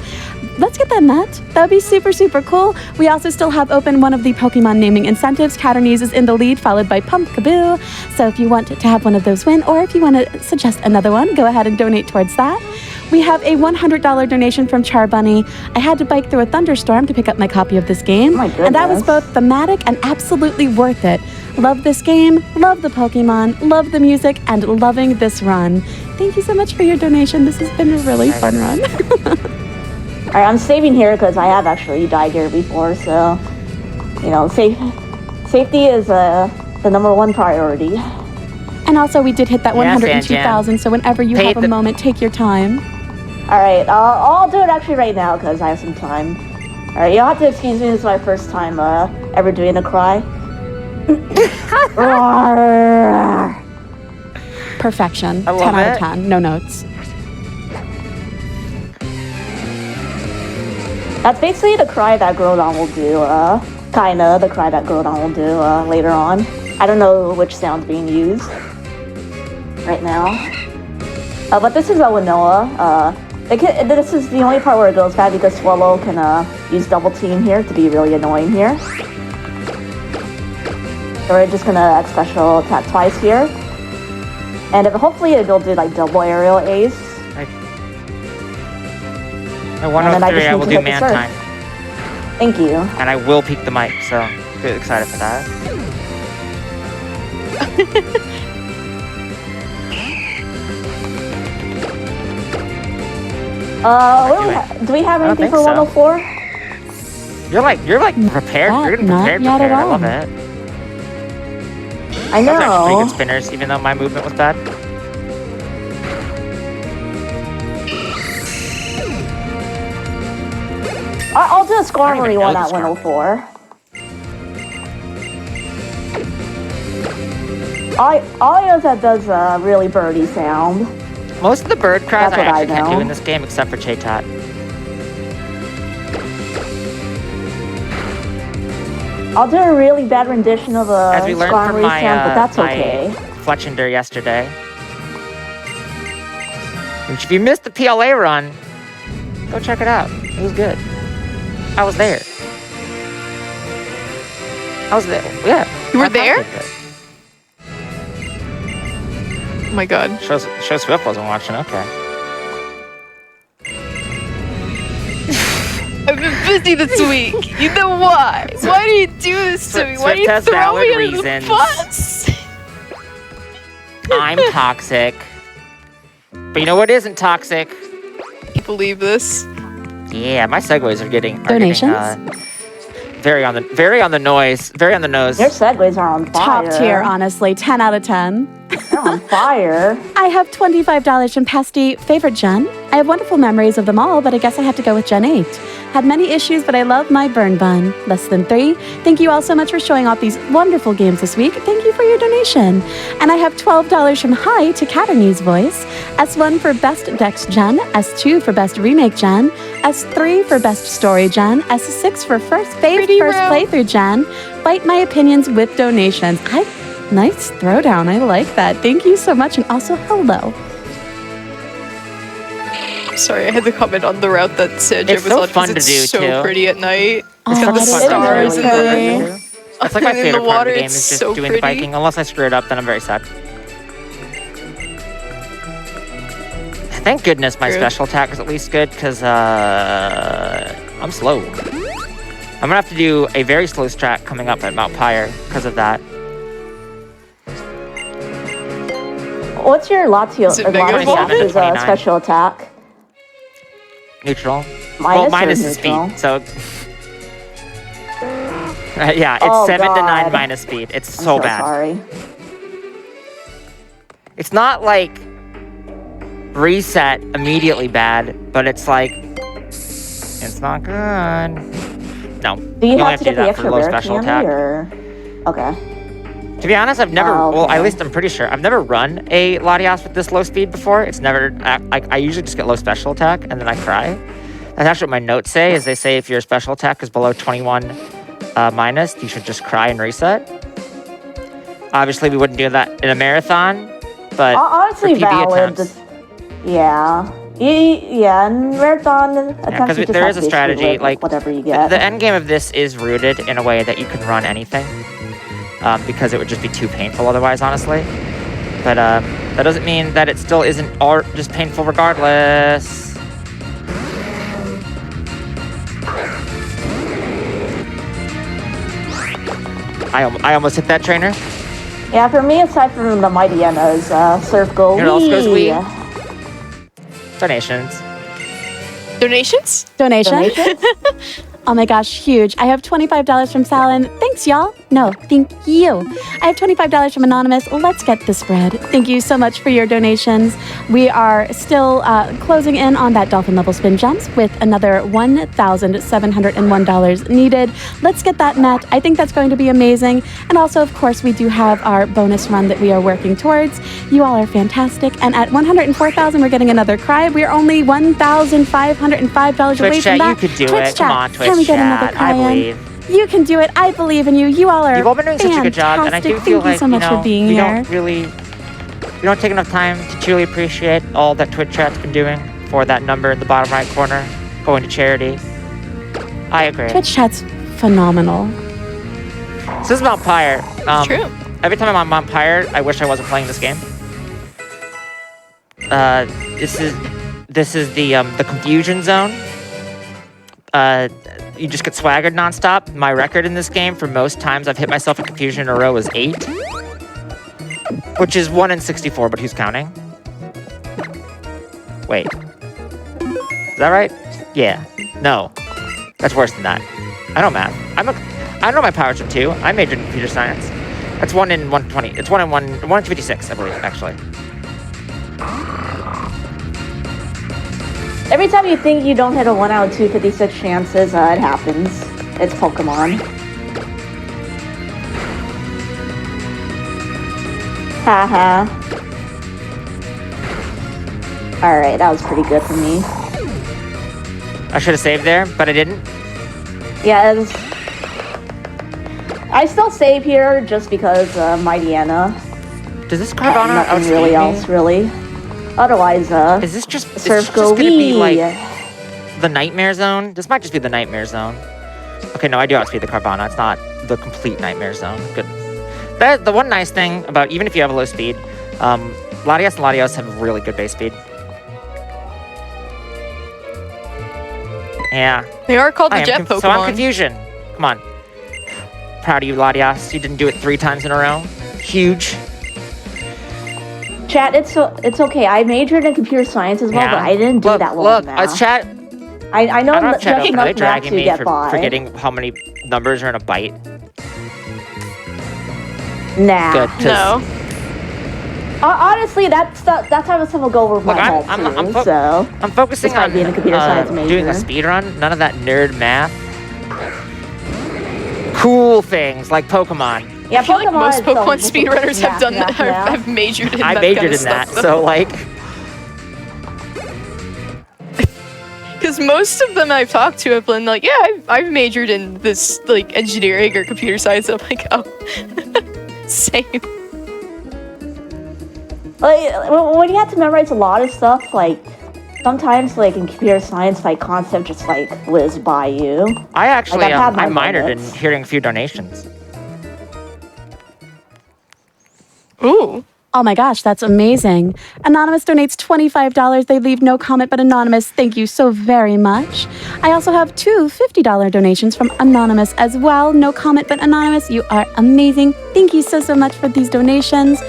Let's get that met. That would be super, super cool. We also still have open one of the Pokemon naming incentives. Catternese is in the lead, followed by Pumpkaboo. So if you want to have one of those win, or if you want to suggest another one, go ahead and donate towards that. We have a $100 donation from Charbunny. I had to bike through a thunderstorm to pick up my copy of this game. My And that was goodness. both thematic and absolutely worth it. Love this game, love the Pokemon, love the music, and loving this run. Thank you so much for your donation. This has been a really fun run. All right, I'm saving here because I have actually died here before, so you know, safety is the #1 priority. And also, we did hit that Yeah, 102,000, so whenever you Paid have a the- moment, take your time. All right, I'll do it actually right now because I have some time. All right, you'll have to excuse me. This is my first time ever doing a cry. Roar. Perfection. I love 10 out of it. 10. No notes. That's basically the cry that Groudon will do. Kinda the cry that Groudon will do later on. I don't know which sound's being used right now. But this is a Winoa. This is the only part where it goes bad because Swallow can use double team here to be really annoying here. So we're just gonna X special attack twice here. And hopefully it'll do like double aerial ace. At And then I 103, just I need will to do hit the man surf. time. Thank you. And I will peek the mic, so get excited for that. Do we have I don't anything think for so. 104? You're like prepared. Not- You're getting not prepared. yet at Prepared. I all. love it. I Those are actually pretty know. good spinners, even though my movement was bad. I'll do a score I don't even one know at the score. 104. All that does a really birdie sound. Most of the bird cries That's I what I actually can't do know. in this game, except for Chetat. I'll do a really bad rendition of a As we learned from Skarmory my, sound, but that's my okay. Fletchender yesterday. Which, if you missed the PLA run, go check it out. It was good. I was there. Yeah. You were I there? commented it. Oh my god. Show Swift wasn't watching, okay. I've been busy this week. You know why? Why do you do this to me? Why do you Swift has throw valid me under reasons. the bus? I'm toxic. But you know what isn't toxic? You believe this? Yeah, my segues are getting Donations? very on the nose. Your segues are on fire. Top tier, honestly. 10 out of 10. They're on fire. I have $25 from Pesty. Favorite Gen? I have wonderful memories of them all, but I guess I have to go with Gen 8. Had many issues, but I love my burn bun. Less than 3. Thank you all so much for showing off these wonderful games this week. Thank you for your donation. And I have $12 from Hi to Caternews Voice. S1 for Best Dex Gen. S2 for Best Remake Gen. S3 for Best Story Gen. S6 for First Playthrough Gen. Fight my opinions with donations. Nice throwdown. I like that. Thank you so much. And also, hello. Sorry, I had to comment on the route that Sanjan It's was so on fun because to it's do, so too. pretty at night. Oh, It's got the it is stars really and pretty. That's like my in the favorite part water, of the game it's is just so doing pretty. the biking. Unless I screw it up, then I'm very sad. Thank goodness my True. special attack is at least good, because I'm slow. I'm gonna have to do a very slow strat coming up at Mount Pyre because of that. What's your Latio? Is it negative Latio is a 29. special attack. Neutral. Minus minus or the neutral? speed, so... yeah, it's Oh, 7 to 9 God. minus speed. It's I'm so bad. Sorry. It's not like reset immediately bad, but it's like it's not good. No, Do you only have to do get the that for extra low rare special candy, attack. or? Okay. To be honest, I've never. Oh, Well, okay. at least I'm pretty sure I've never run a Latias with this low speed before. It's never. I usually just get low special attack and then I cry. That's actually what my notes say. Is they say if your special attack is below 21 minus, you should just cry and reset. Obviously, we wouldn't do that in a marathon, but Honestly, for PB valid. attempts, Yeah. Yeah, and marathon attempts, because you just there have is a to basically strategy, live like whatever you the get. end game of this is rooted in a way that you can run anything, because it would just be too painful otherwise, honestly. But that doesn't mean that it still isn't all just painful regardless. I almost hit that trainer. Yeah, for me, aside from the Mighty Ennas, Surf Go You know what else goes Wee. Donations. Donations? Donation? Donations? Oh my gosh, huge. I have $25 from Salin. Thanks, y'all. No, thank you. I have $25 from Anonymous. Let's get this bread. Thank you so much for your donations. We are still closing in on that dolphin level spin jumps with another $1,701 needed. Let's get that met. I think that's going to be amazing. And also, of course, we do have our bonus run that we are working towards. You all are fantastic. And at 104,000, we're getting another cry. We're only $1,505 away Twitch from chat, that. you could do Twitch it. chat, Come on, can we Twitch get another chat. cry I in? believe. You can do it. I believe in you. You all are You've all been doing such a good job, and I do feel fantastic. like Thank you so much for being we here. we don't take enough time to truly appreciate all that Twitch chat's been doing for that number in the bottom right corner going to charity. I agree. Twitch chat's phenomenal. So this is Mount Pyre. True. Every time I'm on Mount Pyre, I wish I wasn't playing this game. This is the confusion zone. You just get swaggered nonstop. My record in this game for most times I've hit myself in confusion in a row is 8. Which is 1 in 64, but who's counting? Wait. Is that right? Yeah. No. That's worse than that. I know math. I know my power trip too. I majored in computer science. It's 1 in 120. It's 1 in 156, I believe, actually. Every time you think you don't hit a 1 out of 256 chances, it happens. It's Pokemon. Haha. Alright, that was pretty good for me. I should have saved there, but I didn't. Yeah, I still save here just because Mighty Anna. Does this Carvana Nothing outspeed really me? else, really. Otherwise, Is this just Surf gonna be Wii. like the Nightmare Zone? This might just be the Nightmare Zone. Okay, no, I do outspeed the Carvana. It's not the complete Nightmare Zone. Good. The one nice thing about, even if you have a low speed, Latias and Latios have really good base speed. Yeah. They are called the jet Pokemon. So I'm confusion. Come on. Proud of you, Latias. You didn't do it 3 times in a row. Huge. Chat, it's okay. I majored in computer science as well, Yeah. but I didn't do that well Look, in math. chat. I know I don't have just chat open. Are they enough math dragging to me get for by. forgetting how many numbers are in a byte? Nah. Good. 'Cause No. Honestly, that type of stuff will go over my head too. So I'm focusing despite on being a computer science doing a major. speed run. None of that nerd math. Cool things like Pokemon. yeah, I feel like most itself Pokemon is just speedrunners have done that. math. Have majored in I that majored kind of in that, stuff. so like, Because most of them I've talked to have been like, yeah, I've majored in this like engineering or computer science. I'm like, oh, same. Like when you have to memorize a lot of stuff, like sometimes like in computer science, like concept just like whiz by you. I actually I've had my I minored in moments. hearing a few donations. Ooh. Oh my gosh, that's amazing. Anonymous donates $25. They leave no comment, but Anonymous, thank you so very much. I also have 2 $50 donations from Anonymous as well. No comment, but Anonymous, you are amazing. Thank you so much for these donations.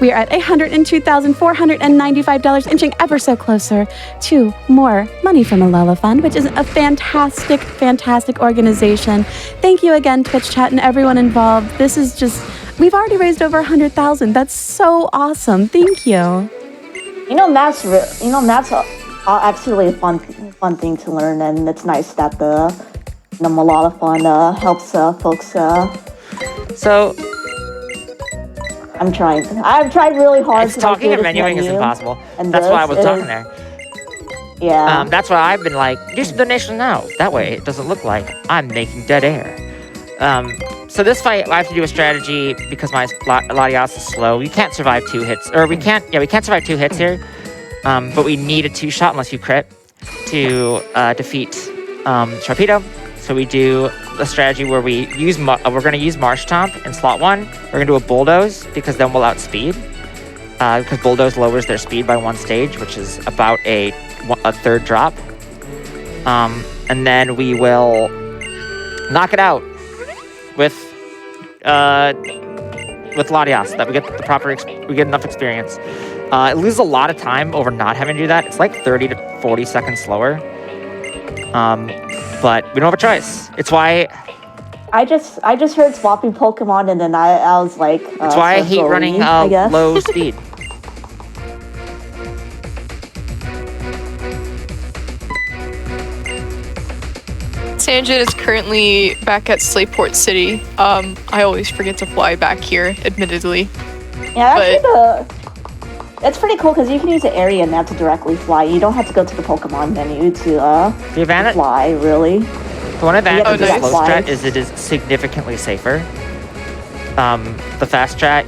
We are at $102,495, inching ever so closer to more money from Alola Fund, which is a fantastic, fantastic organization. Thank you again, Twitch chat and everyone involved. This is just, we've already raised over 100,000. That's so awesome. Thank you. Math's absolutely a fun thing to learn, and it's nice that the Alola Fund helps folks. So I've tried really hard. it's to talking do and this menuing is menu, impossible. and That's why I this was talking is- there. Yeah. That's why I've been like, do some donation now. That way it doesn't look like I'm making dead air. So this fight, I have to do a strategy because my Latias is slow. You can't survive 2 hits, or we can't survive 2 hits here. But we need a 2-shot unless you crit to defeat Sharpedo. So we do a strategy where we use we're going to use Marsh Tomp in slot 1. We're going to do a Bulldoze because then we'll outspeed. Because Bulldoze lowers their speed by 1 stage, which is about a 1/3 drop. And then we will knock it out with Latias, that we get the proper we get enough experience. It loses a lot of time over not having to do that. It's like 30 to 40 seconds slower. But we don't have a choice. It's why I just heard swapping Pokemon, and then I was like, it's why I hate running I guess. low speed. Sanjan is currently back at Slateport City. I always forget to fly back here, admittedly. Yeah, actually, that's pretty cool because you can use the area map to directly fly. You don't have to go to the Pokemon menu to The advantage, fly, really. the one advantage Oh, of the nice. slow strat is it is significantly safer. The fast strat,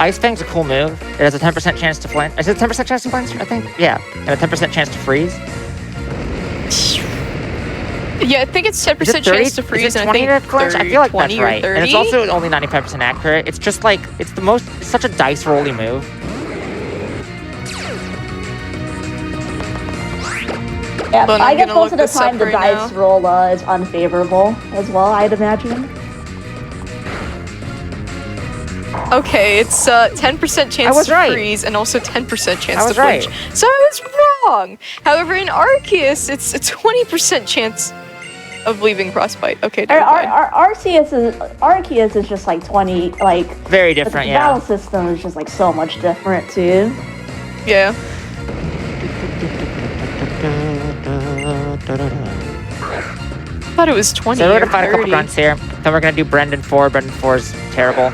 Ice Fang's a cool move. It has a 10% chance to flinch. Is it 10% chance to flinch? I think. Yeah, and a 10% chance to freeze. Yeah, I think it's 10% Is it 30? chance to freeze, Is it and I 20 think to flinch? I feel like that's 20 or right. 30. And it's also only 95% accurate. It's just like, it's such a dice rolly move. Yeah, But I I'm guess gonna most of look the this up time the right dice now. roll is unfavorable as well, I'd imagine. Okay, it's 10% chance was to right. freeze and also 10% chance I to was right. flinch. So I was wrong. However, in Arceus, it's a 20% chance. of leaving Frostbite. Okay, Our, never mind. Arceus is just like 20, like Very the different, battle yeah. system is just like so much different too. Yeah. I thought it was 20 So we're or gonna fight a couple 30. grunts here. Then we're gonna do Brendan 4. Brendan 4 is terrible.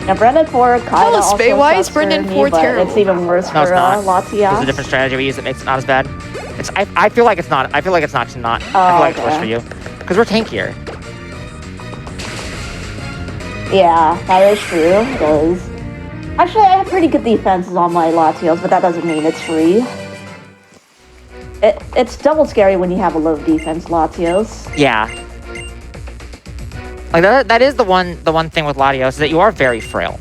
Now Brendan 4 kind Tell of us, also Faye, why is sucks for Brendan me, 4 but terrible? it's even worse No, it's for not. Latia. There's a different strategy we use that makes it not as bad. I feel like it's not. I feel like it's not. I feel like it's worse for you because we're tankier. Yeah, that is true. Because actually, I have pretty good defenses on my Latios, but that doesn't mean it's free. It's double scary when you have a low defense Latios. Yeah. Like that is the one thing with Latios is that you are very frail.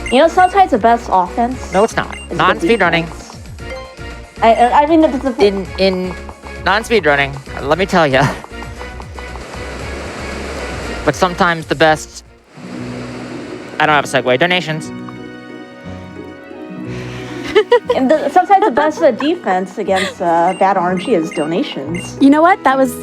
You know, sometimes the best offense. No, it's not. is Not in good speedrunning. defense. I mean, it's a, In non-speedrunning, let me tell you. But sometimes the best. I don't have a segue. Donations. sometimes the best defense against bad RNG is donations. You know what? That was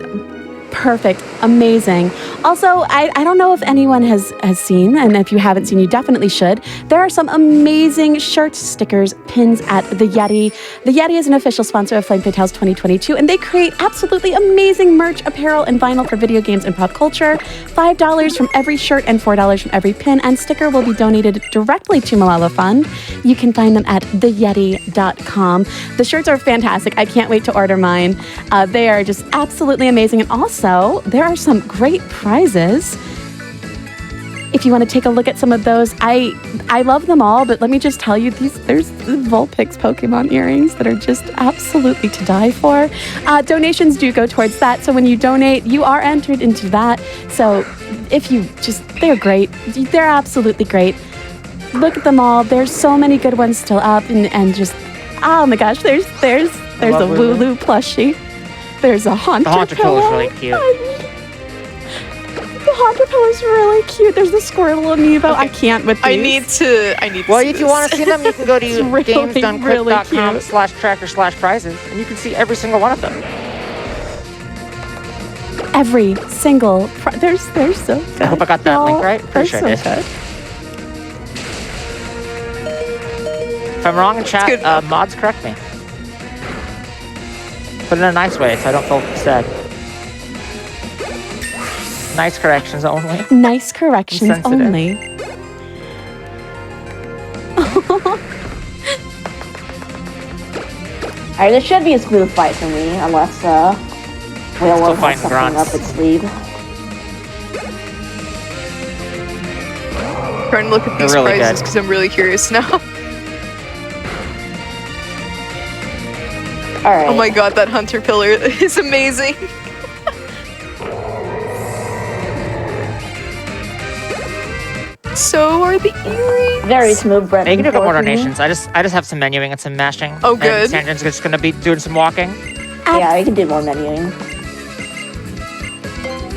perfect. Amazing. Also, I don't know if anyone has seen, and if you haven't seen, you definitely should. There are some amazing shirt stickers, pins at the Yeti. The Yeti is an official sponsor of Flame Fatales 2022, and they create absolutely amazing merch, apparel, and vinyl for video games and pop culture. $5 from every shirt and $4 from every pin and sticker will be donated directly to Malala Fund. You can find them at theyeti.com. The shirts are fantastic. I can't wait to order mine. They are just absolutely amazing. And also, there are some great prizes. If you want to take a look at some of those, I love them all, but let me just tell you, there's the Vulpix Pokemon earrings that are just absolutely to die for. Donations do go towards that, so when you donate, you are entered into that. So if you they're great. They're absolutely great. Look at them all. There's so many good ones still up, and just, oh my gosh, there's a Wooloo plushie. There's a Haunter The Haunter pillow is really cute. The Haunter pillow is really cute. There's the Squirtle amiibo. Okay. I can't with these. I need to Well, see if you this. want to see them, you can go to It's really, gamesdoneclick.com really /tracker/prizes, and you can see every single one of them. Every single. They're so good. I hope I got that link right. Pretty sure I so did. good. If I'm wrong in good chat, enough. mods correct me. But in a nice way, so I don't feel sad. Nice corrections only. Nice corrections Insensitive. only. Alright, this should be a smooth fight for me, unless Whaleward has fighting something grunts. up its sleeve. Trying to look at these They're really prizes good. because I'm really curious now. Alright. Oh my god, that Hunter pillar is amazing. So are the earrings. Very smooth breath. You can do a couple more donations. I just have some menuing and some mashing. Oh, good. And Sanjan's just gonna be doing some walking. Yeah, you can do more menuing.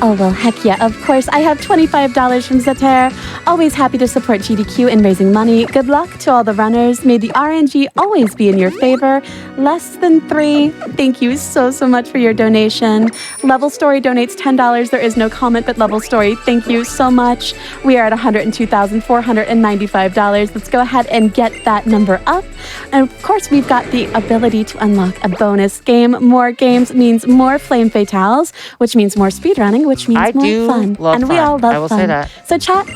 Oh, well, heck yeah, of course. I have $25 from Zater. Always happy to support GDQ in raising money. Good luck to all the runners. May the RNG always be in your favor. Less than 3. Thank you so much for your donation. Level Story donates $10. There is no comment, but Level Story, thank you so much. We are at $102,495. Let's go ahead and get that number up. And of course, we've got the ability to unlock a bonus game. More games means more Flame Fatales, which means more speedrunning, which means I more do fun. love And we fun. all love I will fun. say that. So chat,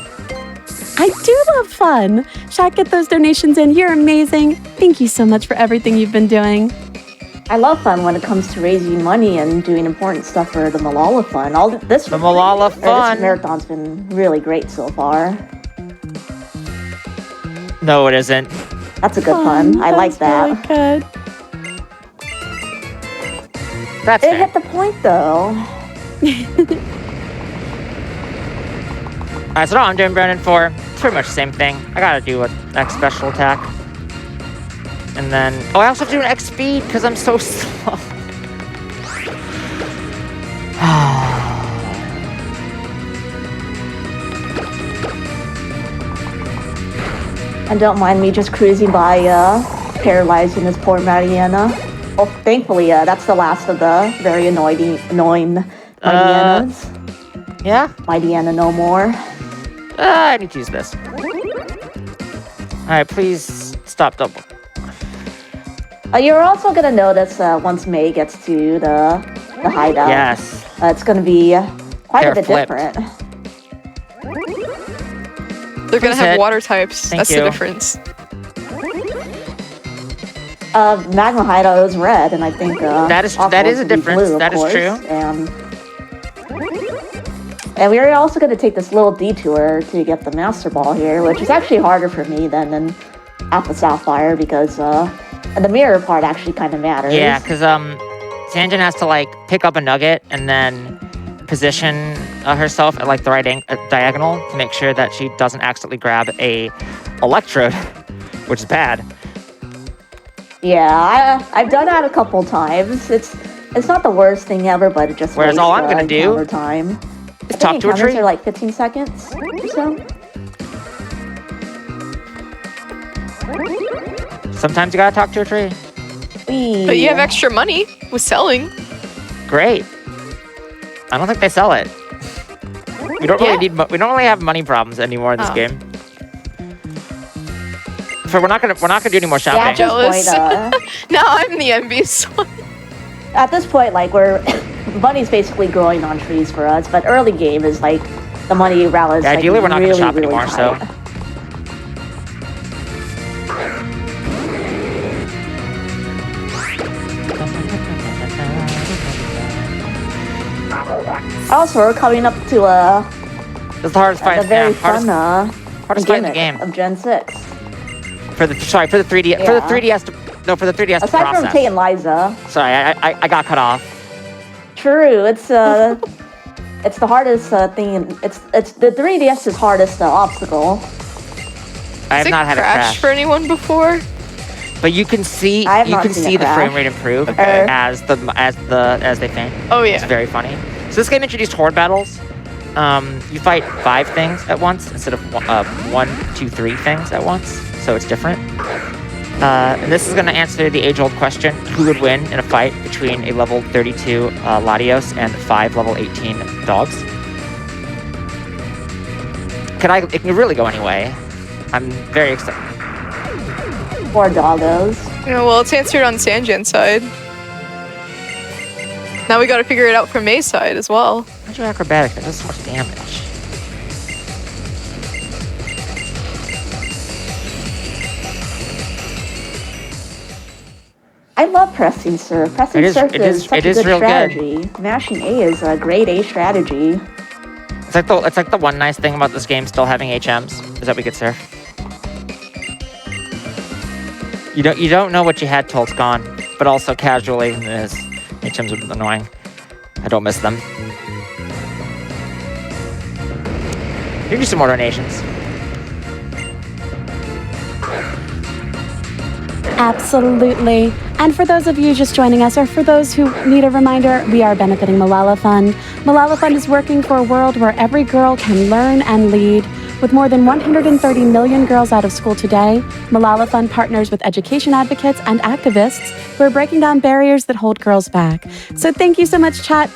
I do love fun. Chat, get those donations in. You're amazing. Thank you so much for everything you've been doing. I love fun when it comes to raising money and doing important stuff for the Malala Fund. This Malala Fund. marathon's been really great so far. No, it isn't. That's a good pun. I like that. Really good. That's It fair. hit the point though. Alright, so now I'm doing Brendan 4. It's pretty much the same thing. I gotta do a X special attack. And then... Oh, I also have to do an X speed because I'm so slow. And don't mind me just cruising by, paralyzing this poor Mariana. Well, thankfully, that's the last of the very annoying Marianas. Yeah? Mariana no more. I need to use this. Alright, please stop double. You're also gonna notice once May gets to the hideout. Yes. It's gonna be quite a bit flipped. different. They're gonna Please have hit. water types. Thank That's you. the difference. Magma Hideout is red, and I think That is a Aqua's will be difference. blue, of That is course, true. And we're also going to take this little detour to get the Master Ball here, which is actually harder for me than Alpha Sapphire because the mirror part actually kind of matters. Yeah, because Sanjan has to like pick up a nugget and then position herself at like the right diagonal to make sure that she doesn't accidentally grab a electrode, which is bad. Yeah, I've done that a couple times. It's not the worst thing ever, but it just Whereas wastes, all I'm gonna do encounter time. is talk to a tree. Are like 15 seconds or so. Sometimes you gotta talk to a tree. Whee. But you have extra money with selling. Great. I don't think they sell it. We don't really Yeah. we don't really have money problems anymore in this Oh. game. So we're not gonna do any more Yeah, shopping. at this Jealous. point, Now I'm the envious one. at this point, like we're money's basically growing on trees for us, but early game is like the money rallies. Yeah, like, ideally we're not gonna really, shop really anymore, so. tight. Also, we're coming up to This is the hardest fight. the very yeah, hardest, fun fight in the gimmick game. of Gen 6. For the 3D for the Yeah. 3DS for the 3DS to Aside from process. Tate and Liza, Sorry, I got cut off. true, it's it's the hardest thing. It's the 3DS's hardest obstacle. I have Has it not had a crashed crash, for anyone before? but you can see I have not seen it the crash. frame rate improve Okay. as they faint. Oh It's yeah. very funny. So this game introduced horde battles. You fight 5 things at once instead of 1, 2, 3 things at once. So it's different. And this is going to answer the age-old question: who would win in a fight between a level 32 Latios and 5 level 18 dogs? It can really go anyway. I'm very excited. Poor doggos. Yeah, well, it's answered on Sanjan's side. Now we gotta figure it out from May's side as well. Magic acrobatic, that does so much damage. I love pressing surf. Pressing surf is such a good real good. strategy. Mashing A is a great A strategy. It's like the one nice thing about this game still having HMs is that we could surf. You don't know what you had till it's gone, but also casually is HMs are annoying. I don't miss them. You can do some more donations. Absolutely. And for those of you just joining us, or for those who need a reminder, we are benefiting Malala Fund. Malala Fund is working for a world where every girl can learn and lead. With more than 130 million girls out of school today, Malala Fund partners with education advocates and activists who are breaking down barriers that hold girls back. So thank you so much, chat.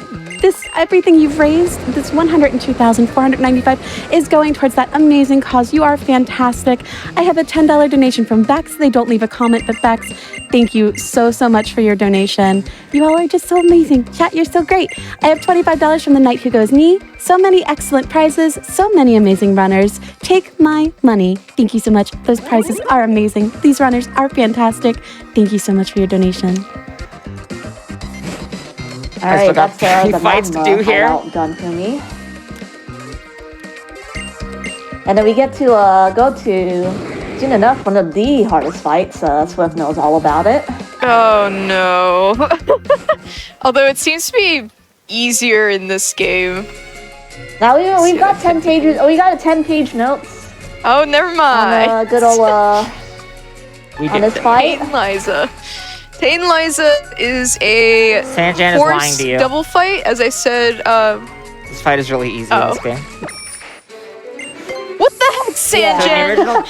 Everything you've raised, this $102,495, is going towards that amazing cause. You are fantastic. I have a $10 donation from Bex. They don't leave a comment, but Bex, thank you so much for your donation. You all are just so amazing. Chat, you're so great. I have $25 from the Knight Who Goes Knee. So many excellent prizes, so many amazing runners. Take my money. Thank you so much. Those prizes are amazing. These runners are fantastic. Thank you so much for your donation. All right, got that's 3 the fights to magma do here. hideout done for me. And then we get to go to, soon enough, one of the hardest fights. Swift knows all about it. Oh no. Although it seems to be easier in this game. Now we've got 10 pages. Oh, we got a 10-page notes Oh, never mind. on good old We on did this it. fight. Tate and Liza. Tate and Liza is a Sanjan is lying forced to you. double fight, as I said. This fight is really easy in this game. What the heck, So in the Sanjan? original,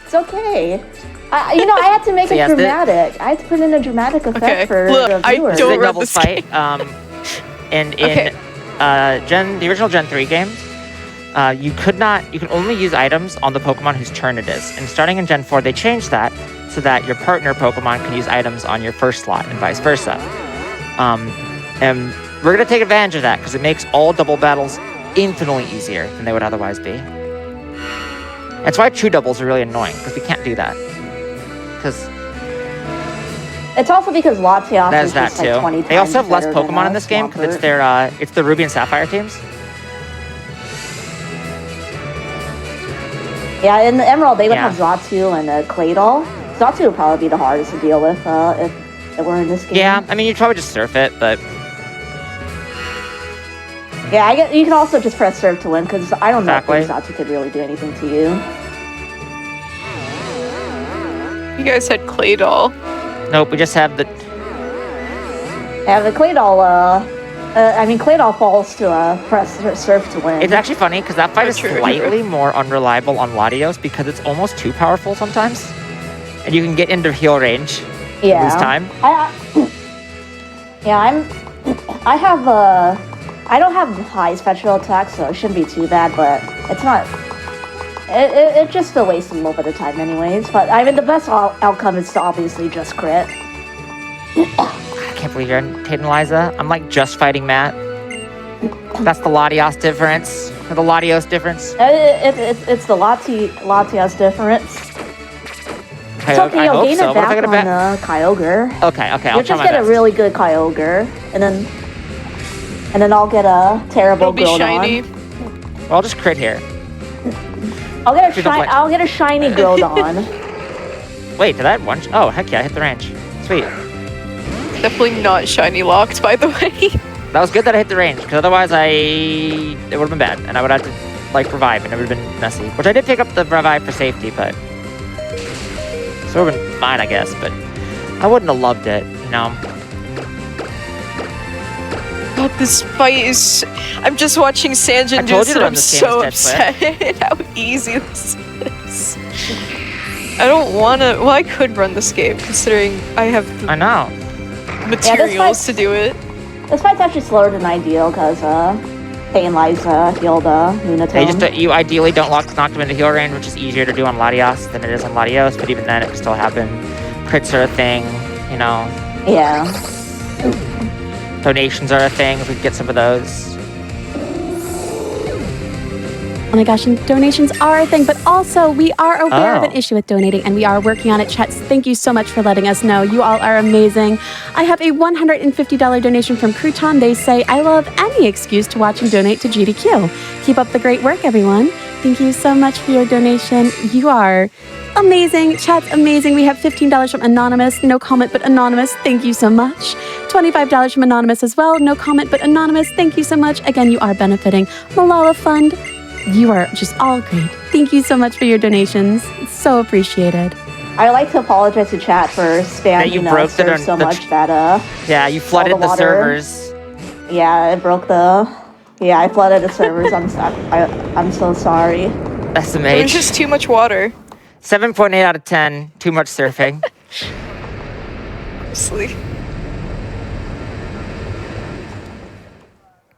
It's okay. I had to make So it yes, dramatic. I had to put in a dramatic effect Okay, for look, the I viewers. This is a don't run doubles this fight. And in Okay. the original Gen 3 games, you can only use items on the Pokemon whose turn it is. And starting in Gen 4, they changed that so that your partner Pokemon can use items on your first slot and vice versa. And we're going to take advantage of that because it makes all double battles infinitely easier than they would otherwise be. That's why true doubles are really annoying, because we can't do that. Because It's also because Latias that is is that just like too. 20 times They also have less better than Pokemon in this game because Swampert. it's the Ruby and Sapphire teams. Yeah, in the Emerald, they would Yeah. have Xatu and Claydol. Xatu would probably be the hardest to deal with if it were in this game. Yeah, I mean, you'd probably just surf it, but Yeah, I get. You can also just press serve to win because I don't know if Exactly. Xatu could really do anything to you. You guys had Claydol. nope, we just have the... Yeah, the Claydol. Claydol falls to press serve to win. It's actually funny because that fight is True. slightly more unreliable on Latios because it's almost too powerful sometimes. And you can get into heal range, yeah. lose time. I don't have high special attacks, so it shouldn't be too bad. But it's not. It just still wastes a little bit of time, anyways. But I mean, the best outcome is to obviously just crit. I can't believe you're Tate and Liza. I'm like just fighting Matt. That's the Latios difference. Or the Latios difference. It's the Latias difference. It's okay, I you'll hope gain so. it What if I back get a on Kyogre. Okay, I'll You'll try just my get best. a really good Kyogre, and then I'll get a terrible It'll be Groudon. shiny. Well, I'll just crit here. I'll get You don't like- I'll get a shiny Groudon. Wait, did I have one? Oh, heck yeah, I hit the range. Sweet. Definitely not shiny locked, by the way. That was good that I hit the range, because otherwise it would have been bad, and I would have to, like, revive, and it would have been messy. Which I did pick up the revive for safety, but... So it would have been fine, I guess, but... I wouldn't have loved it, you know? God, this fight is. I'm just watching Sanjan I do told this, you to and run I'm this game so instead, upset how easy this is. I don't want to. Well, I could run this game considering I have the I know. materials fight's- to do it. This fight's actually slower than ideal because Pain Liza healed Lunatone. You ideally don't knock them into heal range, which is easier to do on Latios than it is on Latios, but even then it can still happen. Crits are a thing, you know. Yeah. Donations are a thing, if we could get some of those. Oh my gosh, and donations are a thing, but also we are aware of an Oh. issue with donating and we are working on it. Chet, thank you so much for letting us know. You all are amazing. I have a $150 donation from Crouton. They say, I love any excuse to watch and donate to GDQ. Keep up the great work, everyone. Thank you so much for your donation. You are amazing. Chat's amazing. We have $15 from Anonymous. No comment, but Anonymous. Thank you so much. $25 from Anonymous as well. No comment, but Anonymous. Thank you so much. Again, you are benefiting Malala Fund. You are just all great. Thank you so much for your donations. It's so appreciated. I like to apologize to chat for spamming you broke the serve so the- much that Yeah, you flooded the the water. servers. yeah, it broke the. Yeah, I flooded the servers. I'm so sorry. That's the There's mage. just too much water. 7.8 out of 10. Too much surfing. Honestly.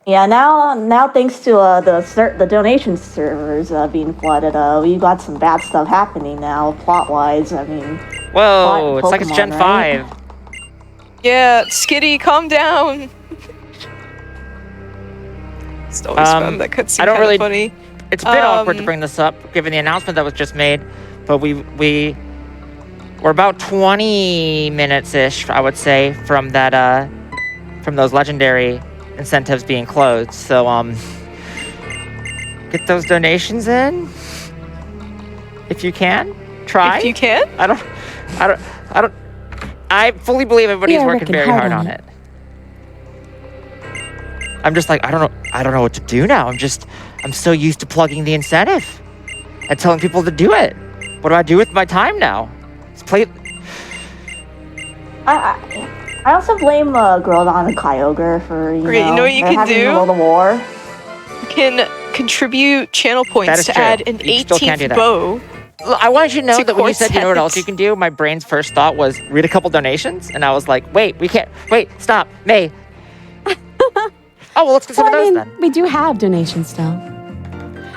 Yeah, now thanks to the donation servers being flooded, we got some bad stuff happening now, plot-wise. I mean, Whoa, it's like it's Gen Pokemon, right? 5. Yeah, Skitty, calm down. It's always fun. That cutscene I don't kinda really- funny. It's a bit awkward to bring this up, given the announcement that was just made, but we're about 20 minutes-ish, I would say, from that, from those legendary incentives being closed. So, get those donations in, if you can. Try. If you can. I fully believe everybody's Yeah, working working very hard hard on on it. I'm just like, I don't know what to do now. I'm so used to plugging the incentive and telling people to do it. What do I do with my time now? Let's play. I also blame Groudon and Kyogre for Great, you know what you they're can having do? a little war. You can contribute channel That points is to true. add an You still can't do 18th that. bow I wanted you to know To that when you said, you know what else Cortex. you can do, my brain's first thought was read a couple donations. And I was like, wait, we can't. Wait, stop. May. Oh, well, let's get some Well, of I those mean, then. we do have donations still.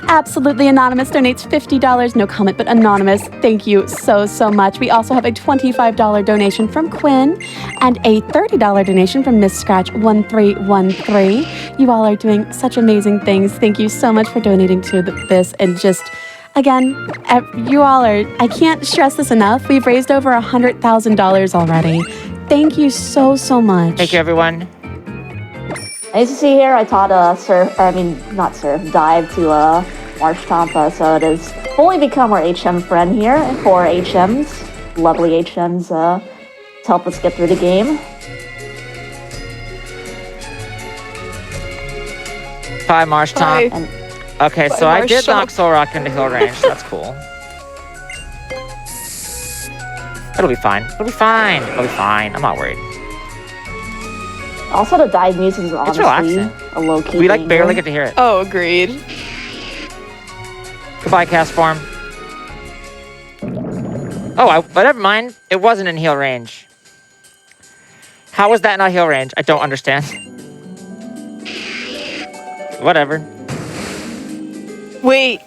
Absolutely Anonymous donates $50, no comment, but anonymous. Thank you so, so much. We also have a $25 donation from Quinn and a $30 donation from Miss Scratch 1313. You all are doing such amazing things. Thank you so much for donating to this. And just, again, you all are, I can't stress this enough. We've raised over $100,000 already. Thank you so, so much. Thank you, everyone. As you see here, I taught dive to March Tampa, so it has fully become our HM friend here for HMs, lovely HMs, to help us get through the game. Bye, Marsh Bye. Tom. And Okay, so Bye, I did Marsh Tom. knock Solrock into hill range. That's cool. It'll be fine. It'll be fine. It'll be fine. I'm not worried. also, the dive music is honestly relaxing. a low-key We like banger. barely get to hear it. Oh, agreed. Goodbye, cast form. Oh, but never mind. It wasn't in heal range. How was that not heal range? I don't understand. Whatever. Wait,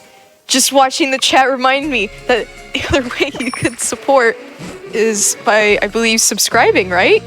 just watching the chat remind me that the other way you could support is by, I believe, subscribing, right?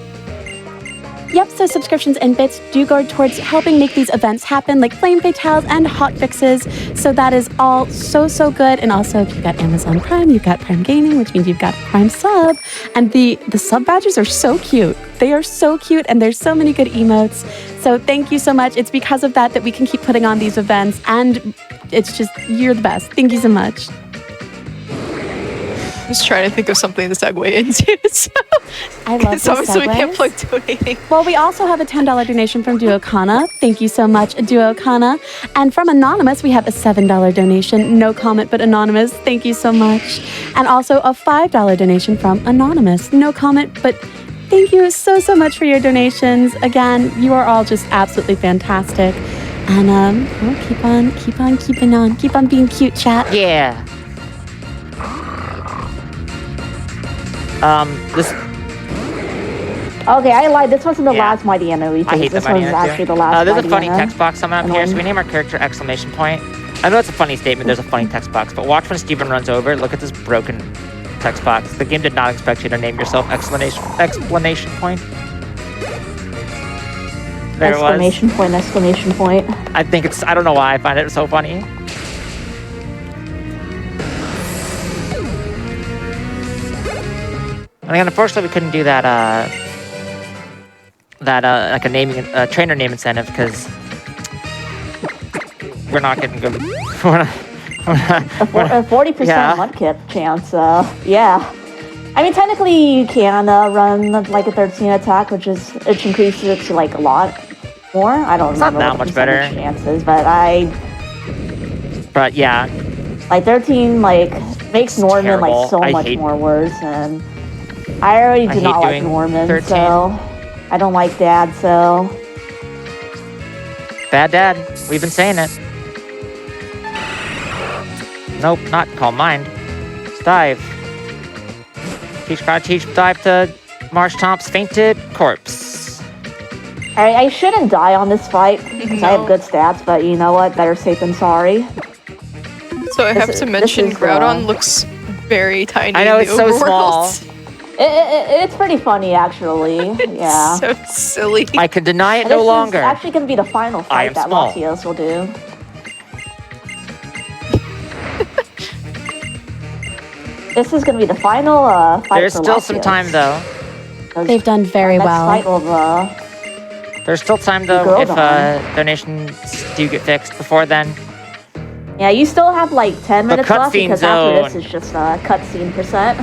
Yep, so subscriptions and bits do go towards helping make these events happen, like Flame Fatales and Hot Fixes. So that is all so, so good. And also, if you've got Amazon Prime, you've got Prime Gaming, which means you've got Prime Sub. And the sub badges are so cute. They are so cute, and there's so many good emotes. So thank you so much. It's because of that we can keep putting on these events. And it's just, you're the best. Thank you so much. Just trying to think of something to segue into. So, I love so these obviously we can't segues. plug donating. Well, we also have a $10 donation from Duokana. Thank you so much, Duokana. And from Anonymous, we have a $7 donation. No comment, but anonymous. Thank you so much. And also a $5 donation from Anonymous. No comment, but thank you so, so much for your donations. Again, you are all just absolutely fantastic. And we'll keep on keeping on. Keep on being cute, chat. Yeah. This. Okay, I lied. This wasn't the Yeah. last Mighty Anna we I hate faced. the This Mighty was Anna actually too. the last There's a Mighty funny Anna. text box coming up And here. So when- we name our character exclamation point. I know it's a funny statement. There's a funny text box, but watch when Steven runs over. Look at this broken text box. The game did not expect you to name yourself explanation point. There it was. Exclamation point, exclamation point. I think it's. I don't know why I find it so funny. I mean, unfortunately, we couldn't do that. Like a naming, trainer name incentive because we're not getting good. We're not. A 40% Yeah. mudkip chance. Yeah. I mean, technically, you can run like a 13 attack, which increases it to like a lot more. I don't It's not remember that what the much better. percentage chances, but But yeah, like 13 like makes It's Norman terrible. like so I much hate- more worse, and I already I do hate not like doing Norman, 13. so I don't like Dad, so bad dad. We've been saying it. Nope, not Calm Mind. Dive. Teach dive to Marsh Tomp's fainted corpse. I shouldn't die on this fight because I have No. good stats, but you know what? Better safe than sorry. So I have This to is- mention, this is, Groudon looks very tiny. I know, in the it's so overworld. small. It's pretty funny, actually. Yeah. So silly. I can deny it And no this longer. is actually going to be the final I fight am that small. Latios will do. This is going to be the final fight There's for still some Latios. time though. 'Cause They've done very next well. fight will, There's still time though Groudon. if donations do get fixed before then. yeah, you still have like 10 The minutes left cutscene because after this zone. is just cutscene percent.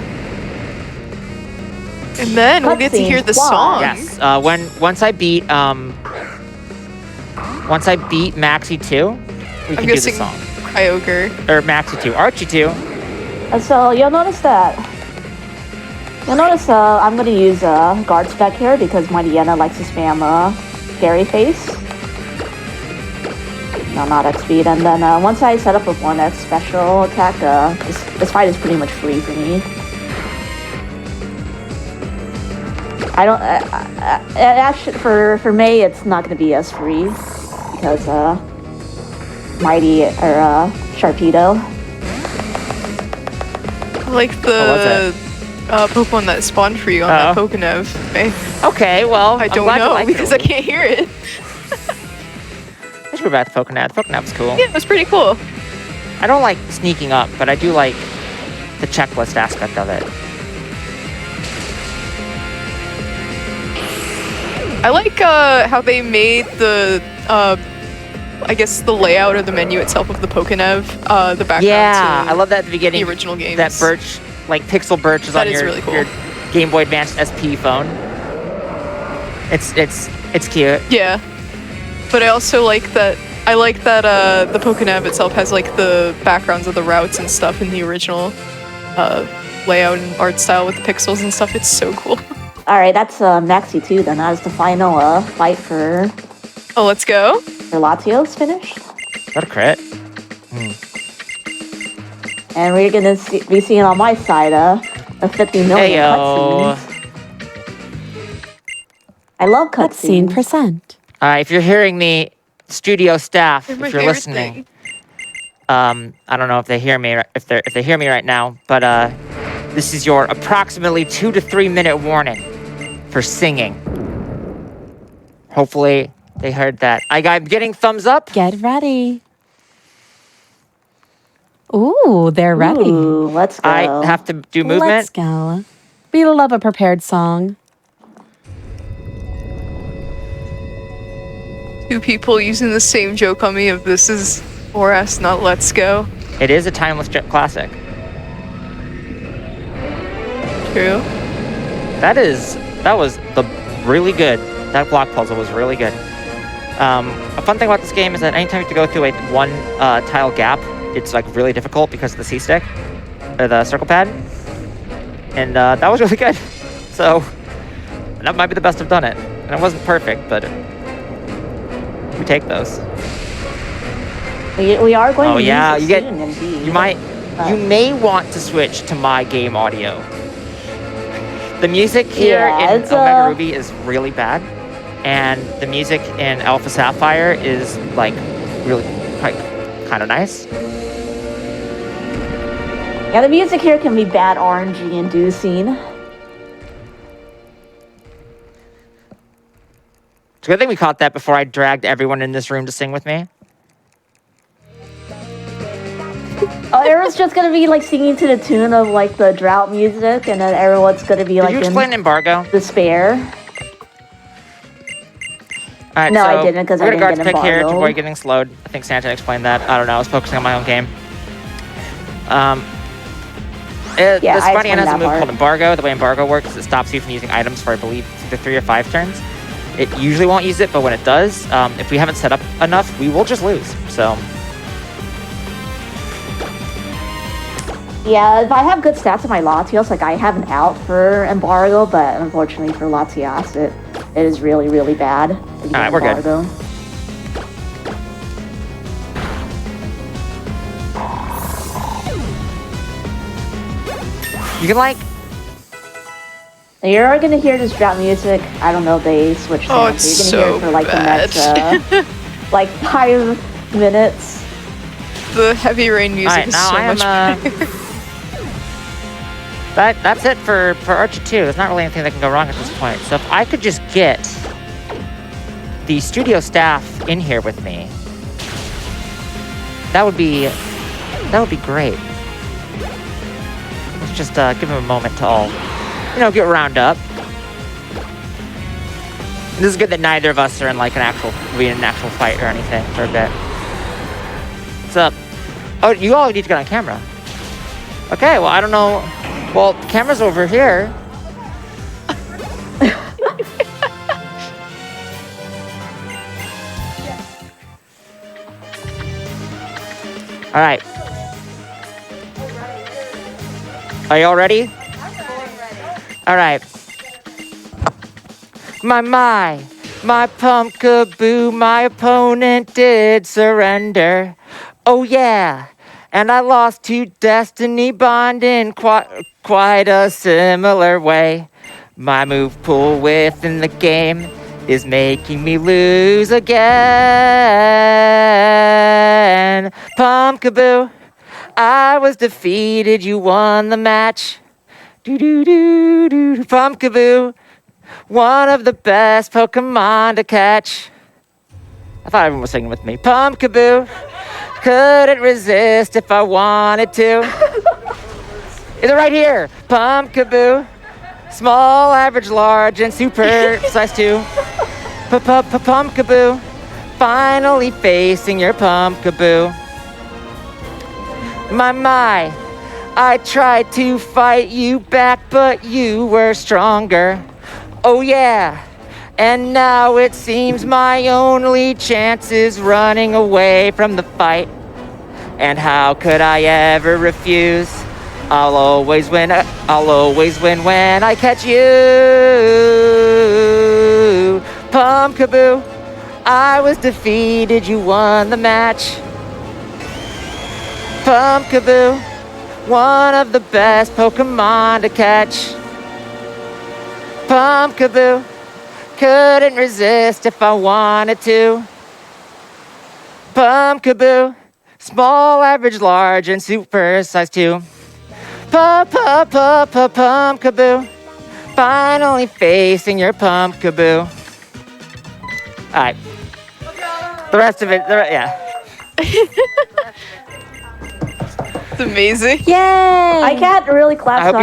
And then we'll get to hear the Cutscenes, song. wow. Yes. Once I beat Maxi 2, we I'm can do the guessing song. Kyogre. Or Maxi 2, Archie 2. And so you'll notice that. I'm going to use guard spec here because my Diana likes to spam Fairy Face. No, not X speed. And then once I set up with 1X special attack, this fight is pretty much free for me. I don't. Actually, for May, it's not going to be as free because Mighty or Sharpedo. I like the Pokemon that spawned for you on that Pokénev. Okay, well, I don't know because I can't hear it. Let's go back to Pokénev. Pokénev's cool. Yeah, it was pretty cool. I don't like sneaking up, but I do like the checklist aspect of it. I like how they made the, I guess the layout or the menu itself of the Pokénev, the background. Yeah, to I love that at the beginning. the original games. That birch, like pixel birch, is That on is your, really cool. your Game Boy Advance SP phone. It's cute. Yeah, but I also like that. I like that the Pokénev itself has like the backgrounds of the routes and stuff in the original layout and art style with the pixels and stuff. It's so cool. All right, that's Maxi 2 then. That is the final fight for Oh, let's go. Latios finished. Is that a crit? And we're gonna be seeing on my side a 50 million Heyo. cutscenes. I love Cutscene cutscenes. percent. If you're hearing me, studio staff, They're my if you're favorite listening, thing. I don't know if they hear me, if they hear me right now, but this is your approximately 2 to 3 minute warning for singing. Hopefully they heard that. I'm getting thumbs up. Get ready. Ooh, they're ready. Ooh, let's go. I have to do movement. Let's go. We love a prepared song. 2 people using the same joke on me of this is Boras, not Let's Go. It is a timeless classic. True. That was really good. That block puzzle was really good. A fun thing about this game is that anytime you have to go through a one tile gap, it's like really difficult because of the C stick or the circle pad, and that was really good. So that might be the best I've done it. And it wasn't perfect, but we take those. We are going Oh to yeah, use you it get. soon, indeed. You may want to switch to my game audio. The music here Yeah, in it's, Omega Ruby is really bad, and the music in Alpha Sapphire is like really kind of nice. Yeah, the music here can be bad RNG inducing. It's a good thing we caught that before I dragged everyone in this room to sing with me. Oh, everyone's just gonna be like singing to the tune of like the drought music, and then everyone's gonna be Did like you in explain embargo? despair. All right, No, so I didn't, because I we're gonna didn't guard get pick here to embargoed. avoid getting slowed. I think Sanjan explained that. I don't know. I was focusing on my own game. Yeah, the I Spartian explained has a that move part. called embargo. The way embargo works is it stops you from using items for, I believe, either 3 or 5 turns. It usually won't use it, but when it does, if we haven't set up enough, we will just lose. So Yeah, if I have good stats in my Latios, like I have an out for embargo, but unfortunately for Latias, it is really, really bad. All right, we're good. you can like. You're gonna hear this drought music. I don't know if they switched Oh, it. it's You're gonna hear it so for like bad. the next like 5 minutes. The heavy rain music Alright, is now so I am. much better. That's it for Archer 2. There's not really anything that can go wrong at this point. So if I could just get the studio staff in here with me, that would be great. Let's just give them a moment to all, get round up. And this is good that neither of us are in like an actual fight or anything for a bit. What's up? Oh, you all need to get on camera. Okay, well I don't know. Well, the camera's over here. All right. Are you all ready? All right. My, My Pumpkaboo, my opponent did surrender. Oh yeah, and I lost to Destiny Bond in quite a similar way. My move pool within the game is making me lose again. Pumpkaboo, I was defeated, you won the match. Do-do-do-do, Pumpkaboo, one of the best Pokemon to catch. I thought everyone was singing with me. Pumpkaboo, couldn't resist if I wanted to. Is it right here? Pumpkaboo, small, average, large, and super size 2. Pumpkaboo, finally facing your Pumpkaboo. My, I tried to fight you back, but you were stronger. Oh yeah, and now it seems my only chance is running away from the fight. And how could I ever refuse? I'll always win when I catch you. Pumpkaboo, I was defeated, you won the match. Pumpkaboo, one of the best Pokemon to catch. Pumpkaboo, couldn't resist if I wanted to. Pumpkaboo, small, average, large, and super size 2. Pumpkaboo, finally facing your Pumpkaboo. Alright. The rest of it, yeah. It's amazing. Yay! I can't really clap. I hope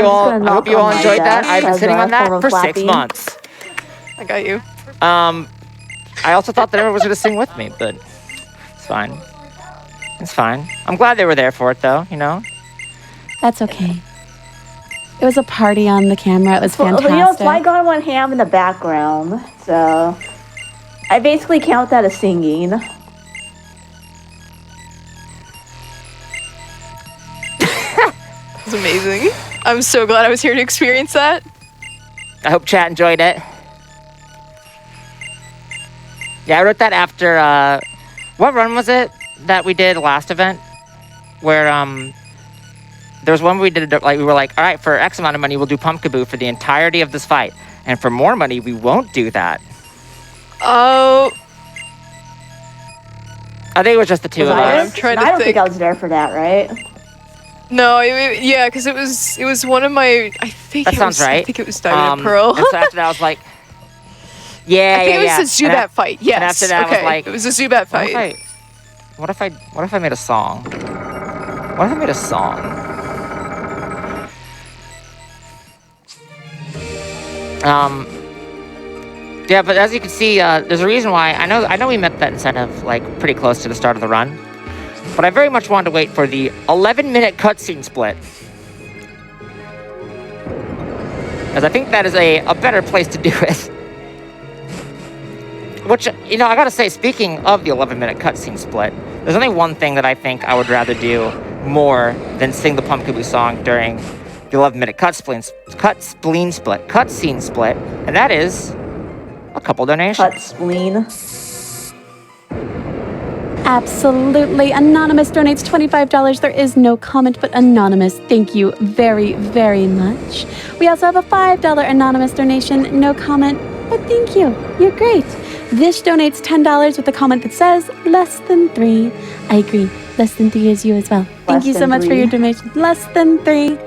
you all enjoyed that. I've been sitting on that for 6 months. I got you. I also thought that everyone was going to sing with me, but it's fine. It's fine. I'm glad they were there for it, though, you know? That's okay. It was a party on the camera. It was fantastic. You know, Flygon went ham in the background, so I basically count that as singing. It's amazing. I'm so glad I was here to experience that. I hope chat enjoyed it. Yeah, I wrote that after, what run was it that we did last event? Where, there was one we did, like, we were like, all right, for X amount of money, we'll do Pumpkaboo for the entirety of this fight. And for more money, we won't do that. Oh. I think it was just the two of I'm us. trying to I don't think think. I was there for that, right? No, yeah, because it was one of my. I think That it sounds was, right. I think it was Diamond and Pearl. And so after that, I was like, yeah, I think it was the And Zubat fight. Yes. And after that, okay. I was like, it was a Zubat fight. What if I made a song? What if I made a song? Yeah, but as you can see, there's a reason why. I know we met that incentive like pretty close to the start of the run, but I very much wanted to wait for the 11-minute cutscene split, as I think that is a better place to do it. Which, you know, I gotta say, speaking of the 11-minute cutscene split, there's only one thing that I think I would rather do more than sing the Pumpkaboo song during the 11-minute cutscene split, and that is a couple donations. Cut spleen. Absolutely. Anonymous donates $25. There is no comment, but Anonymous, thank you very, very much. We also have a $5 Anonymous donation, no comment, but thank you. You're great. Vish donates $10 with a comment that says, less than 3. I agree. Less than 3 is you as well. Thank you so much for your donation. Less than 3.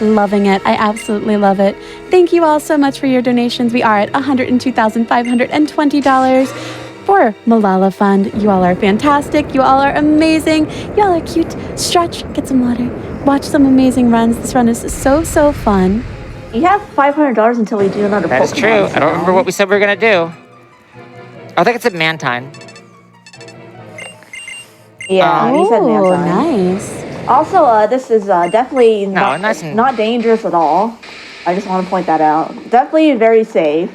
Loving it. I absolutely love it. Thank you all so much for your donations. We are at $102,520 for Malala Fund. You all are fantastic. You all are amazing. You all are cute. Stretch, get some water. Watch some amazing runs. This run is so, so fun. You have $500 until we do another Pokemon. That is true. I don't remember what we said we were going to do. I think it's at Mantine. Yeah, you said Oh, Mantine. nice. Also, this is definitely not, nice and- not dangerous at all. I just want to point that out. Definitely very safe.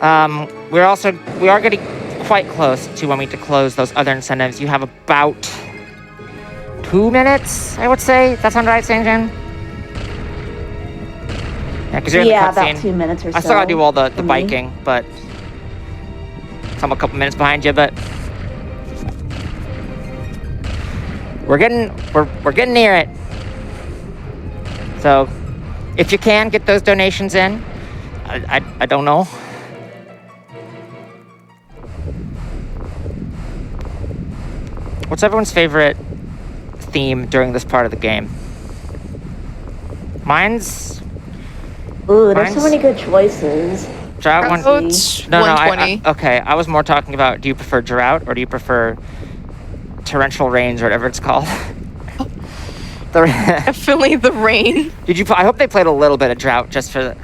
We are getting quite close to when we need to close those other incentives. You have about 2 minutes, I would say. That sound right, Sanjan? Yeah, because you're in the about cutscene. 2 minutes or so. I still gotta do all the for me. biking, but So I'm a couple minutes behind you, but we're getting near it. So if you can get those donations in, I don't know. What's everyone's favorite theme during this part of the game? Mine's... Ooh, there's so many good choices. Drought one... About No, 120. okay. I was more talking about, do you prefer drought or do you prefer torrential rains or whatever it's called? Definitely the rain. I hope they played a little bit of drought just for the...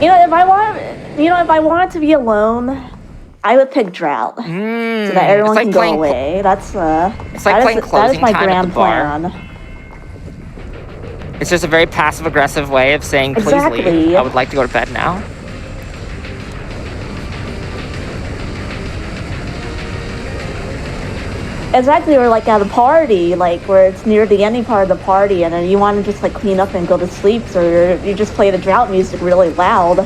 You know, if I wanted to be alone, I would pick drought. So that everyone can go away. It's like playing that closing is my time at grand the bar. plan. It's just a very passive-aggressive way of saying, please Exactly. leave. I would like to go to bed now. Exactly, or like at a party, like where it's near the ending part of the party, and then you want to just like clean up and go to sleep, so you just play the drought music really loud.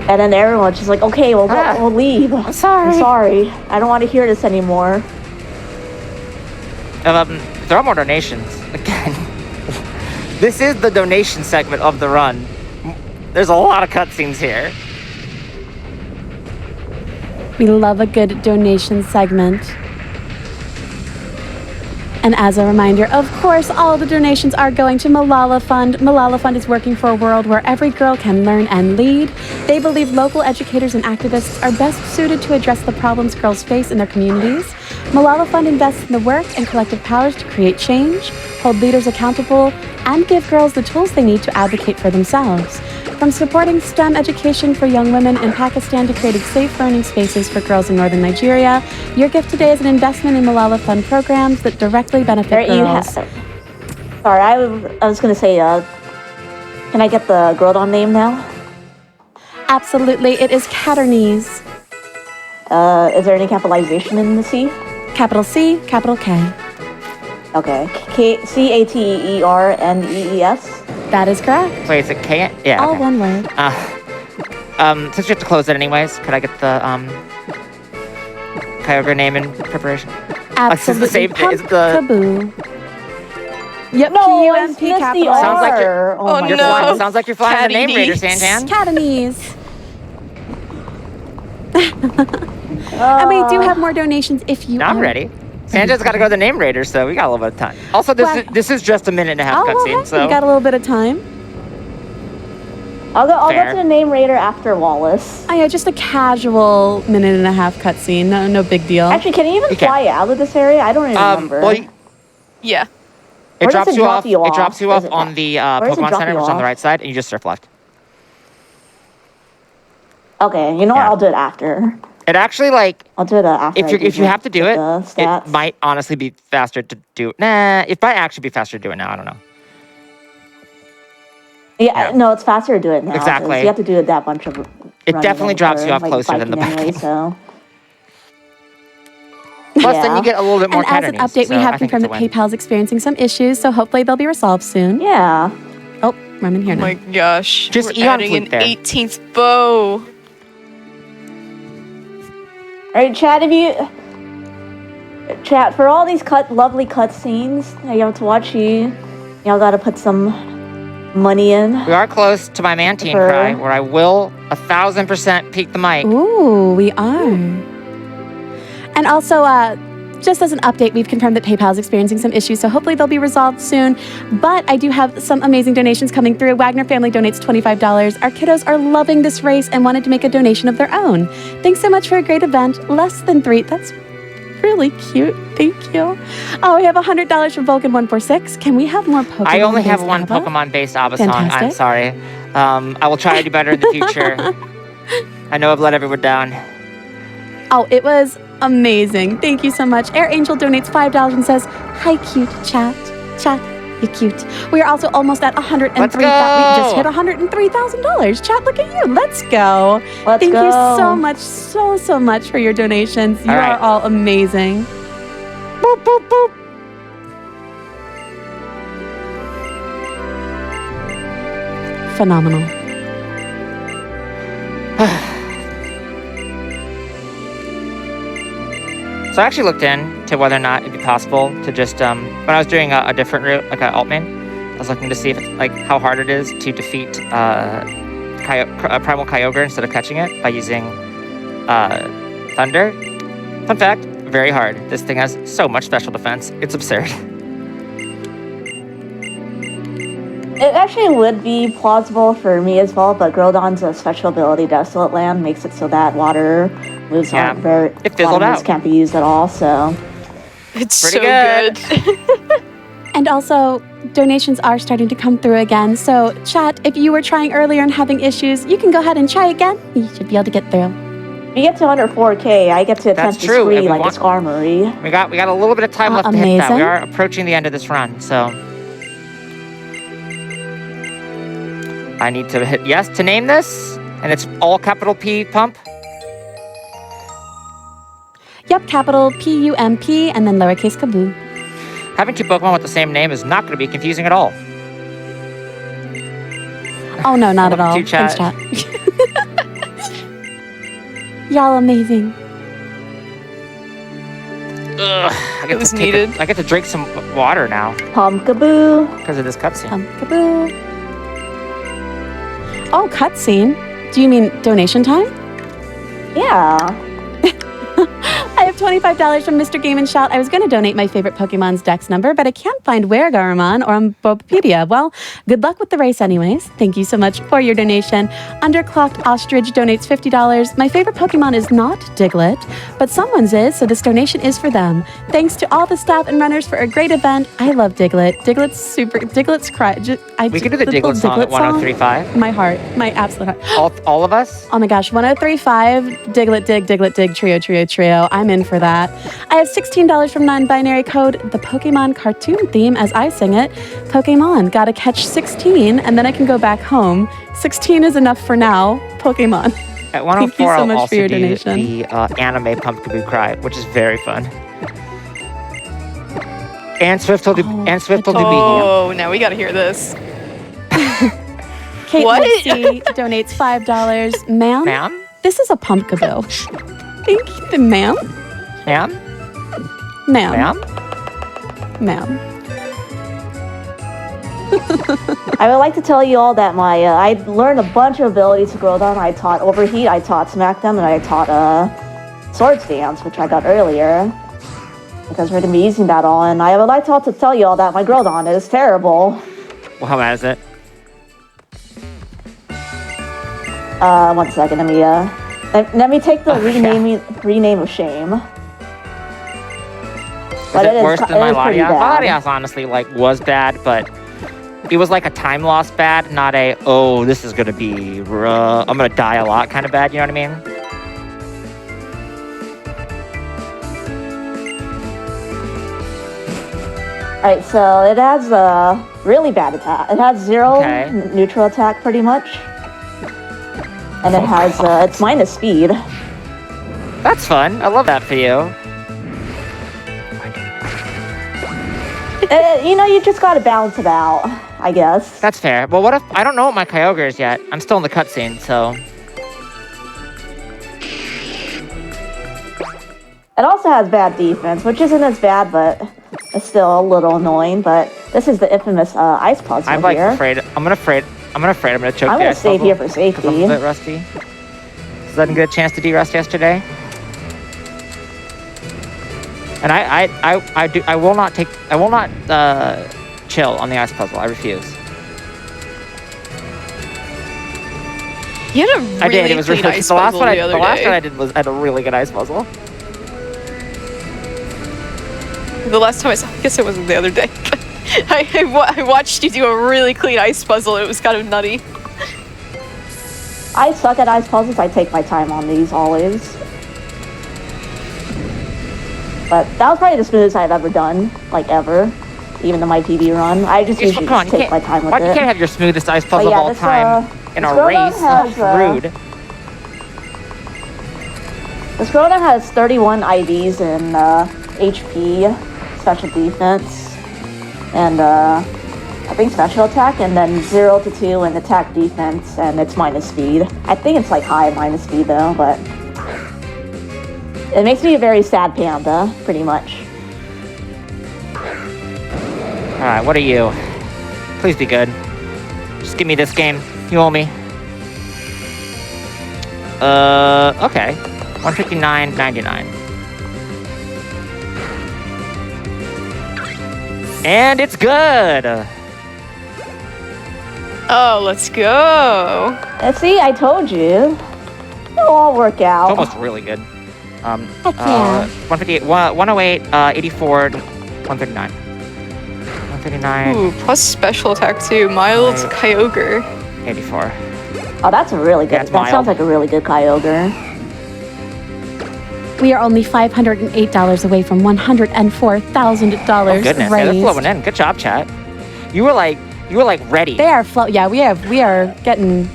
And then everyone's just like, okay, we'll leave. I'm sorry. I don't want to hear this anymore. There are more donations. Again, this is the donation segment of the run. There's a lot of cutscenes here. We love a good donation segment. And as a reminder, of course, all the donations are going to Malala Fund. Malala Fund is working for a world where every girl can learn and lead. They believe local educators and activists are best suited to address the problems girls face in their communities. Malala Fund invests in the work and collective powers to create change, hold leaders accountable, and give girls the tools they need to advocate for themselves. From supporting STEM education for young women in Pakistan to creating safe learning spaces for girls in northern Nigeria, your gift today is an investment in Malala Fund programs that directly benefit girls. Sorry, I was going to say, can I get the Grodon name now? Absolutely, it is Caternies. Is there any capitalization in the C? Capital C, capital K. Okay, Caternees. That is correct. Wait, is it K? Yeah. All okay. one word. Since we have to close it anyways, could I get the Kyogre name in preparation? Absolutely. Is it the Kaboo. Yep, No, P-U-M-P I missed the capital. Sounds like R. Oh, my no. God. Sounds like you're flying the name Raider, Sanjan. Caternies. And we do have more donations if you I'm are ready. Sanjan's got to go to the name Raider, so we got a little bit of time. Also, this is just a minute and a half well, cutscene, hey, so we got a little bit of time. I'll go Fair. to the name Raider after Wallace. Oh yeah, just a casual minute and a half cutscene. No big deal. Actually, can you even can. fly out of this area? I don't even remember. well, Yeah. it Where does drops it you drop off. you It off? drops you Where off does it on the Where does it Pokemon drop Center, you which is on the off? right side, and you just surf left. Okay, you know what? Yeah. I'll do it after. It actually I'll do it after. if you have to do it, the it stats. might honestly be faster to do. Nah, it might actually be faster to do it now. I don't know. Yeah, Yeah. no, it's faster to do it now. 'cause Exactly. You have to do it that bunch of. It running definitely drops you or, off closer than the biking anyway. bike. So. Plus, then Yeah. you get a little bit more. And as an Caternies, update, so we I have think confirmed it's a that win. PayPal is experiencing some issues, so hopefully they'll be resolved soon. Yeah. Oh, I'm in here Oh now. my gosh. Just We're Eon adding Flute an there. 18th bow. All right, chat for all these lovely cutscenes that you have to watch. Y'all gotta put some money in. We are close to my Mantine For- cry, where I will 1,000% peak the mic. Ooh, we are. And also, just as an update, we've confirmed that PayPal is experiencing some issues, so hopefully they'll be resolved soon. But I do have some amazing donations coming through. Wagner family donates $25. Our kiddos are loving this race and wanted to make a donation of their own. Thanks so much for a great event. Less than 3. That's really cute. Thank you. Oh, we have $100 from Vulcan146. Can we have more Pokemon? I only have based one Abba? Pokemon-based Abba song. I'm Fantastic. sorry. I will try to do better in the future. I know I've let everyone down. Oh, it was amazing. Thank you so much. Air Angel donates $5 and says, "Hi, cute chat. Chat, you're cute." We are also almost at 103. Let's We go. just hit $103,000. Chat, look at you. Let's go. Let's Thank go. you so much, so much for your donations. You All right. are all amazing. Boop, boop, boop. Phenomenal. So I actually looked into whether or not it'd be possible to just when I was doing a different route, like an alt main, I was looking to see if like how hard it is to defeat Primal Kyogre instead of catching it by using Thunder. Fun fact, very hard. This thing has so much special defense. It's absurd. It actually would be plausible for me as well, but Groudon's special ability, Desolate Land, makes it so that water moves Yeah, it fizzled out. can't be used at all, so... It's Pretty so good. And also, donations are starting to come through again. So, chat, if you were trying earlier and having issues, you can go ahead and try again. You should be able to get through. If you get to under 4K, I get to attempt That's true. to If free we like want- this armory. We got a little bit of time left to hit that. We Amazing. are approaching the end of this run, so I need to hit yes to name this, and it's all capital P pump. Yep, capital P-U-M-P and then lowercase Kaboo. Having two Pokemon with the same name is not going to be confusing at all. Oh, no, not at Welcome all. to chat. Thanks, chat. Y'all amazing. Ugh, I get was to take needed. I get to drink some water now Pumpkaboo. because of this cutscene. Kaboo. Oh, cutscene. Do you mean donation time? Yeah. I have $25 from Mr. Game & Shout. I was going to donate my favorite Pokemon's dex number, but I can't find where Garamon or on Bulbapedia. Well, good luck with the race anyways. Thank you so much for your donation. Underclocked Ostrich donates $50. My favorite Pokemon is not Diglett, but someone's is, so this donation is for them. Thanks to all the staff and runners for a great event. I love Diglett. Diglett's cry. We can do the Diglett song at 103.5. My heart. My absolute heart. All of us. Oh my gosh, 103.5, Diglett Dig, Trio. I'm in for that. I have $16 from non-binary code, the Pokemon cartoon theme as I sing it. Pokemon, gotta catch 16, and then I can go back home. 16 is enough for now. Pokemon. At 104, Thank you so I'll much also for your do donation. the anime Pumpkaboo Cry, which is very fun. And Swift will do. And Swift will do be here. Oh, now we gotta hear this. Kate What? Lucy donates $5. Ma'am? Ma'am? This is a Pumpkaboo. Thank you, ma'am. Ma'am? Ma'am. Ma'am? Ma'am. I would like to tell you all that I learned a bunch of abilities to Groudon. I taught Overheat, I taught Smackdown, and I taught Swords Dance, which I got earlier. Because we're going to be using that all, and I would like to also tell you all that my Groudon is terrible. Well, how bad is it? 1 second, let me take the rename of shame. Is it worse than my it is pretty Latias? bad. Latias, honestly, was bad, but it was like a time loss bad, not a, oh, this is gonna be rough, I'm gonna die a lot kind of bad, you know what I mean? Alright, so it has a really bad attack. It has 0 Okay. neutral attack, pretty much. And it has, it's minus speed. That's fun, I love that for you. You just gotta balance it out, I guess. That's fair. Well, what if, I don't know what my Kyogre is yet. I'm still in the cutscene, so. It also has bad defense, which isn't as bad, but it's still a little annoying. But this is the infamous ice puzzle I'm like here. afraid, I'm gonna choke I'm the gonna ice stay puzzle here for 'cause I'm a safety. bit rusty. Because I didn't get a chance to de-rust yesterday. And I will not chill on the ice puzzle. I refuse. You had a really I did. It was clean really ice the last puzzle one. the other The last day. one I did had a really good ice puzzle. The last time I guess it wasn't the other day. I watched you do a really clean ice puzzle. It was kind of nutty. I suck at ice puzzles. I take my time on these always. But that was probably the smoothest I've ever done, like ever. Even in my PB run, I just usually Come on, just take my time with you it. can't have your smoothest ice puzzle yeah, of all this, time in this a Groudon race. has, Rude. This Groudon has 31 IVs in HP, special defense, and I think special attack, and then 0 to 2 in attack defense, and it's minus speed. I think it's like high minus speed though, but It makes me a very sad panda, pretty much. Alright, what are you? Please be good. Just give me this game. You owe me. Okay. 159.99. And it's good! Oh, let's go. See, I told you. It'll all work out. It's almost really good. Heck yeah. 158, 108, 84, 139. 139, Ooh, plus special attack too. Mild Right. Kyogre. 84. Oh, that's a really good. That's That sounds mild. like a really good Kyogre. We are only $508 away from $104,000 Oh goodness, yeah, they're raised. flowing in. Good job, chat. You were like ready. They are Yeah, we are getting.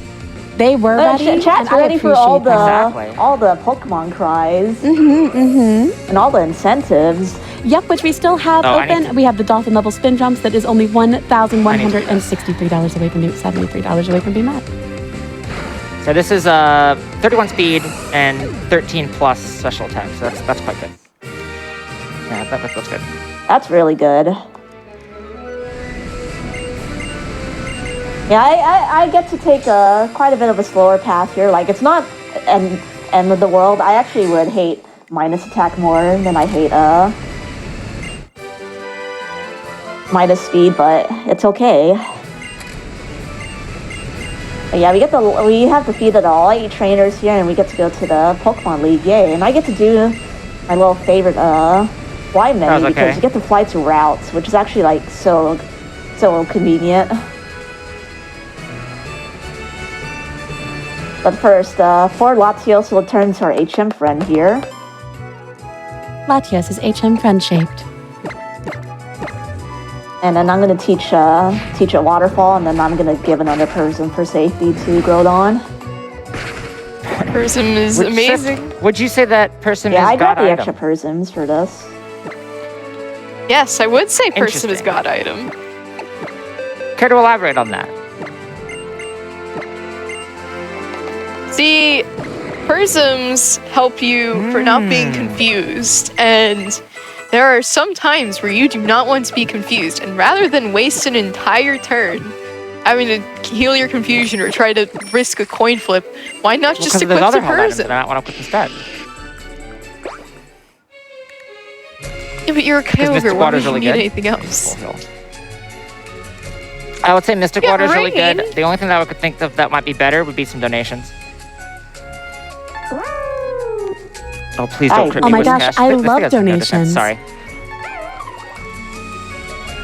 They were ready. Chat's and I ready for all the appreciate Exactly. all the Pokemon cries and all the incentives. that. Yep, which we still have Oh, I need open. We have the Dolphin level spin jumps that is only $1,163 away from $73 away from being met. So this is 31 speed and 13 plus special attack. So that's quite good. Yeah, that's good. That's really good. Yeah, I get to take quite a bit of a slower path here. Like, it's not end of the world. I actually would hate minus attack more than I hate minus speed, but it's okay. But yeah, we have defeated all 8 trainers here, and we get to go to the Pokemon League. Yay! And I get to do my little favorite fly menu That was because okay. you get to fly to routes, which is actually like so convenient. But first, for Latios, we'll turn to our HM friend here. Latios is HM friend shaped. And then I'm going to teach a waterfall, and then I'm going to give another person for safety to Groudon. Prism is amazing. Would you say that person Yeah, is I got god the item? extra prisms for this. Yes, I would say Prism is Interesting. god item. Care to elaborate on that? See, prisms help you for not being confused, and there are some times where you do not want to be confused, and rather than waste an entire turn having to heal your confusion or try to risk a coin flip, why not just Because equip there's the other held items prism? that I want to equip instead. Yeah, but you're a Mystic Kyogre, why Water's would you really need good. anything else? Full heal. I would say Mystic Yeah, Water is really rain. good. The only thing that I could think of that might be better would be some donations. Oh, please don't crit me Oh my with gosh, cash. I This thing love has no defense, donations. Sorry.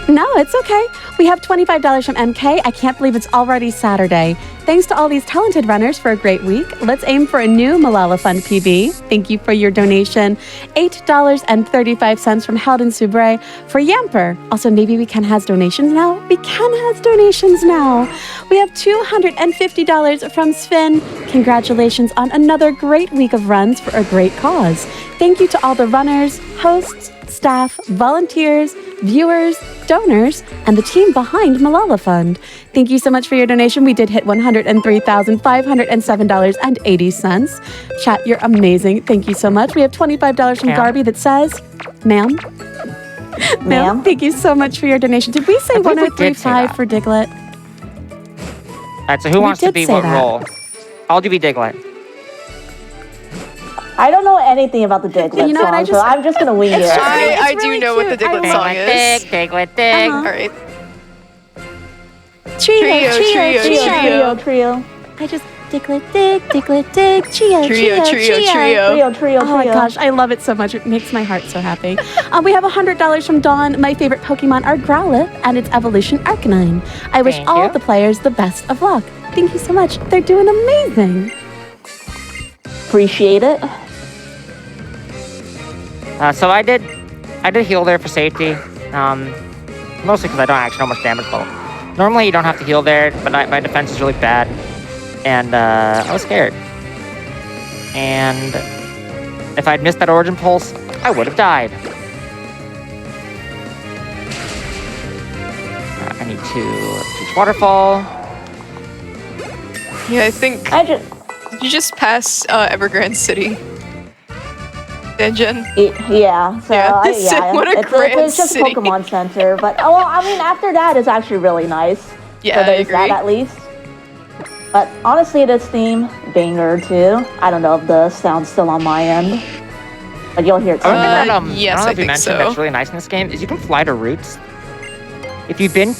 No, it's okay. We have $25 from MK. I can't believe it's already Saturday. Thanks to all these talented runners for a great week. Let's aim for a new Malala Fund PB. Thank you for your donation. $8.35 from Heldon Subre for Yamper. Also, maybe we can has donations now. We can has donations now. We have $250 from Sven. Congratulations on another great week of runs for a great cause. Thank you to all the runners, hosts, staff, volunteers, viewers, donors, and the team behind Malala Fund. Thank you so much for your donation. We did hit $103,507.80. Chat, you're amazing. Thank you so much. We have $25 from Ma'am. Garby that says, ma'am. Ma'am? Thank you so much for your donation. Did we say I believe we did say 1035 that. for Diglett? All right, so who We wants to did be say what that. role? I'll do be Diglett. I don't know anything about the Diglett You know what, song, I so just- I'm just gonna wing it. It's just- I It's do really know what the cute. I Diglett love song Diglett is. dig, Diglett dig. Uh-huh. Alright. Trio. Trio. I just Diglett dig, Trio. Trio. Oh my gosh, I love it so much. It makes my heart so happy. We have $100 from Dawn. My favorite Pokemon are Growlithe and its evolution Arcanine. I wish Thank all you. the players the best of luck. Thank you so much. They're doing amazing. Appreciate it. So I did heal there for safety. Mostly because I don't actually know how much damage level. Normally you don't have to heal there, but my defense is really bad. And I was scared. And if I'd missed that Origin Pulse, I would have died. I need to teach Waterfall. Yeah, I think I just you just pass Evergrande City. Sanjan. Yeah, so Yeah, what a it's just a city. Pokemon Center, but well, I mean, after that, it's actually really nice. Yeah, so I there's agree. that at least. But honestly, this theme banger too. I don't know if the sound's still on my end, but you'll hear it soon. One thing that, Yes, I don't know I if you think mentioned so. that's really nice in this game is you can fly to routes. If you've been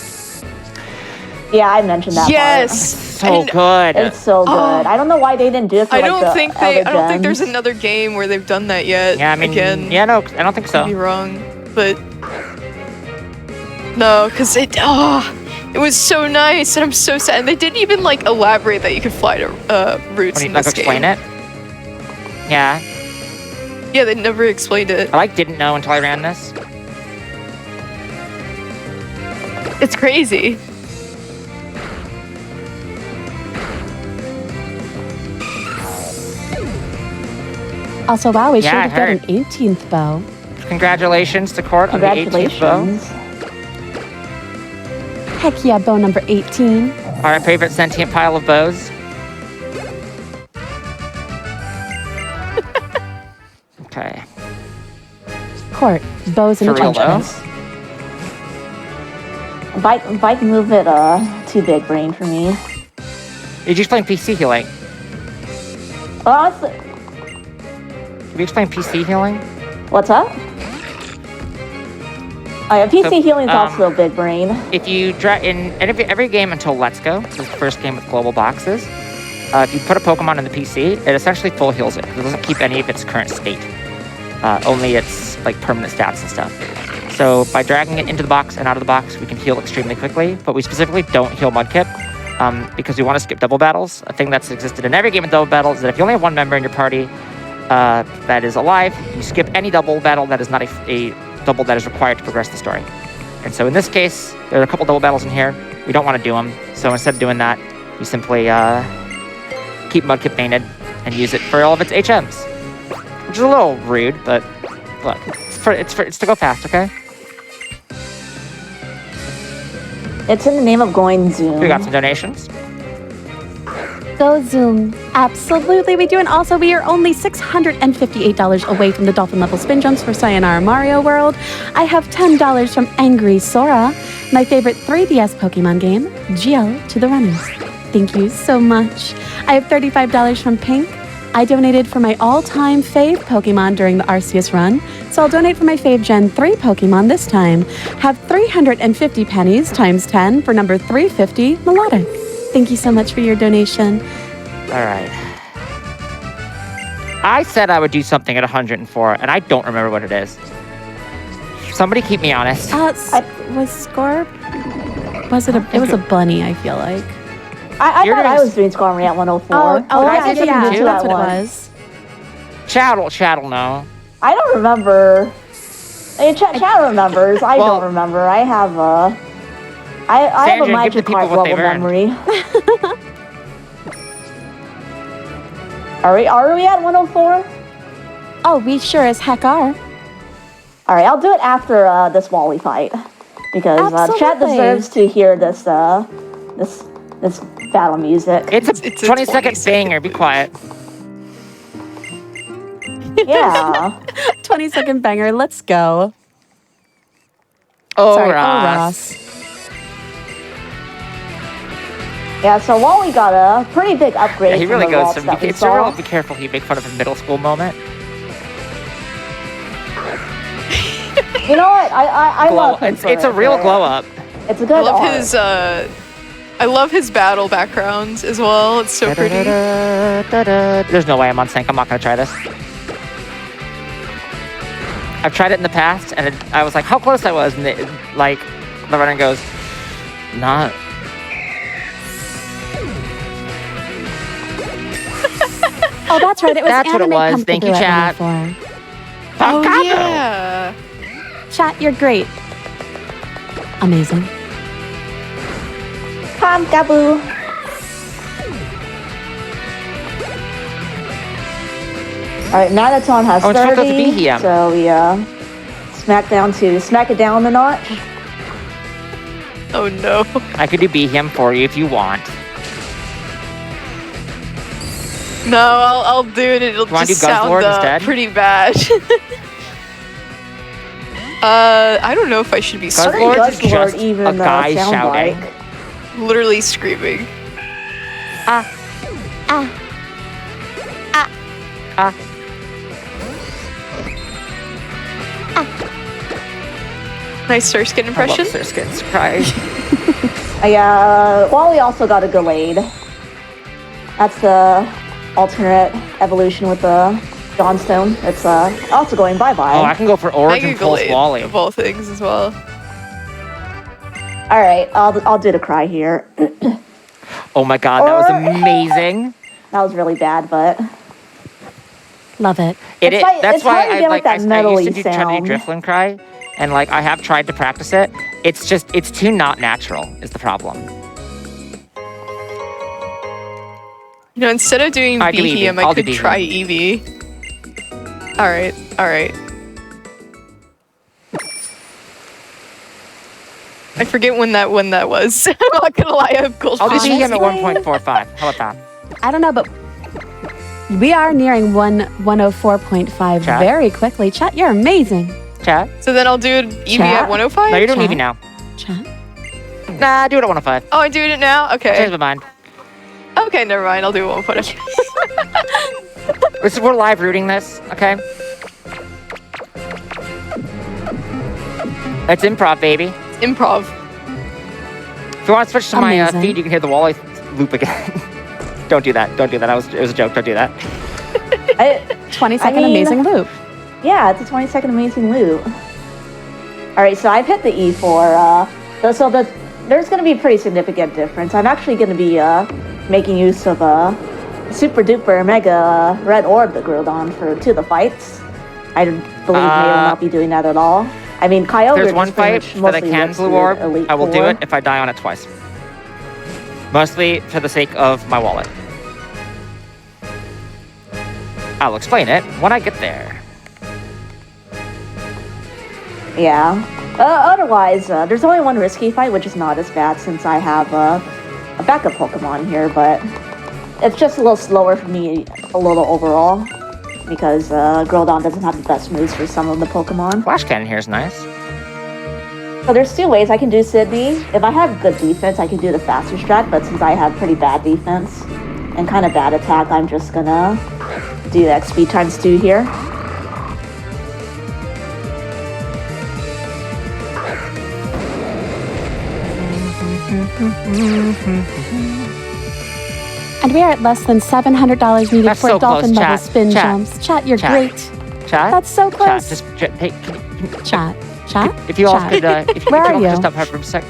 Yeah, I mentioned that. Yes. so good. It's so good. I don't know why they didn't do it for I like don't the think other I don't think there's gens. another game where they've done that yet. Yeah, I mean, again, yeah, no, I don't think so. could be wrong, but no, because it was so nice, and I'm so sad. And they didn't even like elaborate that you could fly to routes When you in like this explain game. it. Yeah, Yeah, they never explained it. I like didn't know until I ran this. It's crazy. Also, wow, we Yeah, sure I did get an heard. 18th bow. Congratulations to Court on the 18th bow. Congratulations. Heck yeah, bow number 18. Our favorite sentient pile of bows. Okay. Court, bows and For real, attentions. Bike move it too big brain for me. Did you explain PC healing? Honestly, Did you explain PC healing? what's up? Oh yeah, PC So, healing is also big brain. If you in every game until Let's Go, this is the first game with global boxes, if you put a Pokemon in the PC, it essentially full heals it. It doesn't keep any of its current state. Only its like permanent stats and stuff. So by dragging it into the box and out of the box, we can heal extremely quickly. But we specifically don't heal Mudkip because we want to skip double battles. A thing that's existed in every game with double battles is that if you only have one member in your party that is alive, you skip any double battle that is not a double that is required to progress the story. And so in this case, there are a couple double battles in here. We don't want to do them. So instead of doing that, we simply keep Mudkip painted and use it for all of its HMs. Which is a little rude, but look, it's to go fast, okay? It's in the name of going Zoom. We got some donations. Go Zoom. Absolutely, we do. And also, we are only $658 away from the Dolphin level spin jumps for Sayonara Mario World. I have $10 from Angry Sora, my favorite 3DS Pokemon game, GL to the runners. Thank you so much. I have $35 from Pink. I donated for my all-time fave Pokemon during the Arceus run, so I'll donate for my fave Gen 3 Pokemon this time. Have 350 pennies times 10 for number 350, Melodic. Thank you so much for your donation. All right. I said I would do something at 104, and I don't remember what it is. Somebody keep me honest. Was Scorp? Was it it was a bunny, I feel like. I You're thought I gonna was doing Skarmory at 104. I yeah, did yeah, something too that's at what it once. was. Chat'll know. I don't remember. Chat remembers. I Well- don't remember. I have a. I have a Sanjan, give the magic people heart what level they've earned. memory. Are we at 104? Oh, we sure as heck are. All right, I'll do it after this Wally fight because chat Absolutely. deserves to hear this this battle music. It's a It's a 20-second 20-second. banger. Be quiet. Yeah. 20-second banger, let's go. Oh, Sorry, Ross. Yeah, so Wally got a pretty big upgrade Yeah, he from really the goes vaults some. that we It's a real. saw. Be careful. He make fun of a middle school moment. You know what? I Glow. love him. It's a real glow up. It's a good I love art. his I love his battle backgrounds as well. It's so pretty. There's no way I'm on sync. I'm not gonna try this. I've tried it in the past, and I was like, how close I was, and the runner goes, not. Oh, that's right. It was That's what it Anime was. Pumpkin Thank you, Blue at chat. 104. Oh Pakabu! yeah. Chat, you're great. Amazing. Pumpkaboo. All right, Nanaton has Oh, it's 30, supposed to be here. so we smack it down a notch. Oh no. I could do Behem for you if you want. No, I'll do it. It'll wanna just do sound Guzzlord instead? pretty bad. I don't know if I should be What does Guzzlord is Guzzlord just even a guy sound shouting. like? literally screaming. Ah. Ah. Ah. Nice Surskin impression. I love Surskins cry. Wally also got a Gallade. That's the alternate evolution with the Dawnstone. It's also going bye-bye. Oh, I can go for Origin Mega Pulse Gallade, Wally. of all things as well. Alright, I'll do the cry here. Oh my god, that was Or- amazing. That was really bad, but... Love it. It is. like- That's it's why hard to I get, like. like, that I used to metally try to do sound. Driflin cry, and like I have tried to practice it. It's just it's too not natural. Is the problem? You know, instead of doing I do Eevee. Behem, I'll I do could Behem. try Eevee. Alright, alright. I forget when that was. I'm not gonna lie, I have gold I'll do vision. Behem at Honestly- 1.45. How about that? I don't know, but we are nearing 104.5 Chat? very quickly. Chat, you're amazing. Chat? So then I'll do Eevee Chat? at 105? No, you're doing Chat? Eevee now. Chat. Nah, do it at 105. Oh, I'm doing it now? Change Okay. my mind. Okay, never mind. I'll do 105. We're live rooting this, okay? It's improv, baby. Improv. If you want to switch to my Amazing. feed, you can hear the Wally loop again. Don't do that. Don't do that. It was a joke. Don't do that. 20-second I mean- amazing loop. Yeah, it's a 20-second amazing loot. Alright, so I've hit the E4. There's going to be a pretty significant difference. I'm actually going to be making use of a super duper mega red orb that Groudon for two of the fights. I believe May will not be doing that at all. I mean, Kyogre There's is one pretty fight much that I mostly can lives blue through orb. Elite I will do Four. it if I die on it twice. Mostly for the sake of my wallet. I'll explain it when I get there. Yeah. Otherwise, there's only one risky fight, which is not as bad since I have a backup Pokemon here, but it's just a little slower for me, a little overall, because Groudon doesn't have the best moves for some of the Pokemon. Flash Cannon here is nice. So there's two ways I can do Sydney. If I have good defense, I can do the faster strat, but since I have pretty bad defense and kind of bad attack, I'm just gonna do XP times 2 here. And we are at less than $700 needed That's for so dolphin close, level chat. spin Chat. jumps. Chat, you're Chat. great. Chat? That's so Chat, close. hey, can Chat. Chat. if you all Chat. could, if you Where could are you? just stop for a sec,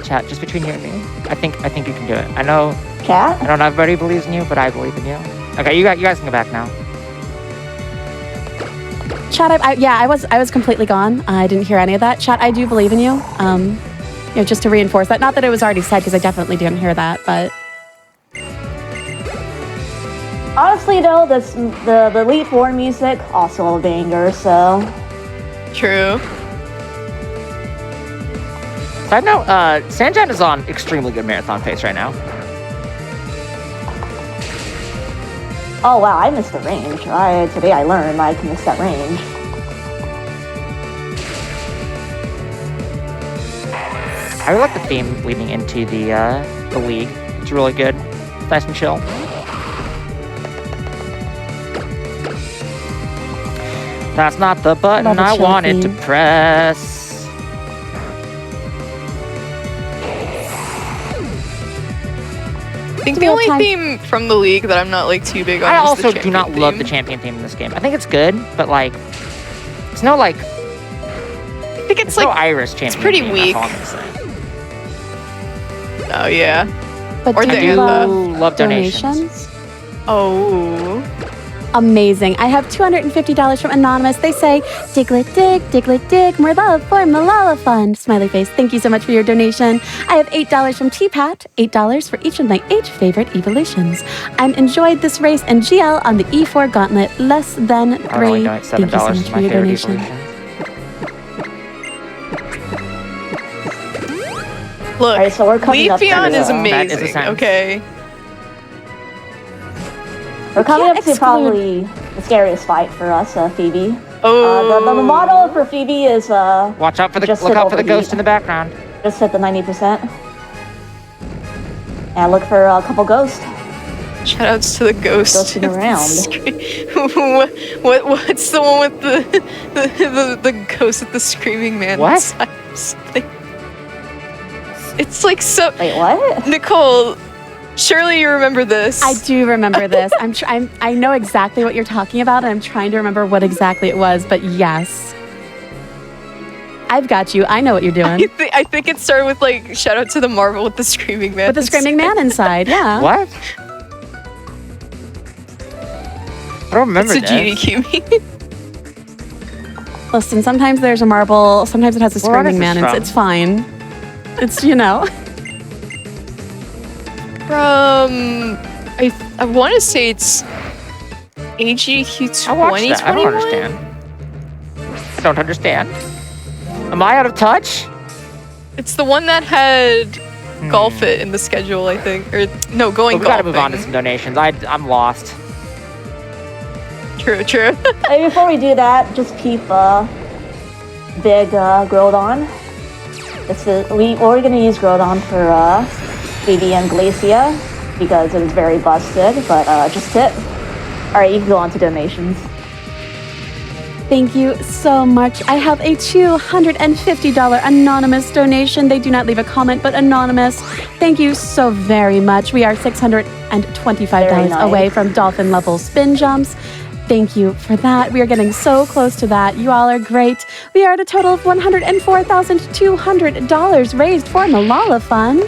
chat, just between you and me. I think you can do it. I know Chat? everybody believes in you, but I believe in you. Okay, you guys can go back now. Chat, I was completely gone. I didn't hear any of that. Chat, I do believe in you. You know, just to reinforce that. Not that it was already said, because I definitely didn't hear that, but Honestly, though, the Elite Four music also a banger. So True. Side note, Sanjan is on extremely good marathon pace right now. oh wow, I missed the range. Today I learned I can miss that range. I really like the theme leading into the league. It's really good. It's nice and chill. That's not the button Love a I chill wanted to theme. press. I think Do the we have only time? theme from the league that I'm not like too big on I is also the do not champion love theme. the champion theme in this game. I think it's good, but like, it's no like, I think it's no like, Iris champion pretty theme, weak. That's all I'm gonna say. oh yeah. but Or do the you love Ooh, love donations. Oh. Amazing. I have $250 from Anonymous. They say, Diglett dig, more love for Malala Fund. Smiley face. Thank you so much for your donation. I have $8 from T-Pat, $8 for each of my 8 favorite evolutions. I'm enjoyed this race and GL on the E4 gauntlet, less than 3. I would only donate Thank you so $7 much to for my your favorite donation. evolution. Look, Alright, so we're coming up to Leafeon is the- That is a amazing, sentence. okay? We're coming can't up to exclude- probably the scariest fight for us, Phoebe. Oh. The model for Phoebe is Watch out for the Just look hit out for the overheat. ghost in the background. just hit the 90%. And look for a couple ghosts. Shoutouts to the ghost. Ghosting around. What's the one with the ghost with the screaming man What? inside or something? It's like so. Wait, what? Nichole, surely you remember this. I do remember this. I know exactly what you're talking about, and I'm trying to remember what exactly it was, but yes. I've got you. I know what you're doing. I think it started with like shout out to the Marvel with the screaming man. With the screaming man inside, yeah. What? I don't remember It's a this. GDQ me. Listen, sometimes there's a marble, sometimes it has a Where is screaming this man. from? It's fine. It's, you know. From I want to say it's AGDQ I watched that. I 2021. don't understand. I don't understand. Am I out of touch? It's the one that had golf it in the schedule, I think, or no, going Well, we gotta golfing. move on to some donations. I'm lost. True, true. Hey, before we do that, just keep big Groudon. We're gonna use Groudon for Phoebe and Glacia because it is very busted, but just tip. Alright, you can go on to donations. Thank you so much. I have a $250 anonymous donation. They do not leave a comment, but anonymous. Thank you so very much. We are $625 Very nice. away from dolphin level spin jumps. Thank you for that. We are getting so close to that. You all are great. We are at a total of $104,200 raised for Malala Fund.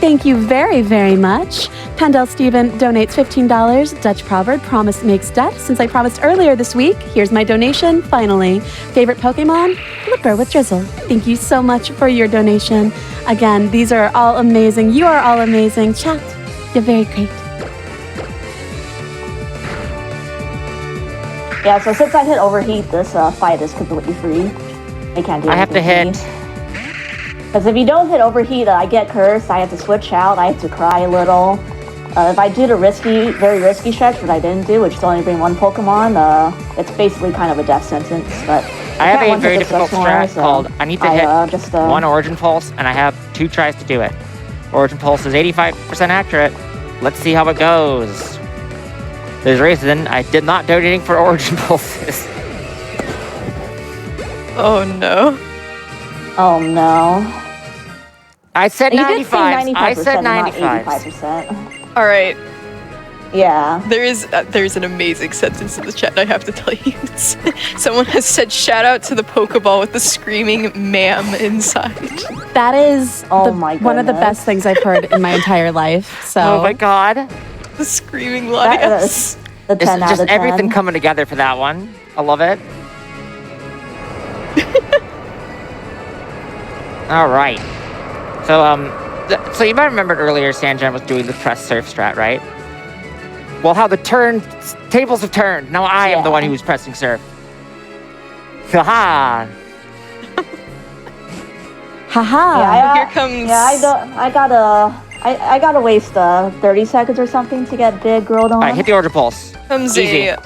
Thank you very, very much. Pandel Steven donates $15. Dutch proverb, promise makes death. Since I promised earlier this week, here's my donation, finally. Favorite Pokemon? Flipper with Drizzle. Thank you so much for your donation. Again, these are all amazing. You are all amazing. Chat, you're very great. Yeah, so since I hit overheat, this fight is completely free. I can't do anything. I have to hit. Because if you don't hit overheat, I get cursed. I have to switch out. I have to cry a little. If I do the very risky stretch, which I didn't do, which is only bring one Pokemon, it's basically kind of a death sentence. But I have can't a want to very discuss difficult more, strat so called I need to hit just, one Origin Pulse, and I have 2 tries to do it. Origin Pulse is 85% accurate. Let's see how it goes. There's a reason I did not donating for Origin Pulses. Oh no. Oh no. I said You did say 95. I said 95%, 95. not 85%. All right. Yeah. There's an amazing sentence in the chat. I have to tell you. Someone has said, "Shout out to the Pokeball with the screaming ma'am inside." That is Oh my one of the goodness. best things I've heard in my entire life. So Oh my god. The screaming That Latias. is the It's 10 out just of 10. everything coming together for that one. I love it. All right. So so you might remember earlier Sanjan was doing the press surf strat, right? Well, how the tables have turned. Now I am the Yeah. one who's pressing surf. Haha. haha. Yeah, Here comes- I gotta waste 30 seconds or something to get big Groudon. All right, hit the Origin Pulse. Comes Easy. a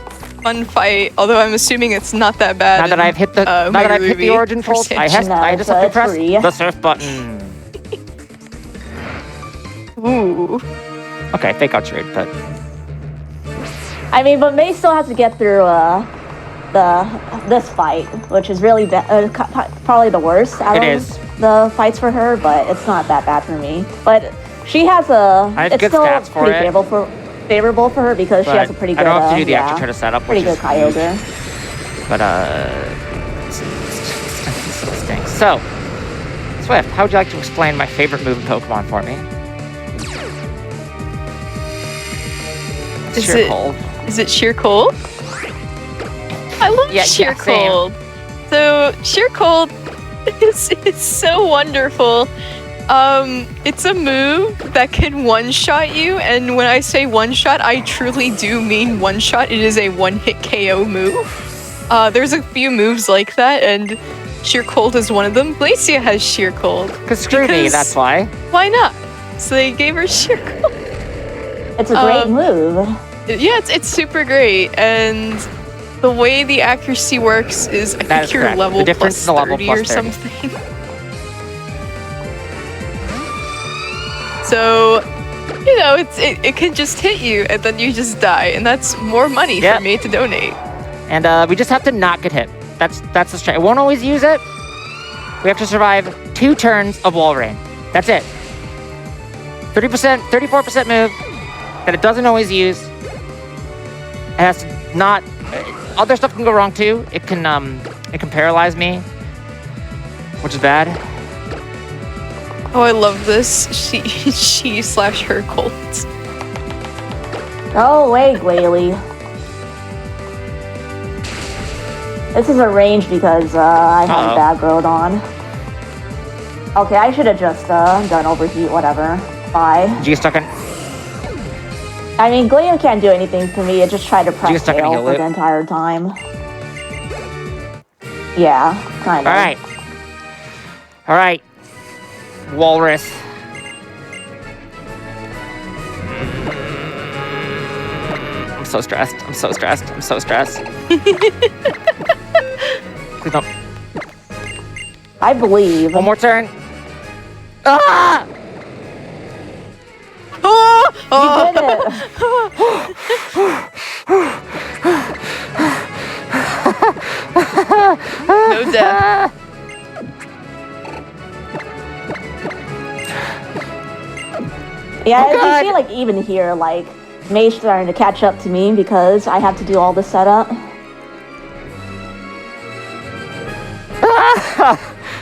fun fight. Although I'm assuming it's not that bad. Now that I've hit the Origin Pulse, I just No, have to it's press free. the surf button. Ooh. Okay, fake out's rude, but I mean, but May still has to get through this fight, which is really probably the worst out It of is. the fights for her. But it's not that bad for me. But she has I have it's good still stats for pretty it. favorable for her because she But has a pretty good. I don't have to do the yeah, extra turn to setup, pretty which good is Kyogre. But it stinks. So, Swift, how would you like to explain my favorite move in Pokemon for me? Is Sheer it- cold. Is it sheer cold? I love Yeah, sheer same. cold. So sheer cold is so wonderful. It's a move that can one-shot you, and when I say one-shot, I truly do mean one-shot. It is a one-hit KO move. There's a few moves like that, and sheer cold is one of them. Glacia has sheer cold. Cause screw me, Because- that's why. Why not? So they gave her sheer cold. It's a great move. Yeah, it's super great, and the way the accuracy works is I That think is you're correct. level The difference plus is the level 30 plus or 30. something. So, you know, it can just hit you and then you just die, and that's more money Yep. for me to donate. And we just have to not get hit. That's the strat. It won't always use it. We have to survive 2 turns of wall rain. That's it. 30%, 34% move that it doesn't always use. It has to not. Other stuff can go wrong too. It can paralyze me, which is bad. Oh, I love this. She/her cult. Go away, Glalie. This is arranged because I have Uh-oh. bad growth on. Okay, I should have just done overheat, whatever. Bye. Did you get stuck in? I mean, Glalie can't do anything to me. It just tried to you press get stuck in a fail heal for loop? the entire time. Yeah, kind of. All right. All right. Walrus. I'm so stressed. I'm so stressed. I'm so stressed. Please don't. I believe. One more turn. Ah! Oh! You did it. No death. Yeah, Oh, you God. see, like, even here, like, May's starting to catch up to me because I have to do all the setup.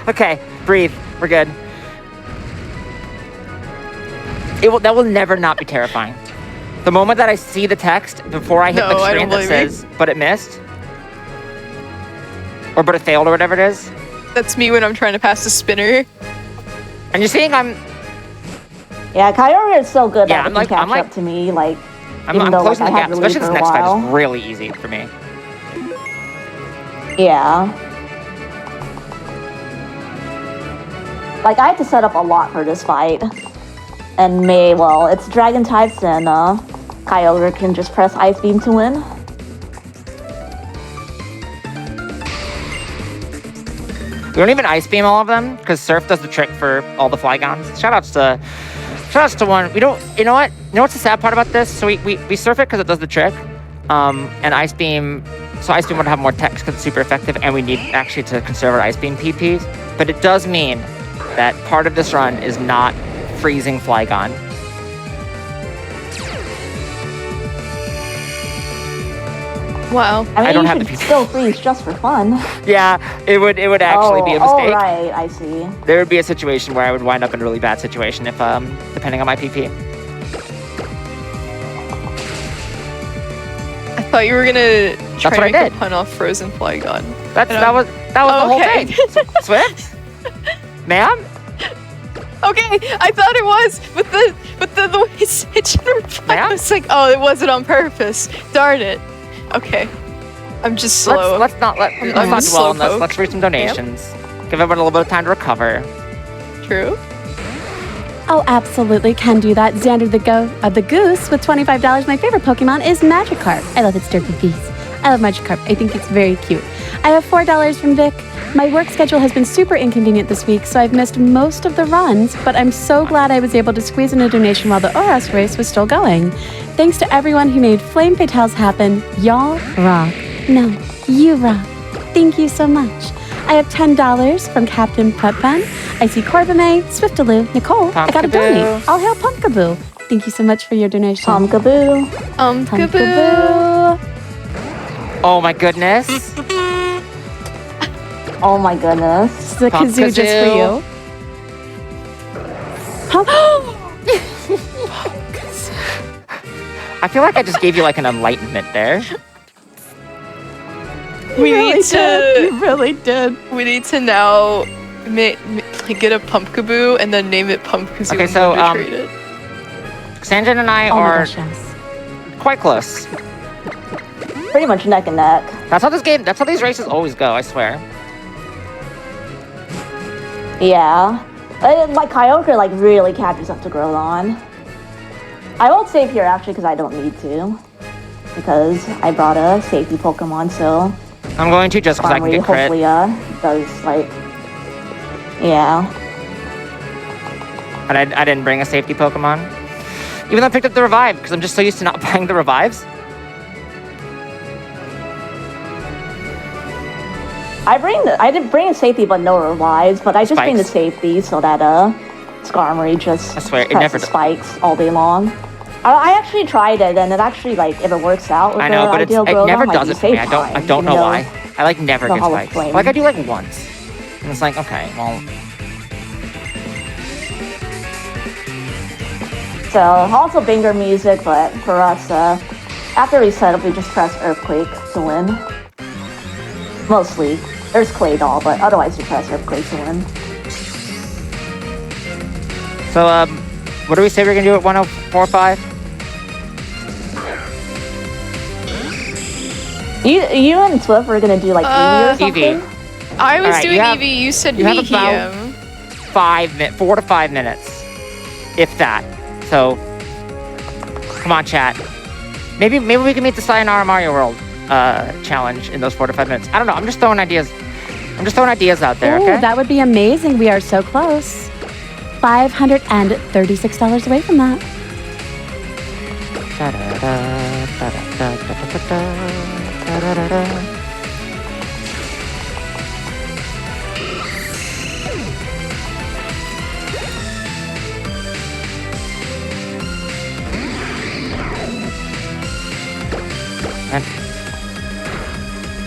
Okay, breathe. We're good. That will never not be terrifying. The moment that I see the text before I hit No, the I screen don't that believe you. says, but it missed, or but it failed, or whatever it is, That's me when I'm trying to pass the spinner. and you're seeing Yeah, Kyogre is so good Yeah, that I'm he like- can catch I'm like- up to me, like, I'm even though, closing like, the I gap. had to leave Especially for this a next fight while. is really easy for me. Yeah. Like, I had to set up a lot for this fight. And May, well, it's Dragon types, and Kyogre can just press Ice Beam to win. We don't even ice beam all of them because Surf does the trick for all the Flygons. Shoutouts to one. We don't. You know what? You know what's the sad part about this? So we surf it because it does the trick, and ice beam. So ice beam would have more text because it's super effective, and we need actually to conserve our ice beam PPs. But it does mean that part of this run is not freezing Flygon. Wow. I mean, I don't you have the should PC. still freeze just for fun. Yeah, it would actually be a Oh, mistake. right, I see. There would be a situation where I would wind up in a really bad situation if depending on my PP. I thought you were gonna try what to I make a did. pun off Frozen Flygon. That was the Oh, whole okay. thing. Swift, ma'am. Okay, I thought it was, but the way Sanjan replied, Ma'am? I was like, oh, it wasn't on purpose. Darn it. Okay, I'm just slow. Let's not I'm dwell on slow this. poke. Let's read some donations. Give everyone a little bit of time to recover. True. Oh, absolutely can do that. Xander the Goose with $25. My favorite Pokemon is Magikarp. I love its derpy piece. I love Magikarp. I think it's very cute. I have $4 from Vic. My work schedule has been super inconvenient this week, so I've missed most of the runs, but I'm so glad I was able to squeeze in a donation while the ORAS race was still going. Thanks to everyone who made Flame Fatales happen. Y'all rock. No, you rock. Thank you so much. I have $10 from Captain Putbun. I see Corvimae, Swiftalu, Nichole. I got a Pumpkaboo. donate. All hail Pumpkaboo. Thank you so much for your donation. Pumpkaboo. Kaboo. Pumpkaboo. Oh my goodness. Oh my goodness. This is a kazoo just for you. I feel like I just gave you like an enlightenment there. We need to. You really did. We need to now get a Pumpkaboo and then name it Pumpkazoo. Okay, and so, then trade it. Sanjan and I Oh my are gosh, yes. quite close. Pretty much neck and neck. That's how these races always go, I swear. Yeah. Like, Kyogre, like, really catches up to Groudon. I won't save here, actually, because I don't need to. because I brought a safety Pokemon, so I'm going to just because I can Farmery get crit. hopefully does like, yeah. But I didn't bring a safety Pokemon. Even though I picked up the revive, because I'm just so used to not buying the revives. I didn't bring a safety, but no revives. But I just bring the Spikes. safety so that Skarmory just I swear, it presses never spikes all day long. I actually tried it, and it actually like if it works out with I know, the but ideal it Groudon, never like, does you it for me. save I don't time, know even why. I like never the get Hall of spikes. Flame. Like I do like once. And it's like, okay, well, So also banger music, but for us, after we set up, we just press Earthquake to win. Mostly. There's Clay Doll, but otherwise you press Earthquake to win. so what do we say we're gonna do at 104.5? You and Swift are gonna do like Eevee or something? Eevee. I was Alright, doing you have- Eevee, you said you have about- Medium. 4 to 5 minutes, if that. So, come on, chat. Maybe we can meet the Sayonara Mario World challenge in those 4 to 5 minutes. I don't know. I'm just throwing ideas. I'm just throwing ideas out there. Ooh, Okay. that would be amazing. We are so close. $536 away from that.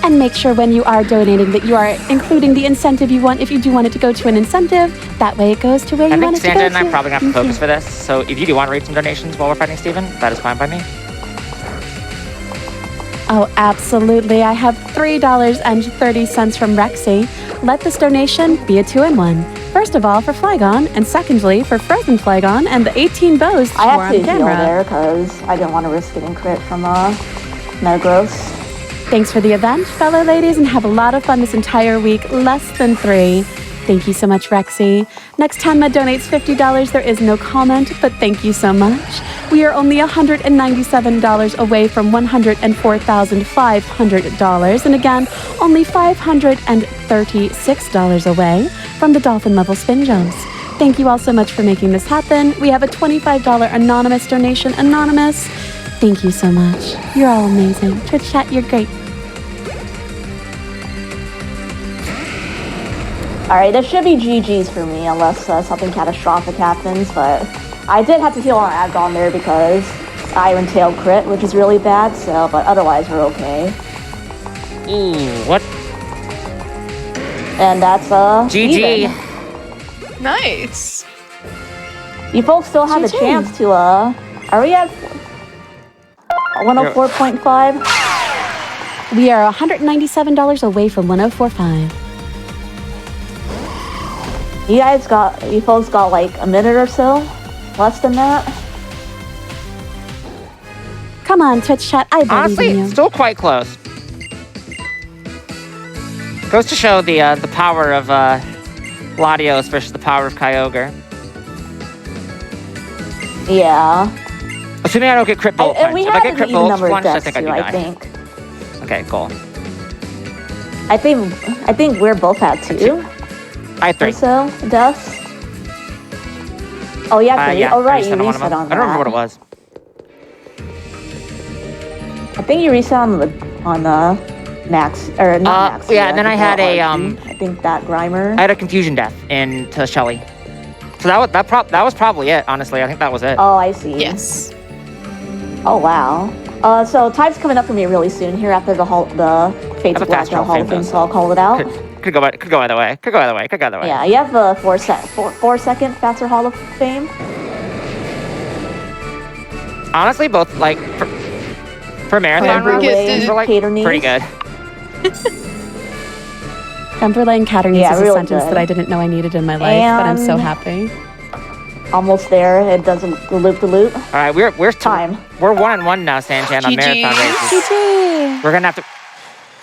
And make sure when you are donating that you are including the incentive you want. If you do want it to go to an incentive, that way it goes to where I you want think it to go Sanjan and I to. probably gonna have to Thank focus you. for this. So if you do want to read some donations while we're fighting Steven, that is fine by me. Oh, absolutely. I have $3.30 from Rexy. Let this donation be a 2-in-1. First of all, for Flygon, and secondly, for Frozen Flygon and the 18 bows I more had to on heal camera. there because I didn't want to risk getting crit from Metagross. Thanks for the event, fellow ladies, and have a lot of fun this entire week. Less than 3. Thank you so much, Rexy. Next time Med donates $50, there is no comment, but thank you so much. We are only $197 away from $104,500, and again, only $536 away from the Dolphin level spin jumps. Thank you all so much for making this happen. We have a $25 anonymous donation. Anonymous, thank you so much. You're all amazing. Twitch chat, you're great. Alright, there should be GG's for me unless something catastrophic happens, but I did have to heal on Agon there because Iron Tail crit, which is really bad, so, but otherwise we're okay. Ooh, what? And that's, GG. even. Nice. You folks still have a GG. chance to, are we at 104.5? We are $197 away from 104.5. You folks got like a minute or so? Less than that? Come on, Twitch chat, I believe Honestly, in you. still quite close. Goes to show the power of Latios versus the power of Kyogre. Yeah. Assuming I don't get crit bullet And punch. we If I have get an crit even bullet number of punch, I deaths think I too, do I die. think. Okay, cool. I think we're both at 2 I have 3. or so deaths. Oh yeah, 3. Yeah, Oh right, I you reset reset them. on I don't remember what it that. was. I think you reset on the max or not max. yeah, and then I had a, I think that Grimer. I had a confusion death into Shelly. So that was probably it, honestly. I think that was it. Oh, I see. Yes. Oh wow. So time's coming up for me really soon here after the Fates Have a of fast Blackout travel Hall fame, of Fame, though, so I'll call it out. Could go either way. Could go either way. Yeah, you have a 4-second faster Hall of Fame. Honestly, both like for marathon Creme runs, Brulee, these were like Cater Knees. pretty good. Creme brulee and Catterneys Yeah, is a really sentence good. that I didn't know I needed in my life, but I'm so And- happy. Almost there. It doesn't loop the loop. All right, we're Time. We're 1-1 now, Sanjan, on GG. marathon races. GG! We're gonna have to.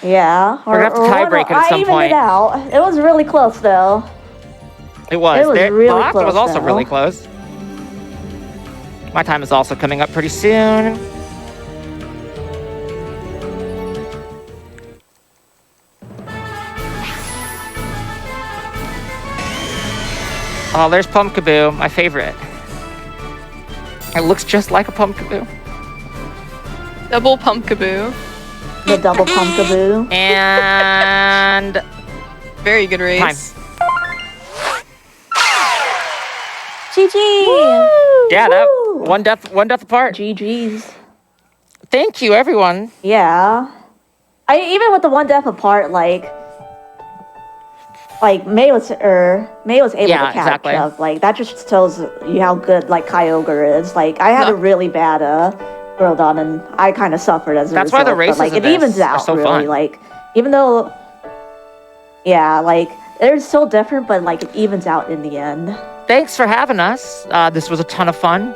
Yeah. We're gonna have to tie-break it at some I evened point. it out. It was really close though. It was. It was The really last one was close, also though. really close. My time is also coming up pretty soon. Oh, there's Pumpkaboo, my favorite. It looks just like a Pumpkaboo. Double Pumpkaboo. The double Pumpkaboo. And Very good race. GG! yeah, that one death apart. GG's. Thank you, everyone. Yeah. Even with the one death apart, like May was able to catch exactly. up. Like that just tells you how good like Kyogre is. Like I had a really bad Groudon, and I kind of suffered as a That's result. why the races but, like of it this evens are out so really. fun. Like even though, yeah, like they're still different, but like it evens out in the end. Thanks for having us. This was a ton of fun.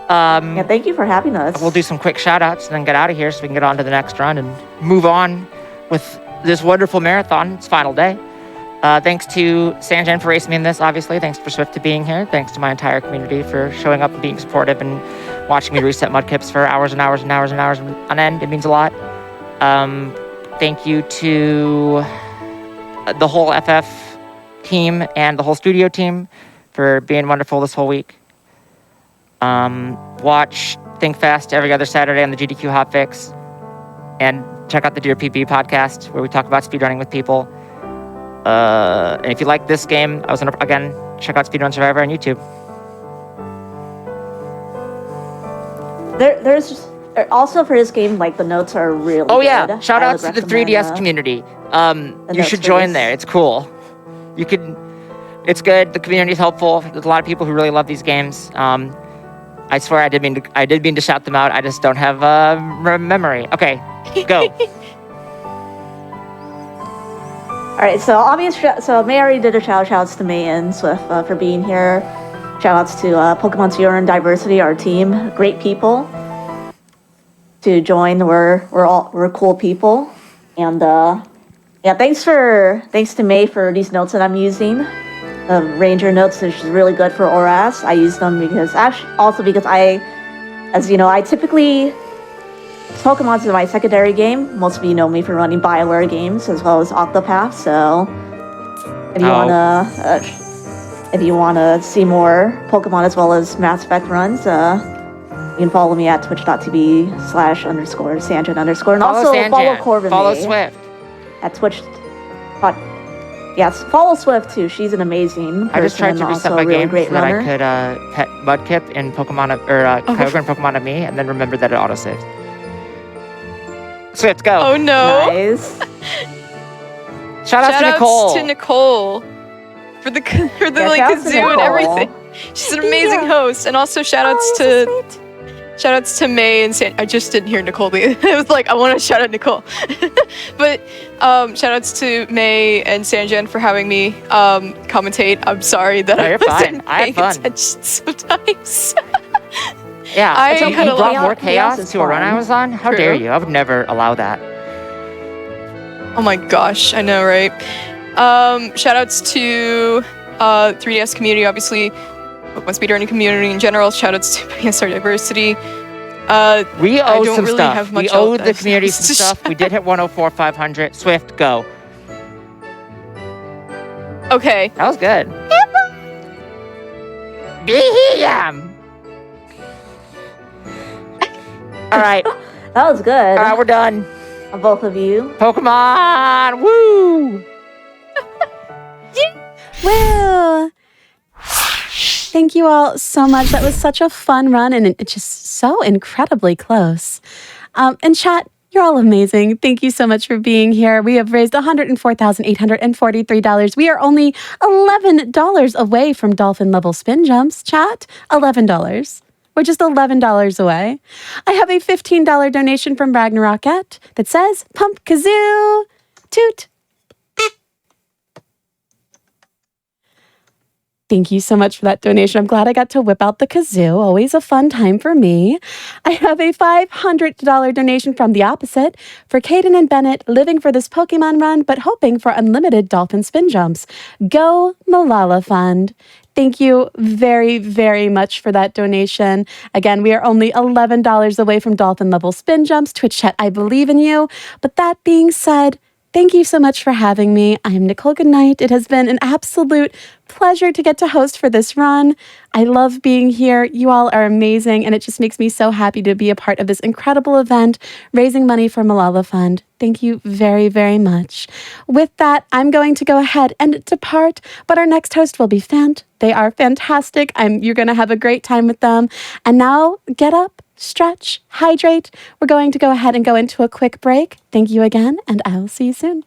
Yeah, thank you for having us. We'll do some quick shout outs and then get out of here so we can get on to the next run and move on with this wonderful marathon. It's final day. Thanks to Sanjan for racing me in this, obviously. Thanks for Swift to being here. Thanks to my entire community for showing up and being supportive and watching me reset Mudkips for hours and hours and hours and hours on end. It means a lot. Thank you to the whole FF team and the whole studio team for being wonderful this whole week. Watch Think Fast every other Saturday on the GDQ Hotfix, and check out the Dear PB podcast where we talk about speedrunning with people. And if you like this game, again, check out Speedrun Survivor on YouTube. There's also for this game, like the notes are really Oh yeah, good. shout I outs would to the recommend, 3DS community. You notes should for join this. there. It's cool. It's good. The community is helpful. There's a lot of people who really love these games. I swear I did mean to shout them out. I just don't have memory. Okay, go. All right, so Mary did a shout-outs to May and Swift for being here. Shout-outs to Pokemon Zero and Diversity, our team, great people. To join, we're cool people, and yeah, thanks to May for these notes that I'm using. Ranger notes is really good for ORAS. I use them because I typically Pokemon's my secondary game. Most of you know me for running BioWare games as well as Octopath. So if you wanna see more Pokemon as well as Mass Effect runs, you can follow me at twitch.tv/_Sanjan_, and Follow also Sanjan. follow Corvimae Follow Swift. at Twitch. Yes, follow Swift too. She's an amazing person. I just tried to and reset also my a really game great so that runner. I could pet Mudkip in Pokemon Kyogre and Pokemon of me, and then remember that it autosaves. Swift, go. Oh no! Nice. Shout out to Nichole. to Nicole for the Yeah, like shout out to kazoo and Nicole. everything. She's an amazing host, and also shout outs to May and I just didn't hear Nicole. It was like I want to shout out Nicole, but shout outs to May and Sanjan for having me commentate. I'm sorry that I you're fine. wasn't I paying had fun. attention sometimes. Yeah, I you had a brought lot- more chaos chaos is to a run fun. I was on? How True. dare you? I would never allow that. Oh my gosh, I know, right? Shout outs to 3DS community, obviously, Pokemon speedrunning community in general. Shout outs to PSR Diversity. We I owe don't some really stuff. have We much owed the else community to some stuff. We did hit 104,500. Swift, go. Okay. That was good. Bam! All right. That was good. All right, we're done. Both of you. Pokemon! Woo! Woo! Thank you all so much. That was such a fun run, and it's just so incredibly close. And chat, you're all amazing. Thank you so much for being here. We have raised $104,843. We are only $11 away from dolphin level spin jumps. Chat, $11. We're just $11 away. I have a $15 donation from Ragnarokette that says, "Pump kazoo, toot." Thank you so much for that donation. I'm glad I got to whip out the kazoo. Always a fun time for me. I have a $500 donation from the opposite for Caden and Bennett, living for this Pokemon run, but hoping for unlimited dolphin spin jumps. Go Malala Fund. Thank you very, very much for that donation. Again, we are only $11 away from dolphin level spin jumps. Twitch chat, I believe in you. But that being said, Thank you so much for having me. I'm Nichole Goodnight. It has been an absolute pleasure to get to host for this run. I love being here. You all are amazing, and it just makes me so happy to be a part of this incredible event, raising money for Malala Fund. Thank you very, very much. With that, I'm going to go ahead and depart, but our next host will be Fant. They are fantastic. You're going to have a great time with them. And now, get up, stretch, hydrate. We're going to go ahead and go into a quick break. Thank you again, and I will see you soon.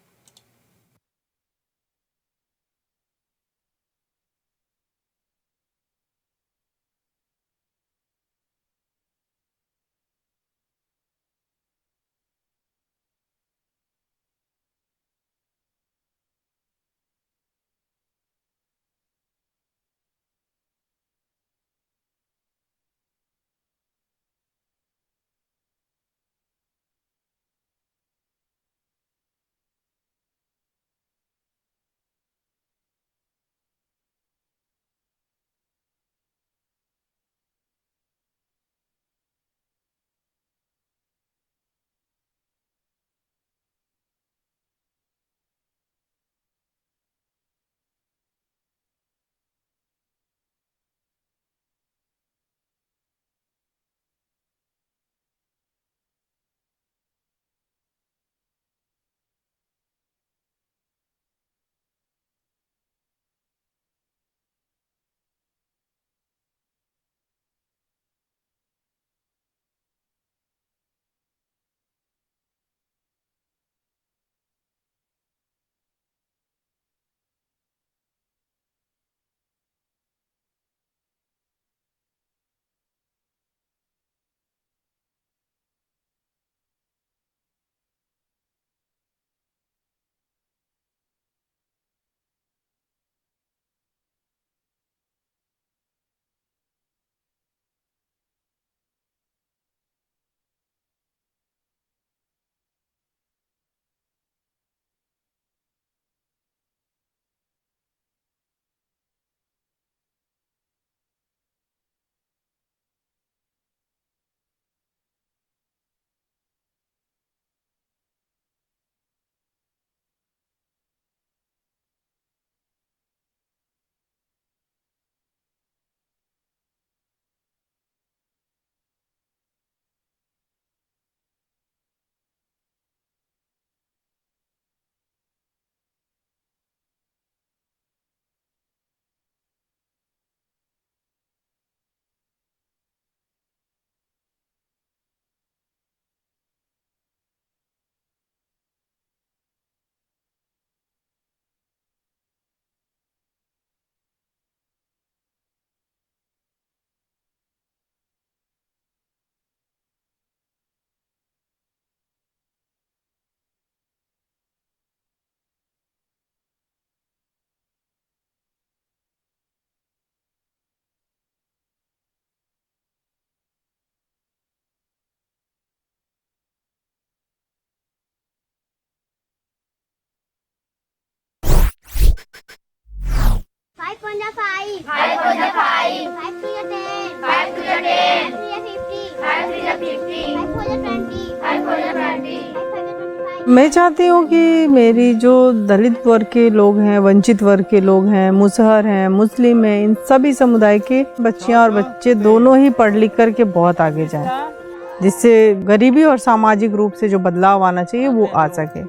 Five on the five. Five on the five. Five to the 10. Five to the 10. Five to the 50. Five to the 50. Five for the 20. Five for the 20. Five for the 25. मैं चाहती हूँ कि मेरी जो दलित वर्ग के लोग हैं, वंचित वर्ग के लोग हैं, मुसहर हैं, मुस्लिम हैं, इन सभी समुदाय के बच्चियाँ और बच्चे दोनों ही पढ़ लिख करके बहुत आगे जाएं, जिससे गरीबी और सामाजिक रूप से जो बदलाव आना चाहिए वो आ सके।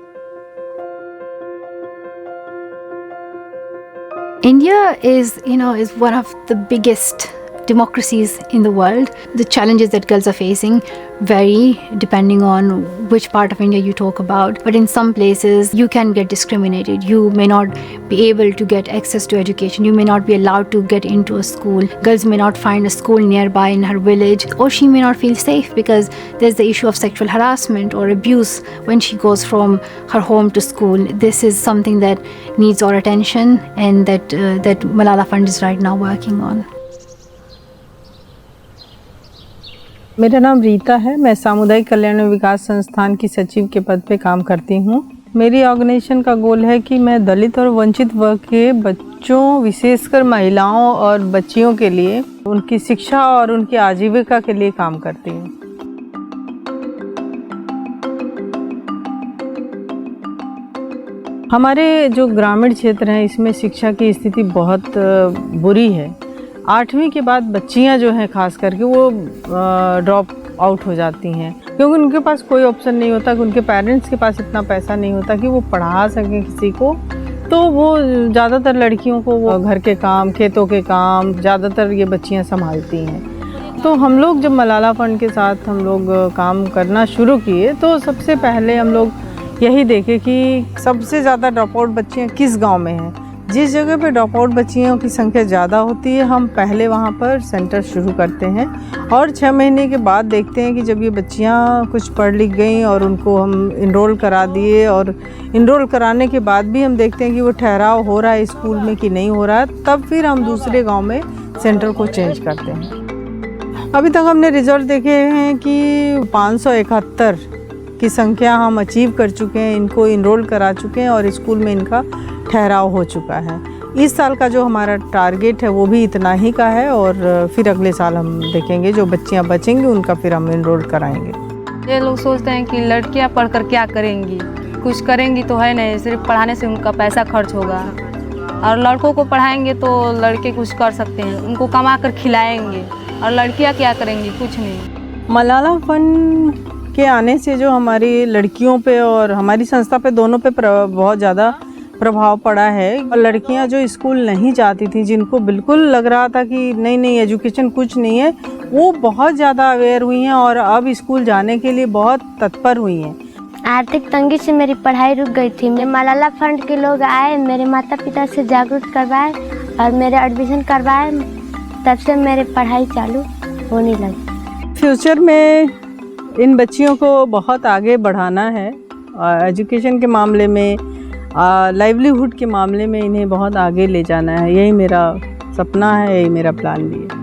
India is one of the biggest democracies in the world. The challenges that girls are facing vary depending on which part of India you talk about. But in some places, you can get discriminated. You may not be able to get access to education. You may not be allowed to get into a school. Girls may not find a school nearby in her village, or she may not feel safe because there's the issue of sexual harassment or abuse when she goes from her home to school. This is something that needs our attention and that Malala Fund is right now working on. मेरा नाम रीता है। मैं सामुदायिक कल्याण विकास संस्थान की सचिव के पद पे काम करती हूँ। मेरी ऑर्गेनाइजेशन का गोल है कि मैं दलित और वंचित वर्ग के बच्चों, विशेषकर महिलाओं और बच्चियों के लिए उनकी शिक्षा और उनकी आजीविका के लिए काम करती हूँ। हमारे जो ग्रामीण क्षेत्र हैं इसमें शिक्षा की स्थिति बहुत बुरी है। 8वीं के बाद बच्चियां जो हैं खास करके वो ड्रॉप आउट हो जाती हैं क्योंकि उनके पास कोई ऑप्शन नहीं होता कि उनके पेरेंट्स के पास इतना पैसा नहीं होता कि वो पढ़ा सकें किसी को। तो वो ज़्यादातर लड़कियों को वो घर के काम, खेतों के काम ज़्यादातर ये बच्चियां संभालती हैं। तो हम लोग जब मलाला फंड के साथ हम लोग काम करना शुरू किए तो सबसे पहले हम लोग यही देखे कि सबसे ज़्यादा ड्रॉप आउट बच्चियाँ किस गाँव में हैं। जिस जगह पे ड्रॉप आउट बच्चियों की संख्या ज़्यादा होती है हम पहले वहाँ पर सेंटर शुरू करते हैं और 6 महीने के बाद देखते हैं कि जब ये बच्चियाँ कुछ पढ़ लिख गई और उनको हम इनरोल करा दिए और इनरोल कराने के बाद भी हम देखते हैं कि वो ठहराव हो रहा है स्कूल में कि नहीं हो रहा है, तब फिर हम दूसरे गाँव में सेंटर को चेंज करते हैं। अभी तक हमने रिजल्ट देखे हैं कि 571 की संख्या हम अचीव कर चुके हैं, इनको इनरोल करा चुके हैं और स्कूल में इनका ठहराव हो चुका है। इस साल का जो हमारा टारगेट है वो भी इतना ही का है और फिर अगले साल हम देखेंगे जो बच्चियां बचेंगी उनका फिर हम इनरोल कराएंगे। ये लोग सोचते हैं कि लड़कियां पढ़कर क्या करेंगी, कुछ करेंगी तो है नहीं, सिर्फ पढ़ाने से उनका पैसा खर्च होगा। और लड़कों को पढ़ाएंगे तो लड़के कुछ कर सकते हैं, उनको कमा कर खिलाएंगे। और लड़कियां क्या करेंगी, कुछ नहीं। मलाला फंड के आने से जो हमारी लड़कियों पे और हमारी संस्था पे दोनों पे बहुत ज़्यादा प्रभाव पड़ा है। और लड़कियां जो स्कूल नहीं जाती थी, जिनको बिल्कुल लग रहा था कि नहीं एजुकेशन कुछ नहीं है, वो बहुत ज़्यादा अवेयर हुई हैं और अब स्कूल जाने के लिए बहुत तत्पर हुई हैं। आर्थिक तंगी से मेरी पढ़ाई रुक गई थी। मलाला फंड के लोग आए, मेरे माता पिता से जागरूक करवाए और मेरे एडमिशन करवाए, तब से मेरी पढ़ाई चालू होने लगी। फ्यूचर में इन बच्चियों को बहुत आगे बढ़ाना है, एजुकेशन के मामले में, लाइवलीहुड के मामले में इन्हें बहुत आगे ले जाना है। यही मेरा सपना है, यही मेरा प्लान भी है।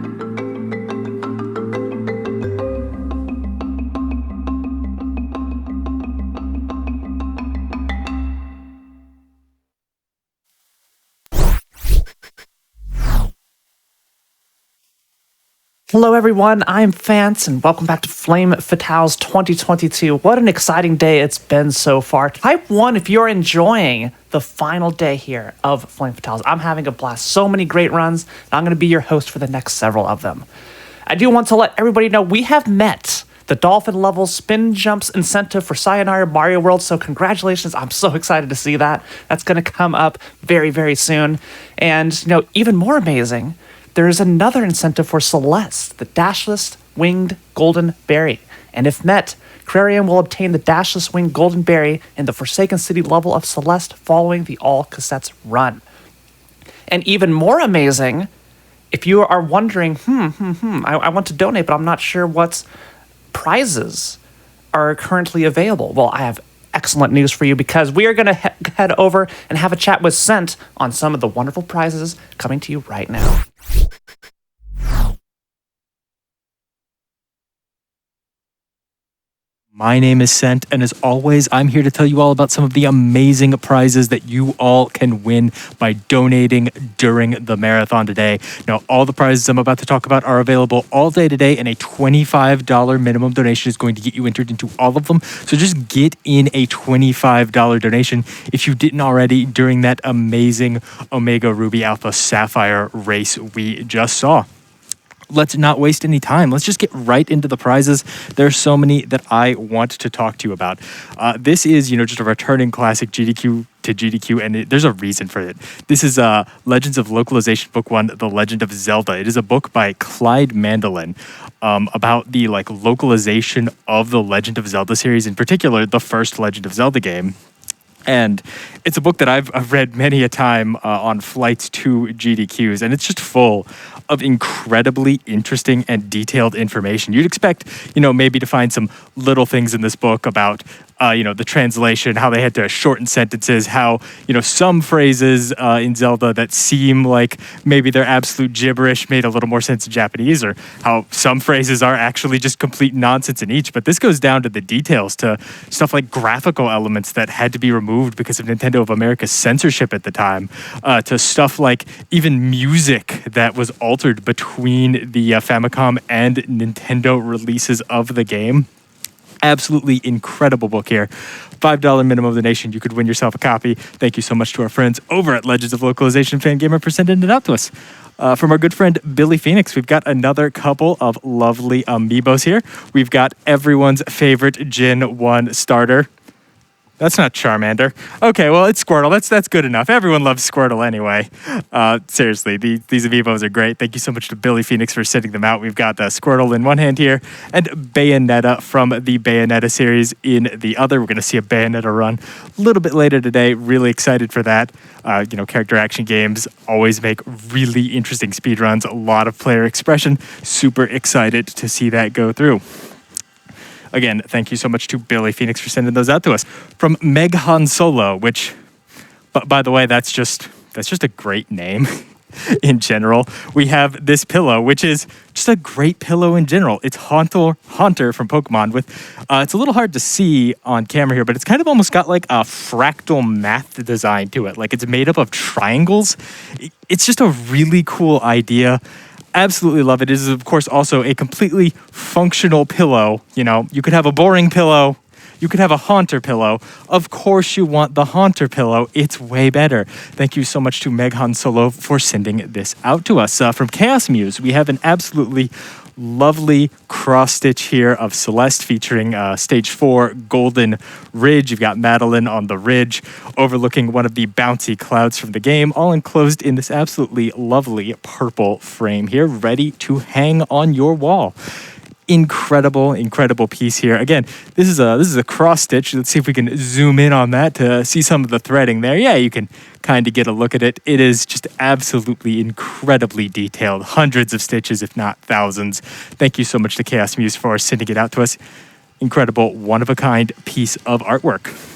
Hello everyone, I'm Fance and welcome back to Flame Fatales 2022. What an exciting day it's been so far. Type 1 if you're enjoying the final day here of Flame Fatales. I'm having a blast. So many great runs, and I'm going to be your host for the next several of them. I do want to let everybody know we have met the Dolphin level spin jumps incentive for Sayonara Mario World, so congratulations. I'm so excited to see that. That's going to come up very, very soon. And, even more amazing, there is another incentive for Celeste, the Dashless Winged Golden Berry. And if met, Crarium will obtain the Dashless Winged Golden Berry in the Forsaken City level of Celeste following the All Cassettes run. And even more amazing, if you are wondering, I want to donate, but I'm not sure what prizes are currently available. Well, I have excellent news for you because we are going to head over and have a chat with Scent on some of the wonderful prizes coming to you right now. My name is Scent, and as always, I'm here to tell you all about some of the amazing prizes that you all can win by donating during the marathon today. Now, all the prizes I'm about to talk about are available all day today, and a $25 minimum donation is going to get you entered into all of them. So just get in a $25 donation if you didn't already during that amazing Omega Ruby Alpha Sapphire race we just saw. Let's not waste any time. Let's just get right into the prizes. There's so many that I want to talk to you about. This is, just a returning classic GDQ to GDQ, and there's a reason for it. This is Legends of Localization Book 1, The Legend of Zelda. It is a book by Clyde Mandelin about the localization of the Legend of Zelda series, in particular, the first Legend of Zelda game. And it's a book that I've read many a time on flights to GDQs, and it's just full of incredibly interesting and detailed information. You'd expect, maybe to find some little things in this book about, the translation, how they had to shorten sentences, how, some phrases in Zelda that seem like maybe they're absolute gibberish made a little more sense in Japanese, or how some phrases are actually just complete nonsense in each. But this goes down to the details, to stuff like graphical elements that had to be removed because of Nintendo of America's censorship at the time, to stuff like even music that was altered between the Famicom and Nintendo releases of the game. Absolutely incredible book here. $5 minimum donation. You could win yourself a copy. Thank you so much to our friends over at Legends of Localization Fangamer for sending it out to us. From our good friend Billy Phoenix, we've got another couple of lovely amiibos here. We've got everyone's favorite Gen 1 starter. That's not Charmander. Okay, well, it's Squirtle. That's good enough. Everyone loves Squirtle anyway. Seriously, these amiibos are great. Thank you so much to Billy Phoenix for sending them out. We've got Squirtle in one hand here and Bayonetta from the Bayonetta series in the other. We're going to see a Bayonetta run a little bit later today. Really excited for that. Character action games always make really interesting speed runs. A lot of player expression. Super excited to see that go through. Again, thank you so much to Billy Phoenix for sending those out to us. From Meg Han Solo, which, by the way, that's just a great name in general. We have this pillow, which is just a great pillow in general. It's Haunter from Pokemon. It's a little hard to see on camera here, but it's kind of almost got like a fractal math design to it. Like it's made up of triangles. It's just a really cool idea. Absolutely love it. It is, of course, also a completely functional pillow. You could have a boring pillow. You could have a Haunter pillow. Of course, you want the Haunter pillow. It's way better. Thank you so much to Meg Han Solo for sending this out to us. From Chaos Muse, we have an absolutely lovely cross stitch here of Celeste featuring Stage 4 Golden Ridge. You've got Madeline on the ridge overlooking one of the bouncy clouds from the game, all enclosed in this absolutely lovely purple frame here, ready to hang on your wall. Incredible piece here. Again, this is a cross stitch. Let's see if we can zoom in on that to see some of the threading there. Yeah, you can kind of get a look at it. It is just absolutely incredibly detailed. Hundreds of stitches, if not thousands. Thank you so much to Chaos Muse for sending it out to us. Incredible, one-of-a-kind piece of artwork.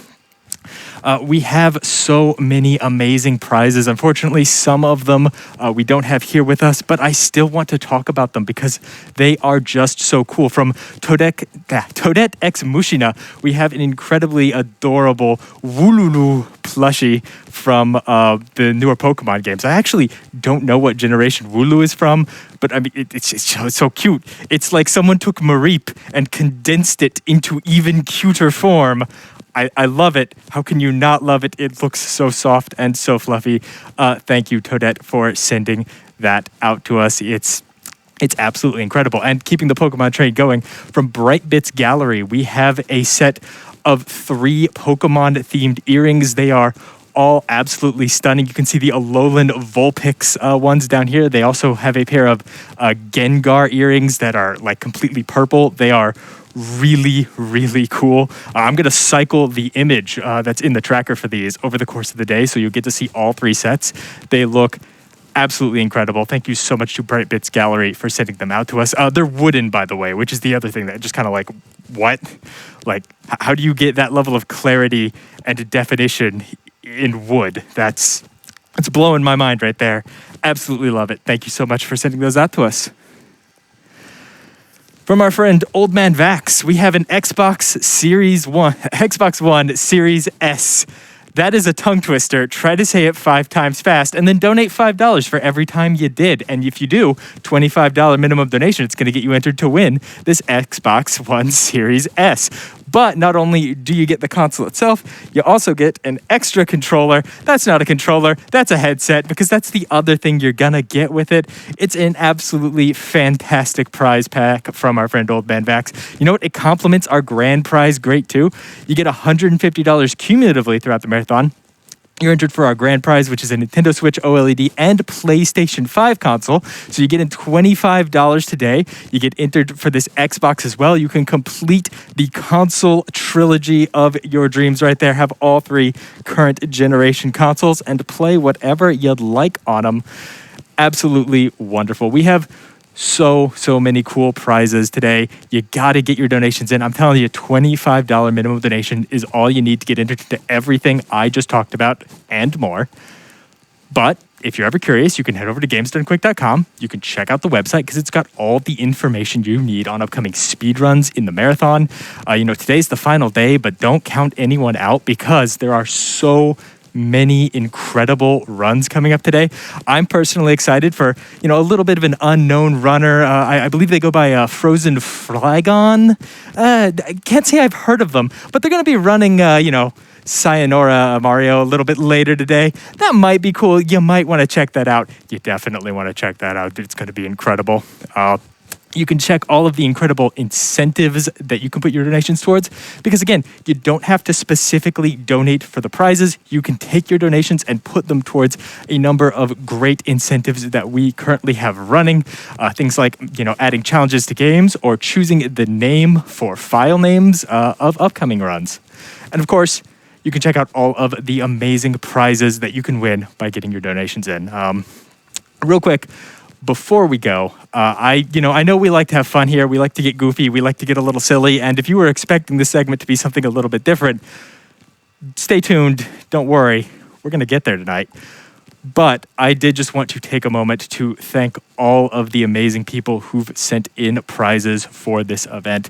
We have so many amazing prizes. Unfortunately, some of them we don't have here with us, but I still want to talk about them because they are just so cool. From Toadette X Mushina, we have an incredibly adorable Wooloo plushie from the newer Pokemon games. I actually don't know what generation Wooloo is from, but I mean, it's so cute. It's like someone took Mareep and condensed it into even cuter form. I love it. How can you not love it? It looks so soft and so fluffy. Thank you, Toadette, for sending that out to us. It's absolutely incredible. And keeping the Pokemon train going, from Bright Bits Gallery, we have a set of 3 Pokemon-themed earrings. They are all absolutely stunning. You can see the Alolan Vulpix ones down here. They also have a pair of Gengar earrings that are like completely purple. They are really cool. I'm going to cycle the image that's in the tracker for these over the course of the day, so you'll get to see all 3 sets. They look absolutely incredible. Thank you so much to Bright Bits Gallery for sending them out to us. They're wooden, by the way, which is the other thing that just kind of like, what? Like, how do you get that level of clarity and definition in wood? It's blowing my mind right there. Absolutely love it. Thank you so much for sending those out to us. From our friend Old Man Vax, we have an Xbox One Series S. That is a tongue twister. Try to say it 5 times fast and then donate $5 for every time you did. And if you do, $25 minimum donation, it's going to get you entered to win this Xbox One Series S. But not only do you get the console itself, you also get an extra controller. That's not a controller, that's a headset, because that's the other thing you're gonna get with it. It's an absolutely fantastic prize pack from our friend Old Man Vax. You know what? It complements our grand prize great too. You get $150 cumulatively throughout the marathon. You're entered for our grand prize, which is a Nintendo Switch OLED and PlayStation 5 console. So you get in $25 today. You get entered for this Xbox as well. You can complete the console trilogy of your dreams right there. Have all 3 current generation consoles and play whatever you'd like on them. Absolutely wonderful. We have so many cool prizes today. You got to get your donations in. I'm telling you, $25 minimum donation is all you need to get entered into everything I just talked about and more. But if you're ever curious, you can head over to gamesdonequick.com. You can check out the website because it's got all the information you need on upcoming speedruns in the marathon. Today's the final day, but don't count anyone out because there are so many incredible runs coming up today. I'm personally excited for, a little bit of an unknown runner. I believe they go by Frozen Flygon. I can't say I've heard of them, but they're going to be running, Sayonara Mario a little bit later today. That might be cool. You might want to check that out. You definitely want to check that out. It's going to be incredible. You can check all of the incredible incentives that you can put your donations towards, because again, you don't have to specifically donate for the prizes. You can take your donations and put them towards a number of great incentives that we currently have running. Things like, adding challenges to games or choosing the name for file names of upcoming runs. And of course, you can check out all of the amazing prizes that you can win by getting your donations in. Real quick, before we go, I know we like to have fun here. We like to get goofy. We like to get a little silly. And if you were expecting this segment to be something a little bit different, stay tuned. Don't worry. We're going to get there tonight. But I did just want to take a moment to thank all of the amazing people who've sent in prizes for this event.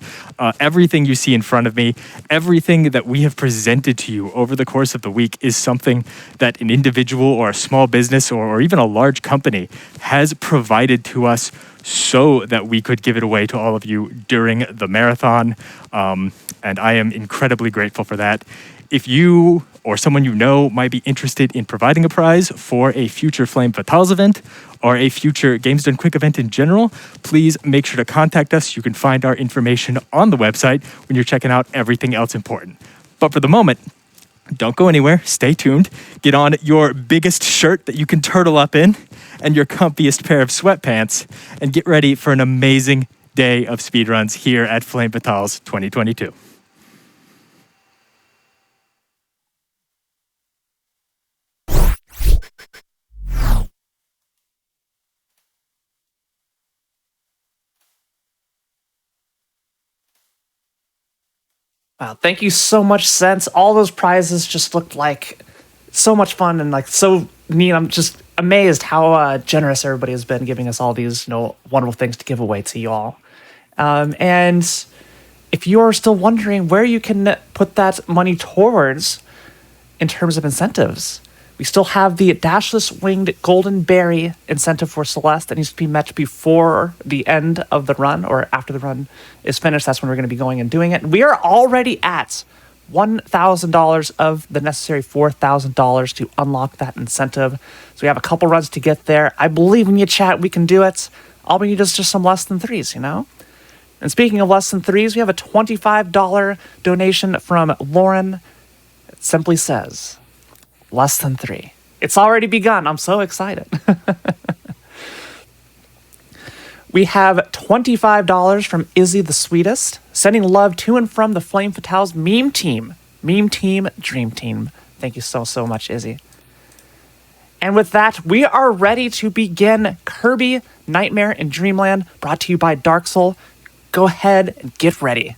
Everything you see in front of me, everything that we have presented to you over the course of the week is something that an individual or a small business or even a large company has provided to us so that we could give it away to all of you during the marathon. And I am incredibly grateful for that. If you or someone you know might be interested in providing a prize for a future Flame Fatales event or a future Games Done Quick event in general, please make sure to contact us. You can find our information on the website when you're checking out everything else important. But for the moment, don't go anywhere. Stay tuned. Get on your biggest shirt that you can turtle up in and your comfiest pair of sweatpants and get ready for an amazing day of speedruns here at Flame Fatales 2022. Wow, thank you so much, Sense. All those prizes just looked like so much fun and like so neat. I'm just amazed how generous everybody has been giving us all these wonderful things to give away to you all. And if you're still wondering where you can put that money towards in terms of incentives, we still have the Dashless Winged Golden Berry incentive for Celeste that needs to be met before the end of the run or after the run is finished. That's when we're going to be going and doing it. And we are already at $1,000 of the necessary $4,000 to unlock that incentive. So we have a couple runs to get there. I believe in you, chat. We can do it. All we need is just some less than threes, And speaking of less than threes, we have a $25 donation from Lauren. It simply says, less than 3. It's already begun. I'm so excited. We have $25 from Izzy the Sweetest, sending love to and from the Flame Fatales meme team. Meme team, dream team. Thank you so, so much, Izzy. And with that, we are ready to begin Kirby Nightmare in Dreamland, brought to you by Dark Soul. Go ahead and get ready.